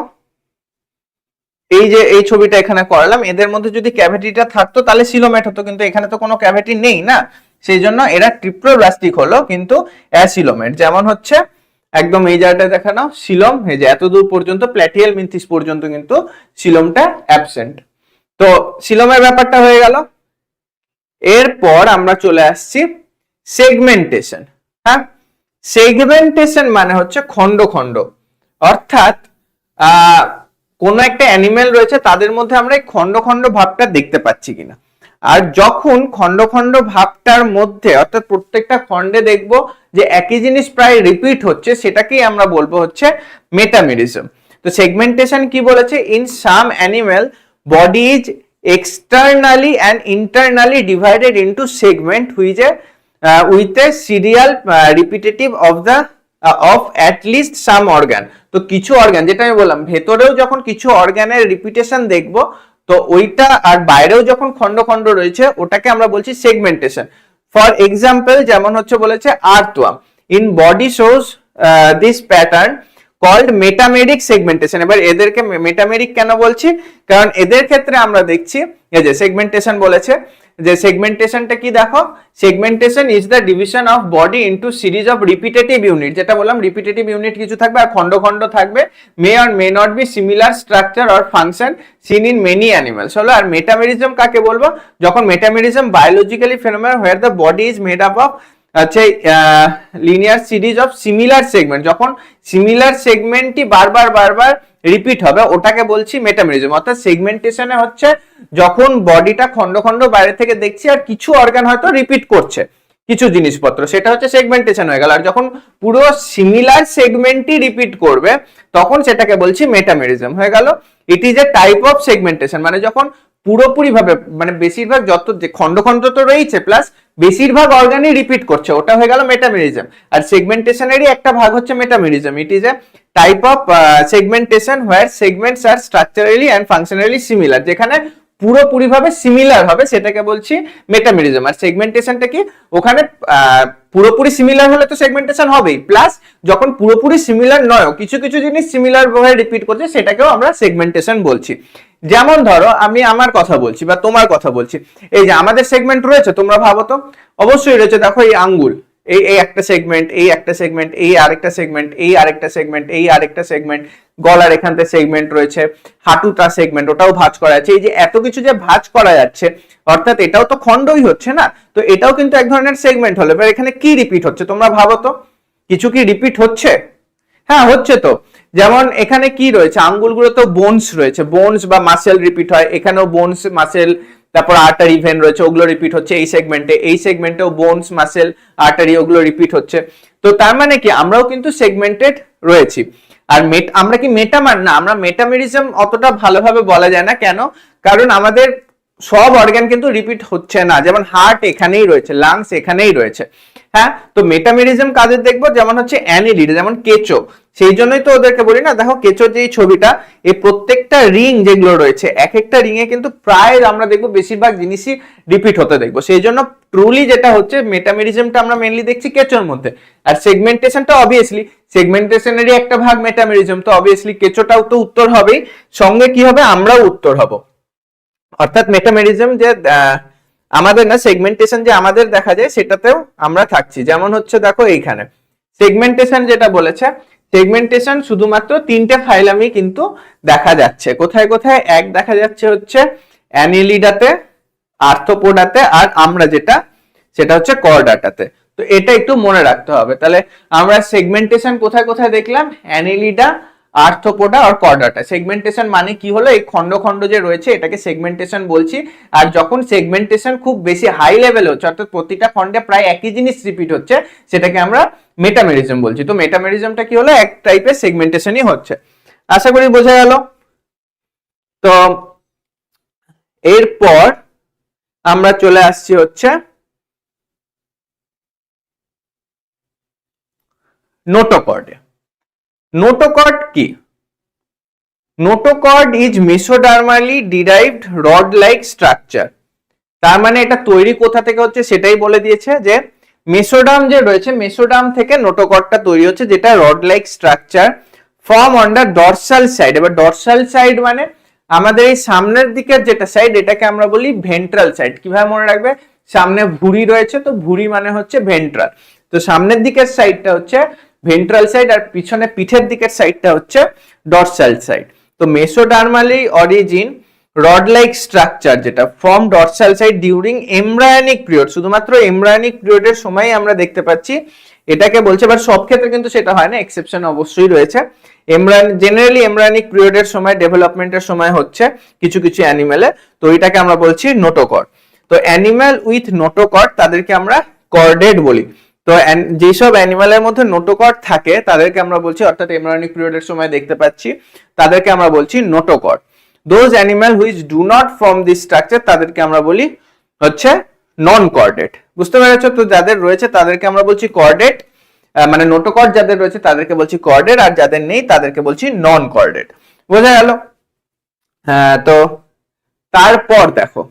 এই যে এই ছবিটা এখানে করালাম, এদের মধ্যে যদি ক্যাভিটিটা থাকতো তাহলে সিলোমেট হতো, কিন্তু এখানে তো কোনো ক্যাভিটি নেই না, সেই জন্য এরা ট্রিপ্লোব্লাস্টিক হলো, কিন্তু অ্যাসিলোমেট। যেমন হচ্ছে একদম এই জায়গাটায় দেখানো সিলম, এই যে এত দূর পর্যন্ত প্ল্যাটিহেলমিনথিস পর্যন্ত কিন্তু সিলমটা অ্যাবসেন্ট। তো সিলমের ব্যাপারটা হয়ে গেল। এরপর আমরা চলে আসছি সেগমেন্টেশন। হ্যাঁ, সেগমেন্টেশন মানে হচ্ছে খন্ড খন্ড, অর্থাৎ কোন একটা অ্যানিমেল রয়েছে তাদের মধ্যে আমরা এই খন্ড খন্ড ভাবটা দেখতে পাচ্ছি কিনা। আর যখন খন্ড খন্ড ভাবটার মধ্যে অর্থাৎ প্রত্যেকটা খন্ডে দেখবো যে একই জিনিস প্রায় রিপিট হচ্ছে, সেটাকেই আমরা বলবো হচ্ছে মেটামেরিজম। তো সেগমেন্টেশন কি বলেছে, in some animal body is externally and internally divided into segment which with a serial repetitive of the of at least some organ। তো কিছু অর্গান, যেটা আমি বললাম ভেতরেও যখন কিছু অর্গানের রিপিটেশন দেখব, তো ওইটা আর বাইরেও যখন খন্ড খন্ড রয়েছে ওটাকে আমরা বলছি সেগমেন্টেশন। ফর এক্সাম্পল যেমন হচ্ছে বলেছে earthworm in body shows this pattern called metameric segmentation. এবার এদেরকে মেটামেরিক কেন বলছি, কারণ এদের ক্ষেত্রে আমরা দেখছি এই যে সেগমেন্টেশন বলেছে, যে সেগমেন্টেশনটা কি দেখো, segmentation is the division of body into series of repetitive unit. যেটা বললাম রিপিটেটিভ ইউনিট কিছু থাকবে আর খন্ড খন্ড থাকবে, may or may not be similar structure or function seen in many animals. হলো। আর মেটামেরিজম কাকে বলবো, যখন metamerism biologically phenomenon where the body is made up of আচ্ছা linear series of similar segment, যখন সিমিলার সেগমেন্টই বারবার বারবার রিপিট হবে ওটাকে বলছি মেটামেরিজম। অর্থাৎ সেগমেন্টেশনে হচ্ছে যখন বডিটা খন্ড খন্ড বাইরে থেকে দেখছি আর কিছু অর্গান হয়তো রিপিট করছে কিছু জিনিসপত্র, সেটা হচ্ছে সেগমেন্টেশন হয়ে গেল। আর যখন পুরো সিমিলার সেগমেন্টই রিপিট করবে তখন সেটাকে বলছি মেটামেরিজম হয়ে গেল। ইট is a type of segmentation, মানে যখন পুরোপুরি ভাবে মানে বেশিরভাগ যত খন্ড খন্ড তো রয়েছে প্লাস বেশিরভাগ অর্গানই রিপিট করছে, ওটা হয়ে গেল মেটামেরিজম। আর সেগমেন্টেশনেরই একটা ভাগ হচ্ছে metamerism. It is a type of segmentation where segments are structurally and functionally similar, যেখানে পুরোপুরি ভাবে সিমিলার হবে সেটাকে বলছি মেটামেরিজম। আর সেগমেন্টেশনটা কি, ওখানে পুরোপুরি সিমিলার হলে তো সেগমেন্টেশন হবেই, প্লাস যখন পুরোপুরি সিমিলার নয় কিছু কিছু জিনিস সিমিলার ভাবে রিপিট করছে সেটাকেও আমরা সেগমেন্টেশন বলছি। যেমন ধরো আমি আমার কথা বলছি বা তোমার কথা বলছি, এই যে আমাদের সেগমেন্ট রয়েছে তোমরা ভাবো তো, অবশ্যই রয়েছে। দেখো এই আঙ্গুল, এই একটা সেগমেন্ট, এই একটা সেগমেন্ট, এই আরেকটা সেগমেন্ট, এই আরেকটা সেগমেন্ট, এই আরেকটা সেগমেন্ট, গলার এখান থেকে সেগমেন্ট রয়েছে, হাঁটুটা সেগমেন্ট, ওটাও ভাঁজ করা আছে। এই যে এত কিছু যে ভাঁজ করা যাচ্ছে অর্থাৎ এটাও তো খণ্ডই হচ্ছে না, তো এটাও কিন্তু এক ধরনের সেগমেন্ট হলো। এবার এখানে কি রিপিট হচ্ছে তোমরা ভাবো তো, কিছু কি রিপিট হচ্ছে? হ্যাঁ হচ্ছে তো। যেমন এখানে কি রয়েছে, আঙ্গুলগুলো তো বোনস রয়েছে, বোনস বা মাসেল রিপিট হয়, এখানেও বোনস মাসেল তারপর আর্টারি ভেন রয়েছে, ওগুলো রিপিট হচ্ছে এই সেগমেন্টে, এই সেগমেন্টেও বোনস মাসেল আর্টারি ওগুলো রিপিট হচ্ছে। তো তার মানে কি আমরাও কিন্তু সেগমেন্টেড রয়েছি। আর আমরা কি মেটামার না, আমরা মেটামেরিজম অতটা ভালোভাবে বলা যায় না। কেন? কারণ আমাদের সব অর্গান কিন্তু রিপিট হচ্ছে না, যেমন হার্ট এখানেই রয়েছে, লাংস এখানেই রয়েছে। হ্যাঁ, তো মেটামেরিজম কাদের দেখবো, যেমন হচ্ছে অ্যানিলিডা, যেমন কেঁচো, সেই জন্যই তো ওদেরকে বলি না, দেখো কেঁচোর যে ছবিটা, এই প্রত্যেকটা রিং যেগুলো রয়েছে এক একটা রিং এ কিন্তু প্রায় আমরা দেখবো বেশিরভাগ জিনিসই রিপিট হতে দেখবো। সেই জন্য ট্রুলি যেটা হচ্ছে মেটামেরিজমটা আমরা মেনলি দেখছি কেঁচোর মধ্যে। আর সেগমেন্টেশনটা অবভিয়াসলি সেগমেন্টেশনেরই একটা ভাগ মেটামেরিজম, তো অবভিয়াসলি কেঁচোটাও তো উত্তর হবেই, সঙ্গে কি হবে আমরাও উত্তর হব। অর্থাৎ মেটামেরিজম যে আমাদের না, সেগমেন্টেশন যে আমাদের দেখা যায় সেটাতেও আমরা থাকছি। যেমন হচ্ছে দেখো এইখানে সেগমেন্টেশন যেটা বলেছে, সেগমেন্টেশন শুধুমাত্র তিনটে ফাইলামই কিন্তু দেখা যাচ্ছে। কোথায় কোথায়? এক দেখা যাচ্ছে হচ্ছে অ্যানিলিডাতে, আর্থ্রোপোডাতে, আর আমরা যেটা সেটা হচ্ছে কর্ডাটাতে। তো এটা একটু মনে রাখতে হবে। তাহলে আমরা সেগমেন্টেশন কোথায় কোথায় দেখলাম, অ্যানিলিডা, আর্থ্রোপোডা আর কর্ডাটা। সেগমেন্টেশন মানে কি হলো, এই খন্ড খন্ড যে রয়েছে এটাকে সেগমেন্টেশন বলছি। আর যখন সেগমেন্টেশন খুব বেশি হাই লেভেলে হচ্ছে অর্থাৎ প্রতিটা খন্ডে প্রায় একই জিনিস রিপিট হচ্ছে সেটাকে আমরা মেটামেরিজম বলছি। তো মেটামেরিজমটা কি হলো, এক টাইপের সেগমেন্টেশনই হচ্ছে। আশা করি বোঝা গেল। তো এরপর আমরা চলে আসছি হচ্ছে নোটোকর্ডে। নোটোকর্ড কি? Notochord is mesodermally derived rod like structure. তার মানে এটা তৈরি কোথা থেকে হচ্ছে সেটাই বলে দিয়েছে, যে মেসোডার্ম যে রয়েছে মেসোডার্ম থেকে নোটোকর্ডটা তৈরি হচ্ছে, যেটা rod like structure form on the dorsal side. এবার ডরসাল সাইড মানে আমাদের এই সামনের দিকের যেটা সাইড এটাকে আমরা বলি ভেন্ট্রাল সাইড। কিভাবে মনে রাখবে, সামনে ভুঁড়ি রয়েছে তো ভুঁড়ি মানে হচ্ছে ভেন্ট্রাল, তো সামনের দিকের সাইডটা হচ্ছে ভেন্ট্রাল সাইড আর পিছনে পিঠের দিকের সাইডটা হচ্ছে ডরসাল সাইড। তো মেসোডার্মালি অরিজিন রড লাইক স্ট্রাকচার যেটা form dorsal side during embryonic period, শুধুমাত্র এমব্রায়োনিক পিরিয়ডের সময় আমরা দেখতে পাচ্ছি এটাকে বলছে। বাট সব ক্ষেত্রে কিন্তু সেটা হয় না, এক্সেপশন অবশ্যই রয়েছে। জেনারেলি এমব্রায়োনিক পিরিয়ডের সময়, ডেভেলপমেন্টের সময় হচ্ছে কিছু কিছু অ্যানিমেলে, তো এটাকে আমরা বলছি নোটোকর্ড। তো অ্যানিমাল উইথ নোটোকর্ড তাদেরকে আমরা কর্ডেট বলি। তো যেসব অ্যানিমালের মধ্যে নোটোকর্ড থাকে তাদেরকে আমরা বলছি, অর্থাৎ এমব্রায়োনিক পিরিয়ডের সময় দেখতে পাচ্ছি, তাদেরকে আমরা বলছি notochord. Those animal which do not form this structure তাদেরকে আমরা বলি হচ্ছে নন কর্ডেট। বুঝতে পেরেছো? তো যাদের রয়েছে তাদেরকে আমরা বলছি কর্ডেট, মানে নোটোকর্ড যাদের রয়েছে তাদেরকে বলছি কর্ডেট, আর যাদের নেই তাদেরকে বলছি নন কর্ডেট। বোঝা গেল? হ্যাঁ, তো তারপর দেখো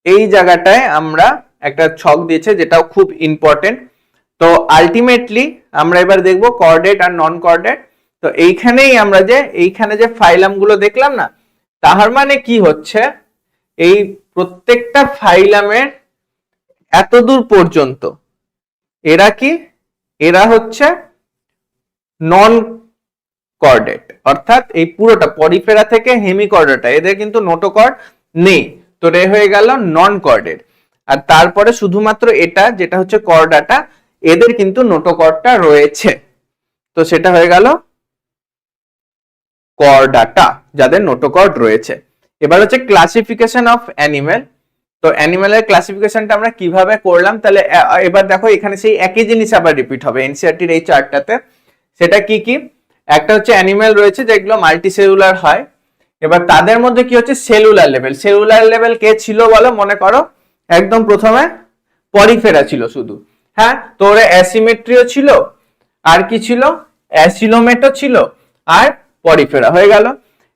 এই জায়গাটায় আমরা একটা ছক দিয়েছে যেটাও খুব ইম্পর্টেন্ট। তো আলটিমেটলি আমরা এবার দেখবো কর্ডেট আর নন কর্ডেট। তো এইখানে যে ফাইলাম গুলো দেখলাম না, তার মানে কি হচ্ছে, এই প্রত্যেকটা ফাইলামের এতদূর পর্যন্ত এরা হচ্ছে নন কর্ডেট, অর্থাৎ এই পুরোটা পরিফেরা থেকে হেমিকর্ডাটা এদের কিন্তু নোটোকর্ড নেই, তো রে হয়ে গেল নন কর্ডেট। আর তারপরে শুধুমাত্র এটা যেটা হচ্ছে কর্ডাটা, এদের কিন্তু নোটোকর্ডটা রয়েছে, তো সেটা হয়ে গেল কর্ডাটা, যাদের নোটোকর্ড রয়েছে। এবার হচ্ছে ক্লাসিফিকেশন অফ অ্যানিমেল। তো অ্যানিমেলের ক্লাসিফিকেশনটা আমরা কিভাবে করলাম, তাহলে এবার দেখো এখানে সেই একই জিনিস আবার রিপিট হবে এনসিইআরটির এই চার্টটাতে। সেটা কি কি? একটা হচ্ছে অ্যানিমেল রয়েছে যেগুলো মাল্টিসেলুলার হয়। এবার তাদের মধ্যে কি হচ্ছে সেলুলার লেভেল। সেলুলার লেভেল কে ছিল বলো? মনে করো একদম প্রথমে পরিফেরা ছিল শুধু, হ্যাঁ, তো ওরা অ্যাসিমেট্রিও ছিল, আর কি ছিল, অ্যাসিলোমেটও ছিল, আর পরিফেরা হয়ে গেল।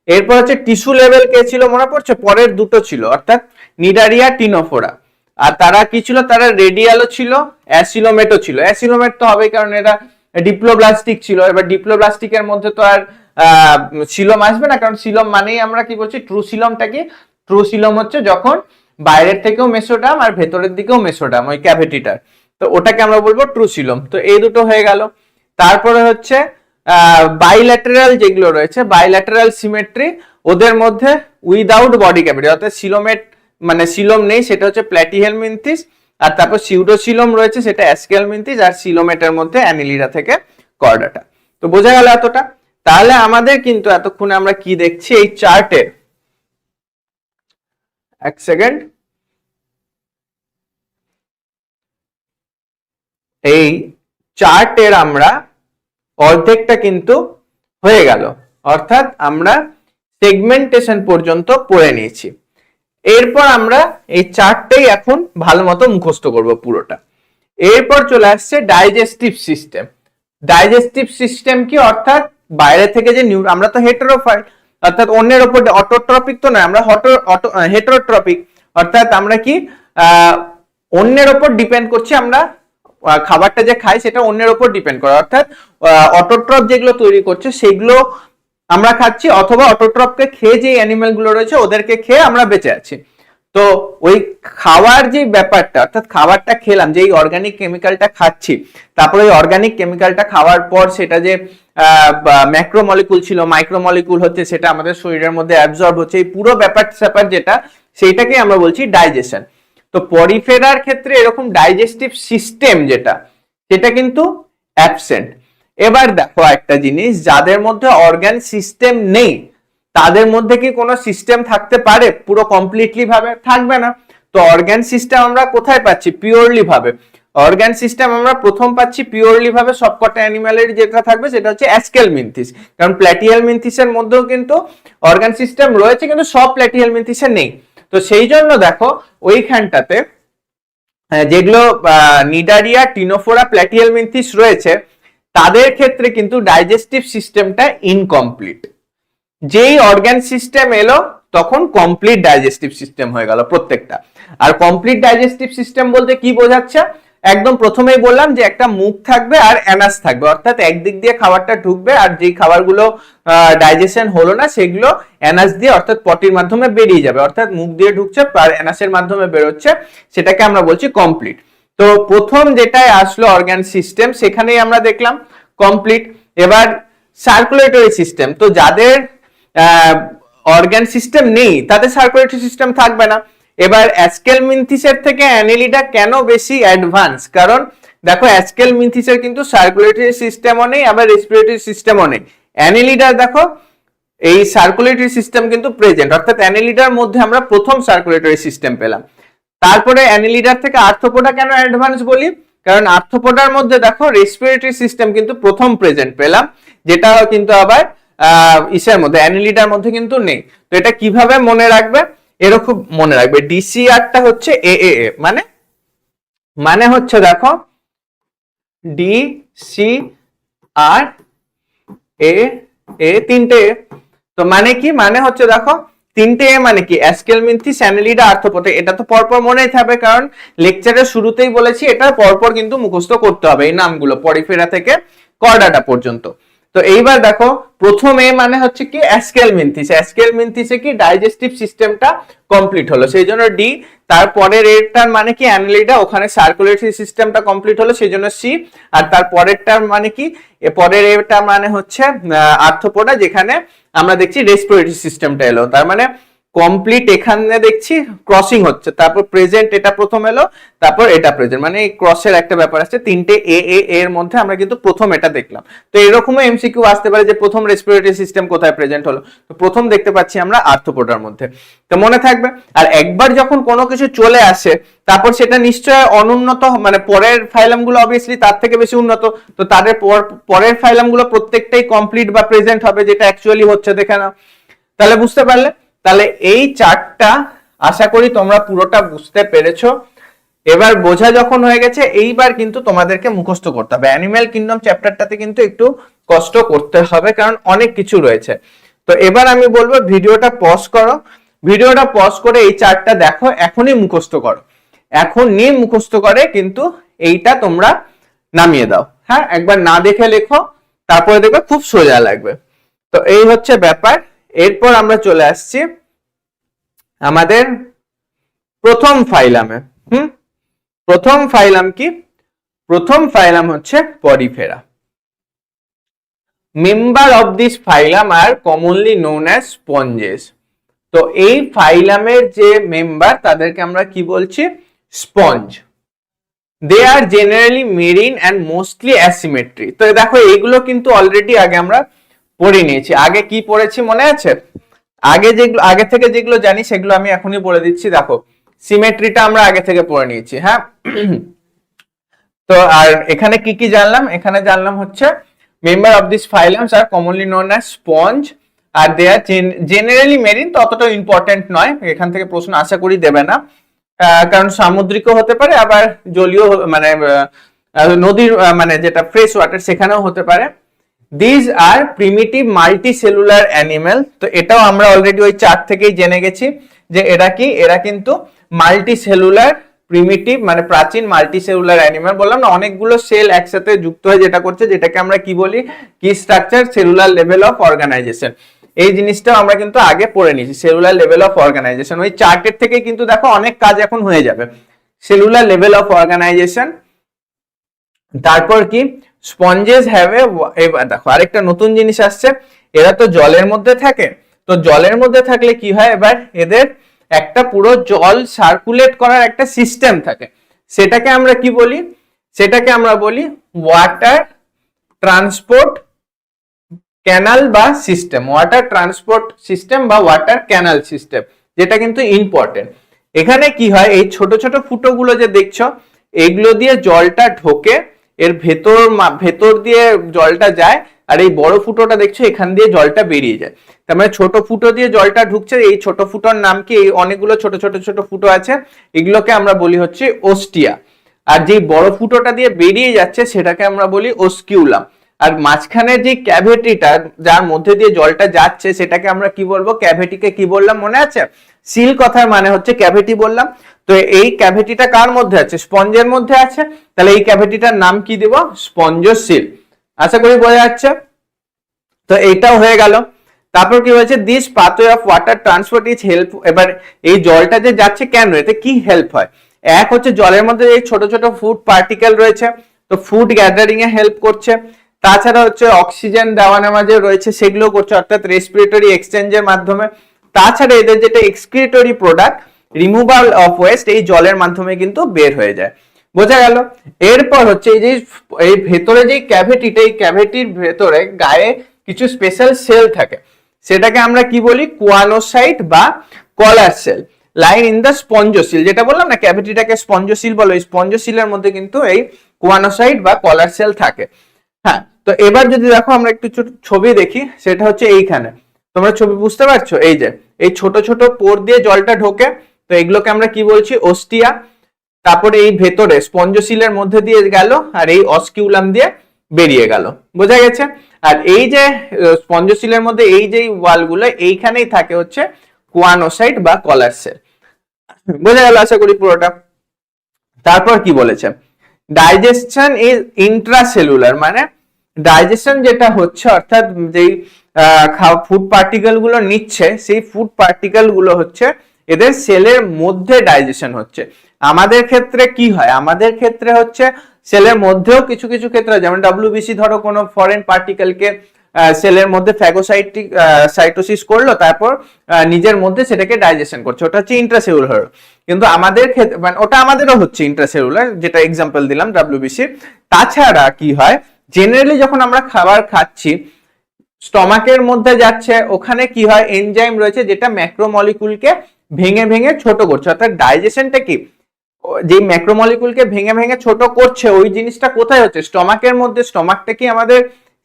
এরপর হচ্ছে টিস্যু লেভেল কে ছিল মনে পড়ছে? পরের দুটো ছিল, অর্থাৎ নিডারিয়া টিনোফোরা। আর তারা কি ছিল? তারা রেডিয়ালও ছিল, অ্যাসিলোমেটও ছিল। অ্যাসিলোমেট তো হবে কারণ এরা ডিপ্লোব্লাস্টিক ছিল। এবার ডিপ্লোব্লাস্টিকের মধ্যে তো আর সিলম আসবে না, কারণ সিলম মানেই আমরা কি বলছি, ট্রু সিলমটা কি? ট্রু সিলম হচ্ছে যখন বাইরের থেকেও মেসোডাম আর ভেতরের দিকেও মেসোডাম, ওই ক্যাভিটিটার, তো ওটাকে আমরা বলবো ট্রু সিলম। তো এই দুটো হয়ে গেল। তারপরে হচ্ছে বাইল্যাটারাল যেগুলো রয়েছে, বাইল্যাটারাল সিমেট্রি, ওদের মধ্যে উইদাউট বডি ক্যাভিটি, অর্থাৎ সিলোমেট মানে সিলম নেই, সেটা হচ্ছে প্ল্যাটিহেলমিনথিস। আর তারপর সিউডোসিলম রয়েছে, সেটা অ্যাসকেলমিনথিস। আর সিলোমেটের মধ্যে অ্যানিলিডা থেকে কর্ডাটা। তো বোঝা গেল এতটা? তাহলে আমাদের কিন্তু এতক্ষণে আমরা কি দেখছি এই চার্টে, এক সেকেন্ড, এই চার্টের আমরা অর্ধেকটা কিন্তু হয়ে গেল, অর্থাৎ আমরা সেগমেন্টেশন পর্যন্ত পড়ে নিয়েছি। এরপর আমরা এই চার্টটাই এখন ভালো মতো মুখস্থ করব পুরোটা। এরপর চলে আসছে ডাইজেস্টিভ সিস্টেম। ডাইজেস্টিভ সিস্টেম কি? অর্থাৎ বাইরে থেকে যে আমরা তো হেটেরোফাইল, অর্থাৎ অন্যের উপর, অটোট্রপিক তো নয়, আমরা হেটেরোট্রপিক, অর্থাৎ আমরা কি অন্যের উপর ডিপেন্ড করছি। আমরা খাবারটা যে খাই সেটা অন্যের উপর ডিপেন্ড করে, অর্থাৎ অটোট্রপ যেগুলো তৈরি করছে সেগুলো আমরা খাচ্ছি, অথবা অটোট্রপকে খেয়ে যে অ্যানিমেল গুলো রয়েছে ওদেরকে খেয়ে আমরা বেঁচে আছি। তো ওই খাওয়ার যে ব্যাপারটা, অর্থাৎ খাবারটা খেলাম, যে অর্গানিক কেমিক্যালটা খাচ্ছি, তারপরে ওই অর্গানিক কেমিক্যালটা খাওয়ার পর সেটা যে ম্যাক্রোমলিকুল ছিল, মাইক্রোমলিকুল হচ্ছে, সেটা আমাদের শরীরের মধ্যে অ্যাবজর্ব হচ্ছে, এই পুরো ব্যাপার যেটা, সেইটাকে আমরা বলছি ডাইজেশন। তো পরিফেরার ক্ষেত্রে এরকম ডাইজেস্টিভ সিস্টেম যেটা, সেটা কিন্তু অ্যাবসেন্ট। এবার দেখো একটা জিনিস, যাদের মধ্যে অর্গান সিস্টেম নেই তাদের মধ্যে কি কোনো সিস্টেম থাকতে পারে? পুরো কমপ্লিটলি ভাবে থাকবে না। তো অর্গান সিস্টেম আমরা কোথায় পাচ্ছি? পিওরলি ভাবে। অর্গান সিস্টেম আমরা প্রথম পাচ্ছি পিওরলি ভাবে সবকটা অ্যানিমালের যেটা থাকবে সেটা হচ্ছে অ্যাসকেলমিনথিস, কারণ প্ল্যাটিহেলমিনথিসের মধ্যেও কিন্তু অর্গান সিস্টেম রয়েছে, কিন্তু সব প্ল্যাটিহেলমিনথিসে নেই। তো সেই জন্য দেখো ওইখানটাতে যেগুলো নিডারিয়া টিনোফোরা প্ল্যাটিহেলমিনথিস রয়েছে তাদের ক্ষেত্রে কিন্তু ডাইজেস্টিভ সিস্টেমটা ইনকমপ্লিট। যেই অর্গান সিস্টেম এলো তখন কমপ্লিট ডাইজেস্টিভ সিস্টেম হয়ে গেল প্রত্যেকটা। আর কমপ্লিট ডাইজেস্টিভ সিস্টেম বলতে কি বোঝাচ্ছে? একদম প্রথমেই বললাম যে একটা মুখ থাকবে আর অ্যানাস থাকবে, অর্থাৎ একদিক দিয়ে খাবারটা ঢুকবে আর যেই খাবারগুলো ডাইজেশন হলো না সেগুলো অ্যানাস দিয়ে, অর্থাৎ পটির মাধ্যমে বেরিয়ে যাবে, অর্থাৎ মুখ দিয়ে ঢুকছে আর অ্যানাসের মাধ্যমে বেরোচ্ছে, সেটাকে আমরা বলছি কমপ্লিট। তো প্রথম যেটাই আসলো অর্গান সিস্টেম সেখানেই আমরা দেখলাম কমপ্লিট। এবার সার্কুলেটরি সিস্টেম, তো যাদের অর্গান সিস্টেম নেই তাদের সার্কুলেটরি সিস্টেম থাকবে না। এবার অ্যাসকেলমিনথিসের থেকে অ্যানিলিডা কেন বেশি অ্যাডভান্স? কারণ দেখো অ্যাসকেলমিনথিসের কিন্তু সার্কুলেটরি সিস্টেমও নেই, আবার রেসপিরেটরি সিস্টেমও নেই। অ্যানিলিডা দেখো এই সার্কুলেটরি সিস্টেম কিন্তু প্রেজেন্ট, অর্থাৎ অ্যানিলিডার মধ্যে আমরা প্রথম সার্কুলেটরি সিস্টেম পেলাম। তারপরে অ্যানিলিডার থেকে আর্থ্রোপোডা কেন অ্যাডভান্স বলি, কারণ আর্থ্রোপোডার মধ্যে দেখো রেসপিরেটরি সিস্টেম কিন্তু প্রথম প্রেজেন্ট পেলাম, যেটা কিন্তু আবার ইসের মধ্যে অ্যানিলিডার মধ্যে কিন্তু নেই। তো এটা কিভাবে মনে রাখবে, এরকম মনে রাখবে ডিসিআরটা হচ্ছে এএএ, মানে হচ্ছে দেখো ডি সি আর এ এ তিনটে। তো মানে কি, মানে হচ্ছে দেখো তিনটে এ মানে কি, অ্যাস্কেলমিনথিস, অ্যানিলিডা, আর্থ্রোপোডা। এটা তো পরপর মনেই থাকবে, কারণ লেকচারের শুরুতেই বলেছি এটা পরপর কিন্তু মুখস্থ করতে হবে এই নামগুলো, পরিফেরা থেকে কর্ডাটা পর্যন্ত। তো এইবার দেখো প্রথম এ মানে হচ্ছে কি অ্যাস্কেলমিনথিস, অ্যাস্কেলমিনথিসে কি ডাইজেস্টিভ সিস্টেমটা কমপ্লিট হলো, সেই জন্য ডি। তারপরের এটার মানে কি অ্যানিলিডা, ওখানে সার্কুলেটরি সিস্টেমটা কমপ্লিট হলো সেই জন্য সি। আর তারপরেরটার মানে কি, পরের এটা মানে হচ্ছে আর্থ্রোপোডা, যেখানে আমরা দেখছি রেসপিরেটরি সিস্টেমটা এলো, তার মানে কমপ্লিট এখানে দেখছি ক্রসিং হচ্ছে, তারপর প্রেজেন্ট এটা প্রথম এলো, তারপর এটা প্রেজেন্ট, মানে এই ক্রসের একটা ব্যাপার আছে। তিনটে এ এর মধ্যে আমরা কিন্তু প্রথম এটা দেখলাম। তো এরকমও এমসিকিউ আসতে পারে যে প্রথম রেসপিরেটরি সিস্টেম কোথায় প্রেজেন্ট হলো, তো প্রথম দেখতে পাচ্ছি আমরা আর্থ্রোপোডার মধ্যে। তো মনে থাকবে। আর একবার যখন কোনো কিছু চলে আসে তারপর সেটা নিশ্চয় অনুন্নত, মানে পরের ফাইলাম গুলো অবভিয়াসলি তার থেকে বেশি উন্নত, তো তাদের পরের ফাইলাম গুলো প্রত্যেকটাই কমপ্লিট বা প্রেজেন্ট হবে, যেটা অ্যাকচুয়ালি হচ্ছে দেখে নাও। তাহলে বুঝতে পারলে, তাহলে এই চার্টটা আশা করি তোমরা পুরোটা বুঝতে পেরেছো। এবার বোঝা যখন হয়ে গেছে, এইবার কিন্তু তোমাদেরকে মুখস্থ করতে হবে। অ্যানিম্যাল কিংডম চ্যাপ্টারটাতে কিন্তু একটু কষ্ট করতে হবে, কারণ অনেক কিছু রয়েছে। তো এবার আমি বলবো ভিডিওটা পজ করো, ভিডিওটা পজ করে এই চার্টটা দেখো, এখনই মুখস্থ করো, এখনই মুখস্থ করে কিন্তু এইটা তোমরা নামিয়ে দাও। হ্যাঁ, একবার না দেখে লেখো, তারপরে দেখবে খুব সোজা লাগবে। তো এই হচ্ছে ব্যাপার। এরপর আমরা চলে আসছি আমাদের প্রথম ফাইলামে। প্রথম ফাইলাম কি, প্রথম ফাইলাম হচ্ছে Porifera. Member of this phylum are commonly known as sponges. তো এই ফাইলামের যে মেম্বার তাদেরকে আমরা কি বলছি, sponge. They are generally marine and mostly asymmetry. তো দেখো এইগুলো কিন্তু অলরেডি আগে আমরা পড়ে নিয়েছি। আগে কি পড়েছি মনে আছে, আগে থেকে যেগুলো জানি সেগুলো আমি এখনই বলে দিচ্ছি। দেখো সিমেট্রিটা আমরা আগে থেকে পড়ে নিয়েছি। হ্যাঁ, তো আর এখানে কি কি জানলাম, এখানে জানলাম হচ্ছে member of this phylums are commonly known as sponge আর দে আর জেনারেলি মেরিন। তো অতটা ইম্পর্টেন্ট নয়, এখান থেকে প্রশ্ন আশা করি দেবে না, কারণ সামুদ্রিকও হতে পারে, আবার জলীয় মানে নদীর মানে যেটা ফ্রেশ ওয়াটার সেখানেও হতে পারে। This are primitive multicellular animal. তো এটাও আমরা অলরেডি ওই চার্ট থেকেই জেনে গেছি যে এরা কি, এরা কিন্তু মাল্টি সেলুলার প্রিমিটিভ মানে প্রাচীন মাল্টি সেলুলার অ্যানিমেল। বললাম না, অনেকগুলো সেল একসাথে যুক্ত হয়ে যেটা করছে, যেটাকে আমরা কি বলি, কি structure, cellular level of organisation. এই জিনিসটাও আমরা কিন্তু আগে পড়ে নিয়েছি, সেলুলার লেভেল অফ অর্গানাইজেশন। ওই চার্টের থেকে কিন্তু দেখো অনেক কাজ এখন হয়ে যাবে। সেলুলার লেভেল অফ অর্গানাইজেশন, তারপর কি স্পঞ্জেস হ্যাভ এ, এবার দেখো আরেকটা নতুন জিনিস আসছে, এরা তো জলের মধ্যে থাকে। তো জলের মধ্যে থাকলে কি হয়, এবার এদের একটা পুরো জল সার্কুলেট করার একটা সিস্টেম থাকে, সেটাকে আমরা কি বলি, সেটাকে আমরা বলি ওয়াটার ট্রান্সপোর্ট ক্যানাল বা সিস্টেম, ওয়াটার ট্রান্সপোর্ট সিস্টেম বা ওয়াটার ক্যানাল সিস্টেম, যেটা কিন্তু ইম্পর্টেন্ট। এখানে কি হয়, এই ছোট ছোট ফুটোগুলো যে দেখছো, এগুলো দিয়ে জলটা ঢোকে, এর ভেতর দিয়ে জলটা যায়, আর এই বড় ফুটোটা দেখছো এখান দিয়ে জলটা বেরিয়ে যায়। তার মানে ছোট ফুটো দিয়ে জলটা ঢুকছে, এই ছোট ফুটোর নাম কি, এই অনেকগুলো ছোট ছোট ছোট ফুটো আছে, এগুলোকে আমরা বলি হচ্ছে ওস্টিয়া। আর যে বড় ফুটোটা দিয়ে বেরিয়ে যাচ্ছে সেটাকে আমরা বলি ওস্কিউলাম। আর মাঝখানে যে ক্যাভিটিটা যার মধ্যে দিয়ে জলটা যাচ্ছে সেটাকে আমরা কি বলবো, ক্যাভিটিকে কি বললাম মনে আছে, সিল। কথার মানে হচ্ছে ক্যাভিটি বললাম। তো এই ক্যাভিটিটা কার মধ্যে আছে, স্পঞ্জের মধ্যে আছে, তাহলে এই ক্যাভিটিটার নাম কি দেব, স্পঞ্জোসিল। আশা করি বোঝা যাচ্ছে। তো এইটাও হয়ে গেল। তারপর কি হয়েছে, this pathway of water transport is help. এবার এই জলটা যে যাচ্ছে কেন, এতে কি হেল্প হয়, এক হচ্ছে জলের মধ্যে এই ছোট ছোট ফুড পার্টিকেল রয়েছে, তো ফুড গ্যাদারিং এ হেল্প করছে। তাছাড়া হচ্ছে অক্সিজেন দেওয়া নেওয়া যে রয়েছে সেগুলো করছে, অর্থাৎ রেসপিরেটরি এক্সচেঞ্জের মাধ্যমে। তাছাড়া এদের যেটা excretory product removal of West, এই জলের মাধ্যমে কিন্তু বের হয়ে যায়। বোঝা গেল। এরপর হচ্ছে এই যে এই ভেতরে যে ক্যাভিটিটা, এই ক্যাভিটির ভেতরে গায়ে কিছু স্পেশাল সেল থাকে, সেটাকে আমরা কি বলি, কোয়ানোসাইট বা কলার সেল। লাইন ইন দ্য স্পঞ্জোসিল, যেটা বললাম না ক্যাভিটিটাকে স্পঞ্জোসিল বলো, এই স্পঞ্জোসিলের মধ্যে কিন্তু এই কোয়ানোসাইট বা কলার সেল থাকে। হ্যাঁ, তো এবার যদি দেখো আমরা একটু ছবি দেখি, সেটা হচ্ছে এইখানে, তোমরা ছবি বুঝতে পারছো, এই যে এই ছোট ছোট পোর দিয়ে জলটা ঢোকে, তো এগুলোকে আমরা কি বলছি, ওস্টিয়া। তারপরে এই ভেতরে স্পঞ্জোসিলের মধ্যে দিয়ে গেল, আর এই অস্কিউলাম দিয়ে বেরিয়ে গেল, বোঝা গেছে। আর এই যে স্পঞ্জোসিলের মধ্যে এই যে ওয়ালগুলো, এইখানেই থাকে হচ্ছে কোয়ানোসাইট বা কলার সেল। বোঝা গেল আশা করি পুরোটা। তারপর কি বলেছে, ডাইজেশন ইজ ইন্ট্রাসেলুলার, মানে ডাইজেশন যেটা হচ্ছে, অর্থাৎ যেই ফুড পার্টিকেল গুলো নিচ্ছে, সেই ফুড পার্টিকেল গুলো হচ্ছে এদের সেলের মধ্যে ডাইজেশন হচ্ছে। আমাদের ক্ষেত্রে কি হয়, আমাদের ক্ষেত্রে হচ্ছে সেলের মধ্যেও কিছু কিছু ক্ষেত্রে, যেমন ডব্লিউবিসি ধরো কোনো ফরেন পার্টিকেলকে সেলের মধ্যে ফ্যাগোসাইটিক সাইটোসিস করলো, তারপর নিজের মধ্যে সেটাকে ডাইজেশন করছে, ওটা হচ্ছে ইন্ট্রাসেলুলার। কিন্তু আমাদের ক্ষেত্রে মানে ওটা আমাদেরও হচ্ছে ইন্ট্রাসেলুলার, যেটা এক্সাম্পল দিলাম ডব্লিউবিসি। তাছাড়া কি হয়, জেনারেলি যখন আমরা খাবার খাচ্ছি, স্টমাকের মধ্যে যাচ্ছে, ওখানে কি হয়, এনজাইম রয়েছে যেটা ম্যাক্রোমলিকুলকে ভেঙে ভেঙে ছোট করছে। অর্থাৎ ডাইজেশনটা কি, যে ম্যাক্রোমলিকুলকে ভেঙে ভেঙে ছোট করছে, ওই জিনিসটা কোথায় হচ্ছে, স্টমাকের মধ্যে। স্টমাকটা কি আমাদের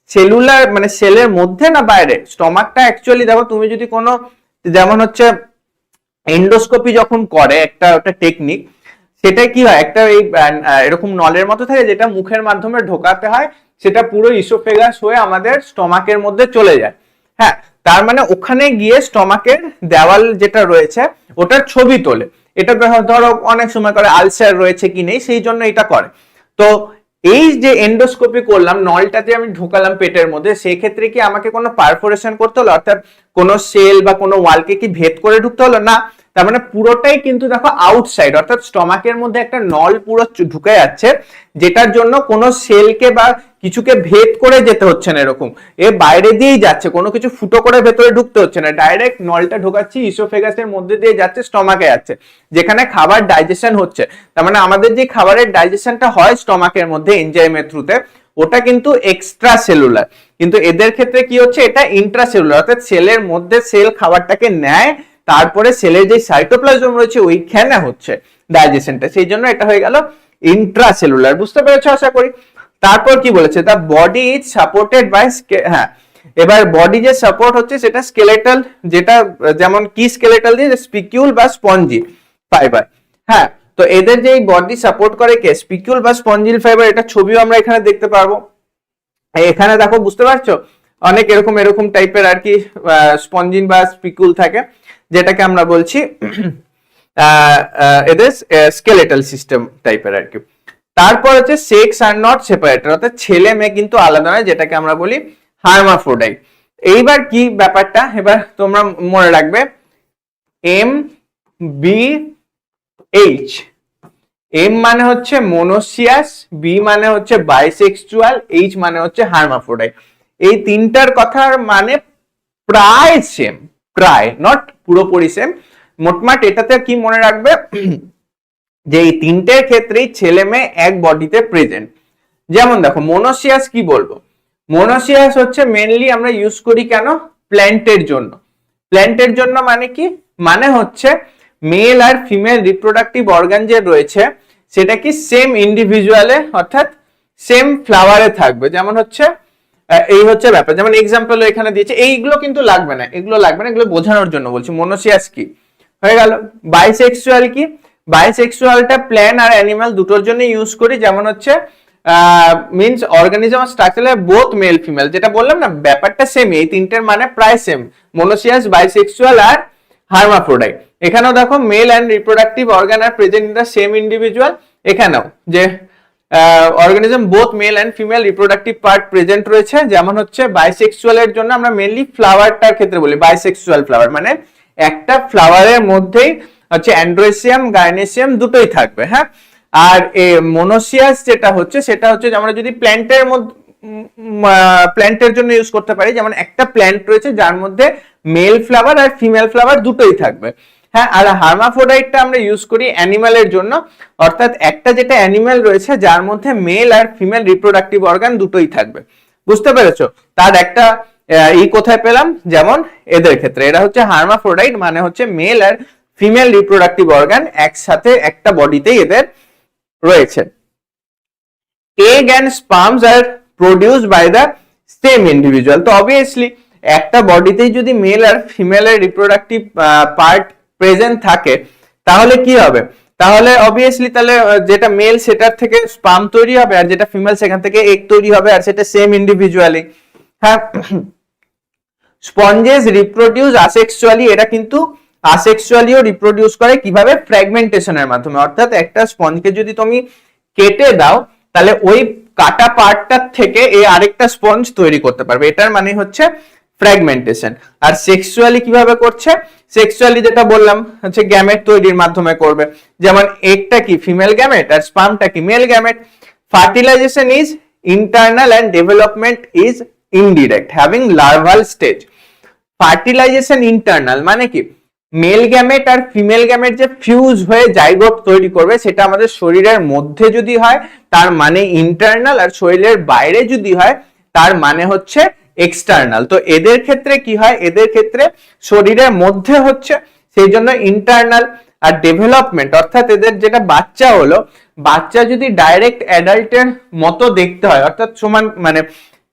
সেলুলার মানে সেলের মধ্যে না বাইরে? স্টমাকটা অ্যাকচুয়ালি দেখো, তুমি যদি কোনো যেমন হচ্ছে এন্ডোস্কোপি যখন করে, একটা ওটা টেকনিক, সেটা কি হয়, একটা এই এরকম নলের মতো থাকে যেটা মুখের মাধ্যমে ঢোকাতে হয়, সেটা পুরো ইসোফেগাস হয়ে আমাদের স্টমাকের মধ্যে চলে যায়। হ্যাঁ, তার মানে ওখানে গিয়ে স্টমাকের দেওয়াল যেটা রয়েছে ওটার ছবি তোলে। এটা ধরো অনেক সময় করে আলসার রয়েছে কি নেই, সেই জন্য এটা করে। তো এই যে এন্ডোস্কোপি করলাম, নলটাতে আমি ঢোকালাম পেটের মধ্যে, সেই ক্ষেত্রে কি আমাকে কোনো পারফোরেশন করতে হলো, অর্থাৎ কোনো সেল বা কোনো ওয়ালকে কি ভেদ করে ঢুকতে হলো না। তার মানে পুরোটাই কিন্তু দেখো আউটসাইড, অর্থাৎ স্টমাকের মধ্যে একটা নল পুরো ঢুকে যাচ্ছে, যেটার জন্য কোনো সেলকে বা কিছুকে ভেদ করে যেতে হচ্ছে না, এরকম এ বাইরে দিয়েই যাচ্ছে, কোনো কিছু ফুটো করে ভেতরে ঢুকতে হচ্ছে না, ডাইরেক্ট নলটা ঢোকাচ্ছি, ইসোফেগাসের মধ্যে দিয়ে যাচ্ছে, স্টমাকে যাচ্ছে, যেখানে খাবার ডাইজেশন হচ্ছে। তার মানে আমাদের যে খাবারের ডাইজেশনটা হয় স্টমাকের মধ্যে এনজাইমের থ্রুতে, ওটা কিন্তু এক্সট্রা সেলুলার। কিন্তু এদের ক্ষেত্রে কি হচ্ছে, এটা ইন্ট্রাসেলুলার, অর্থাৎ সেলের মধ্যে সেল খাবারটাকে নেয়, তারপরে সেলের যে সাইটোপ্লাজম রয়েছে ওইখানে হচ্ছে ডাইজেশনটা, সেই জন্য এটা হয়ে গেল ইন্ট্রাসেলুলার। বুঝতে পেরেছো আশা করি। তারপর কি বলেছে, the body is supported by, হ্যাঁ এবার বডি যে সাপোর্ট হচ্ছে সেটা স্কেলেটাল, যেটা যেমন কি স্কেলেটাল দিয়ে, স্পিকিউল বা স্পঞ্জি ফাইবার। হ্যাঁ, তো এদের যে বডি সাপোর্ট করে কে, স্পিকিউল বা স্পঞ্জিল ফাইবার, এটা ছবিও আমরা এখানে দেখতে পারবো। এখানে দেখো, বুঝতে পারছো, অনেক এরকম এরকম টাইপের আর কি স্পঞ্জিন বা স্পিকুল থাকে, যেটাকে আমরা বলছি এদের স্কেলেটাল সিস্টেম টাইপের আর কি। তারপর হচ্ছে সেক্স আর নট সেপারেটেড, অর্থাৎ ছেলে মেয়ে কিন্তু আলাদা নয়, যেটাকে আমরা বলি হার্মাফ্রোডাইট। এইবার কি ব্যাপারটা, এবার তোমরা মনে রাখবে, এম বি এইচ। এম মানে হচ্ছে মোনোসিয়াস, বি মানে হচ্ছে বাইসেক্সুয়াল, এইচ মানে হচ্ছে হার্মাফ্রোডাইট। এই তিনটার কথার মানে প্রায় সেম, প্রায়, নট পুরোপুরি সেম। মোটমাট এটাতে কি মনে রাখবে, যে এই তিনটের ক্ষেত্রেই ছেলে মেয়ে এক বডিতে প্রেজেন্ট। যেমন দেখো, মোনোসিয়াস কি বলবো, মোনোসিয়াস হচ্ছে মেনলি আমরা ইউজ করি কেন, প্ল্যান্টের জন্য। প্ল্যান্টের জন্য মানে কি, মানে হচ্ছে মেল আর ফিমেল রিপ্রোডাক্টিভ অর্গান যে রয়েছে, সেটা কি সেম ইন্ডিভিজুয়ালে, অর্থাৎ সেম ফ্লাওয়ারে থাকবে। যেমন হচ্ছে এই হচ্ছে ব্যাপার, যেমন এক্সাম্পল এখানে দিয়েছে, এইগুলো কিন্তু লাগবে না, এগুলো লাগবে না, এগুলো বোঝানোর জন্য বলছি। মোনোসিয়াস কি হয়ে গেল। বাইসেক্সুয়াল কি, বাইসেক্সুয়ালটা প্ল্যান্ট আর অ্যানিমাল দুটোর জন্য ইউজ করি, যেমন হচ্ছে মিনস অর্গানিজম স্ট্রাকচারে বোথ মেল ফিমেল, যেটা বললাম না, ব্যাপারটা সেম, এই তিনটের মানে প্রায় সেম, মোনোসিয়াস, বাইসেক্সুয়াল আর হার্মাফ্রোডাইট। এখানেও দেখো male and reproductive organ are present in the same individual. এখানেও যে organism both male and female reproductive part present রয়েছে। যেমন হচ্ছে বাইসেক্সুয়াল এর জন্য আমরা মেনলি ফ্লাওয়ারটার ক্ষেত্রে বলি বাইসেক্সুয়াল ফ্লাওয়ার, মানে একটা ফ্লাওয়ারের মধ্যেই হচ্ছে অ্যান্ড্রোসিয়াম গাইনেসিয়াম দুটোই থাকবে। হ্যাঁ, আর মোনোসিয়াস যেটা হচ্ছে, সেটা হচ্ছে আমরা যদি প্ল্যান্টের মধ্যে প্ল্যান্টের জন্য ইউজ করতে পারি, যেমন একটা প্ল্যান্ট রয়েছে যার মধ্যে মেল ফ্লাওয়ার আর ফিমেল ফ্লাওয়ার দুটোই থাকবে। হ্যাঁ, আর হার্মাফ্রোডাইটটা আমরা ইউজ করি অ্যানিমালের জন্য, অর্থাৎ একটা যেটা অ্যানিমাল রয়েছে যার মধ্যে মেল আর ফিমেল রিপ্রোডাক্টিভ অর্গান দুটোই থাকবে। বুঝতে পেরেছো? তার একটা এই কোথায় পেলাম, যেমন এদের ক্ষেত্রে এরা হচ্ছে হার্মাফ্রোডাইট, মানে হচ্ছে মেল আর ফিমেল রিপ্রোডাক্টিভ অর্গান একসাথে একটা বডিতেই এদের রয়েছে। Egg and sperms are produced by the same individual. তো অবভিয়াসলি একটা বডিতেই যদি মেল আর ফিমেলের রিপ্রোডাক্টিভ পার্ট প্রেজেন্ট থাকে তাহলে কি হবে, তাহলে অবভিয়াসলি তাহলে যেটা মেল সেটার থেকে স্পার্ম তৈরি হবে, আর যেটা ফিমেল সেখান থেকে এগ তৈরি হবে, আর সেটা সেম ইন্ডিভিজুয়ালি। হ্যাঁ, স্পঞ্জেস রিপ্রোডিউস আসেক্সুয়ালি, এটা কিন্তু আসেক্সুয়ালিও রিপ্রোডিউস করে কিভাবে, ফ্র্যাগমেন্টেশনের মাধ্যমে। অর্থাৎ একটা স্পঞ্জকে যদি তুমি কেটে দাও তাহলে ওই কাটা পার্টটার থেকে এই আরেকটা স্পঞ্জ তৈরি করতে পারবে, এটার মানে হচ্ছে ফ্র্যাগমেন্টেশন। আর সেক্সুয়ালি কিভাবে করছে, সেক্সুয়ালি যেটা বললাম হচ্ছে গ্যামেট তৈরির মাধ্যমে করবে, যেমন এগটা কি ফিমেল গ্যামেট আর স্পার্মটা কি male gamete. Fertilisation is internal and development is indirect having larval stage. Fertilisation internal মানে কি, মেল গ্যামেট আর ফিমেল গ্যামেট যে ফিউজ হয়ে জাইগোট তৈরি করবে সেটা আমাদের শরীরের মধ্যে যদি হয় তার মানে ইন্টারনাল, আর শরীরের বাইরে যদি হয় তার মানে হচ্ছে এক্সটার্নাল। তো এদের ক্ষেত্রে কি হয়, এদের ক্ষেত্রে শরীরের মধ্যে হচ্ছে সেই জন্য ইন্টারনাল। আর ডেভেলপমেন্ট অর্থাৎ এদের যেটা বাচ্চা হলো, বাচ্চা যদি ডাইরেক্ট অ্যাডাল্টের মতো দেখতে হয়, অর্থাৎ সমান মানে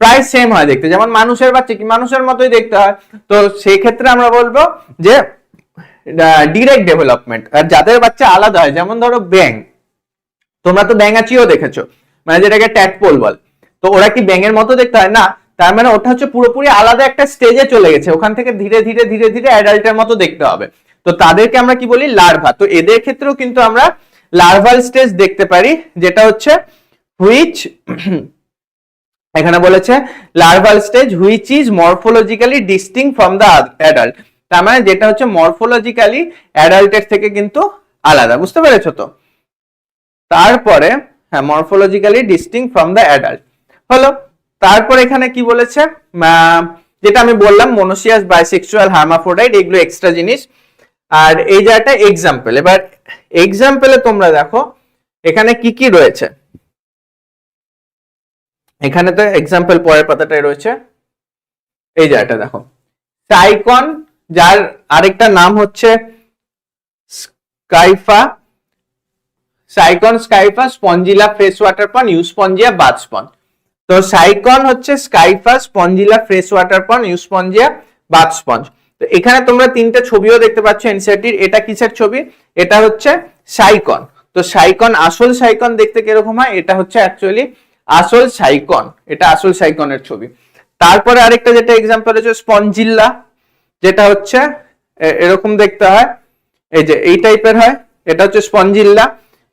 প্রায় সেম হয় দেখতে, যেমন মানুষের বাচ্চা কি মানুষের মতোই দেখতে হয়, তো সেই ক্ষেত্রে আমরা বলবো যে ডিরেক্ট ডেভেলপমেন্ট। আর যাদের বাচ্চা আলাদা হয়, যেমন ধরো ব্যাং, তোমরা তো ব্যাঙাচিও দেখেছো, মানে যেটাকে ট্যাডপোল বল, তো ওরা কি ব্যাঙের মতো দেখতে হয় না, তার মানে ওটা হচ্ছে পুরোপুরি আলাদা একটা স্টেজে চলে গেছে, ওখান থেকে ধীরে ধীরে ধীরে ধীরে অ্যাডাল্টের মতো দেখতে হবে। তো তাদেরকে আমরা কি বলি, লার্ভা। তো এদের ক্ষেত্রেও কিন্তু আমরা লার্ভাল স্টেজ দেখতে পারি, যেটা হচ্ছে হুইচ এখানে বলেছে larval stage which is morphologically distinct from the adult, তার মানে যেটা হচ্ছে মরফোলজিক্যালি অ্যাডাল্টের থেকে কিন্তু আলাদা, বুঝতে পেরেছো তো। তারপরে হ্যাঁ, morphologically distinct from the adult হলো। তারপর এখানে কি বলেছে, যেটা আমি বললাম মোনোসিয়াস, বাইসেক্সুয়াল, হার্মাফ্রোডাইট, এগুলো এক্সট্রা জিনিস। আর এই যে একটা এক্সাম্পল, এবার এক্সাম্পলে তোমরা দেখো এখানে কি কি রয়েছে। এখানে তো এক্সাম্পল পরের পাতাটায় রয়েছে, এই যে এটা দেখো সাইকন, যার আরেকটা নাম হচ্ছে স্কাইফা, সাইকন স্কাইফা, স্পঞ্জিলা ফ্রেশ ওয়াটার পন, ইউস্পঞ্জিয়া বাথ স্পঞ্জ। তো সাইকন হচ্ছে স্কাইফা, স্পঞ্জিলা ফ্রেশ ওয়াটার পন, ইউস্পঞ্জিয়া বাথ স্পঞ্জ। তো এখানে তোমরা তিনটা ছবিও দেখতে পাচ্ছ এনসিইআরটির, এটা কিসের ছবি, এটা হচ্ছে সাইকন। তো সাইকন, আসল সাইকন দেখতে কিরকম হয়, এটা হচ্ছে অ্যাকচুয়ালি আসল সাইকন, এটা আসল সাইকনের ছবি। তারপরে আরেকটা যেটা এক্সাম্পল হচ্ছে স্পঞ্জিল্লা, যেটা হচ্ছে এরকম দেখতে হয়, এই যে এই টাইপের হয়, এটা হচ্ছে স্পঞ্জিল্লা।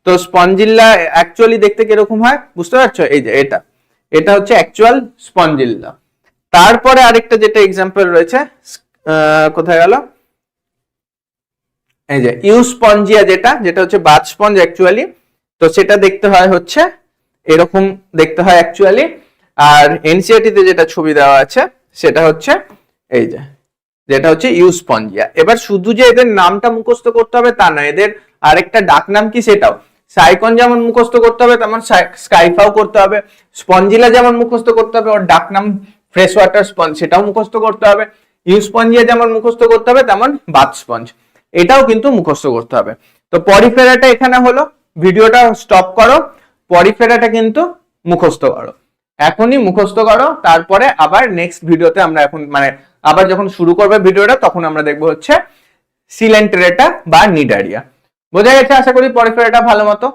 তো স্পঞ্জিল্লা অ্যাকচুয়ালি দেখতে কিরকম হয় বুঝতে পারছো, এই যে এটা, এটা হচ্ছে অ্যাকচুয়াল স্পঞ্জিল্লা। তারপরে আরেকটা যেটা এক্সাম্পল রয়েছে, কোথায় গেল, এই যে ইউস্পঞ্জিয়া, যেটা যেটা হচ্ছে বাথ স্পঞ্জ অ্যাকচুয়ালি। তো সেটা দেখতে হয় হচ্ছে এরকম দেখতে হয় অ্যাকচুয়ালি। আর এনসিইআরটি তে যেটা ছবি দেওয়া আছে সেটা হচ্ছে এই যে, যেটা হচ্ছে ইউস্পঞ্জিয়া। এবার শুধু যে এদের নামটা মুখস্থ করতে হবে তা নয়, এদের আরেকটা ডাক নাম কি সেটাও, সাইকন যেমন মুখস্থ করতে হবে তেমন স্কাইফাও করতে হবে, স্পঞ্জিলা যেমন মুখস্থ করতে হবে ওর ডাক নাম ফ্রেশ ওয়াটার স্পঞ্জ সেটাও মুখস্থ করতে হবে, ইউস্পঞ্জিয়া যেমন মুখস্থ করতে হবে তেমন বাথ স্পঞ্জ এটাও কিন্তু মুখস্থ করতে হবে। তো পরিফেরাটা এখানে হলো, ভিডিওটা স্টপ করো, পরিফেরাটা কিন্তু মুখস্থ করো, এখনই মুখস্থ করো। তারপরে আবার নেক্সট ভিডিওতে আমরা এখন মানে আবার যখন শুরু করবে ভিডিওটা তখন আমরা দেখবো হচ্ছে সিলেন্টেরেটা বা নিডারিয়া। বোঝা গেছে আশা করি পরিফেরাটা ভালো মতো।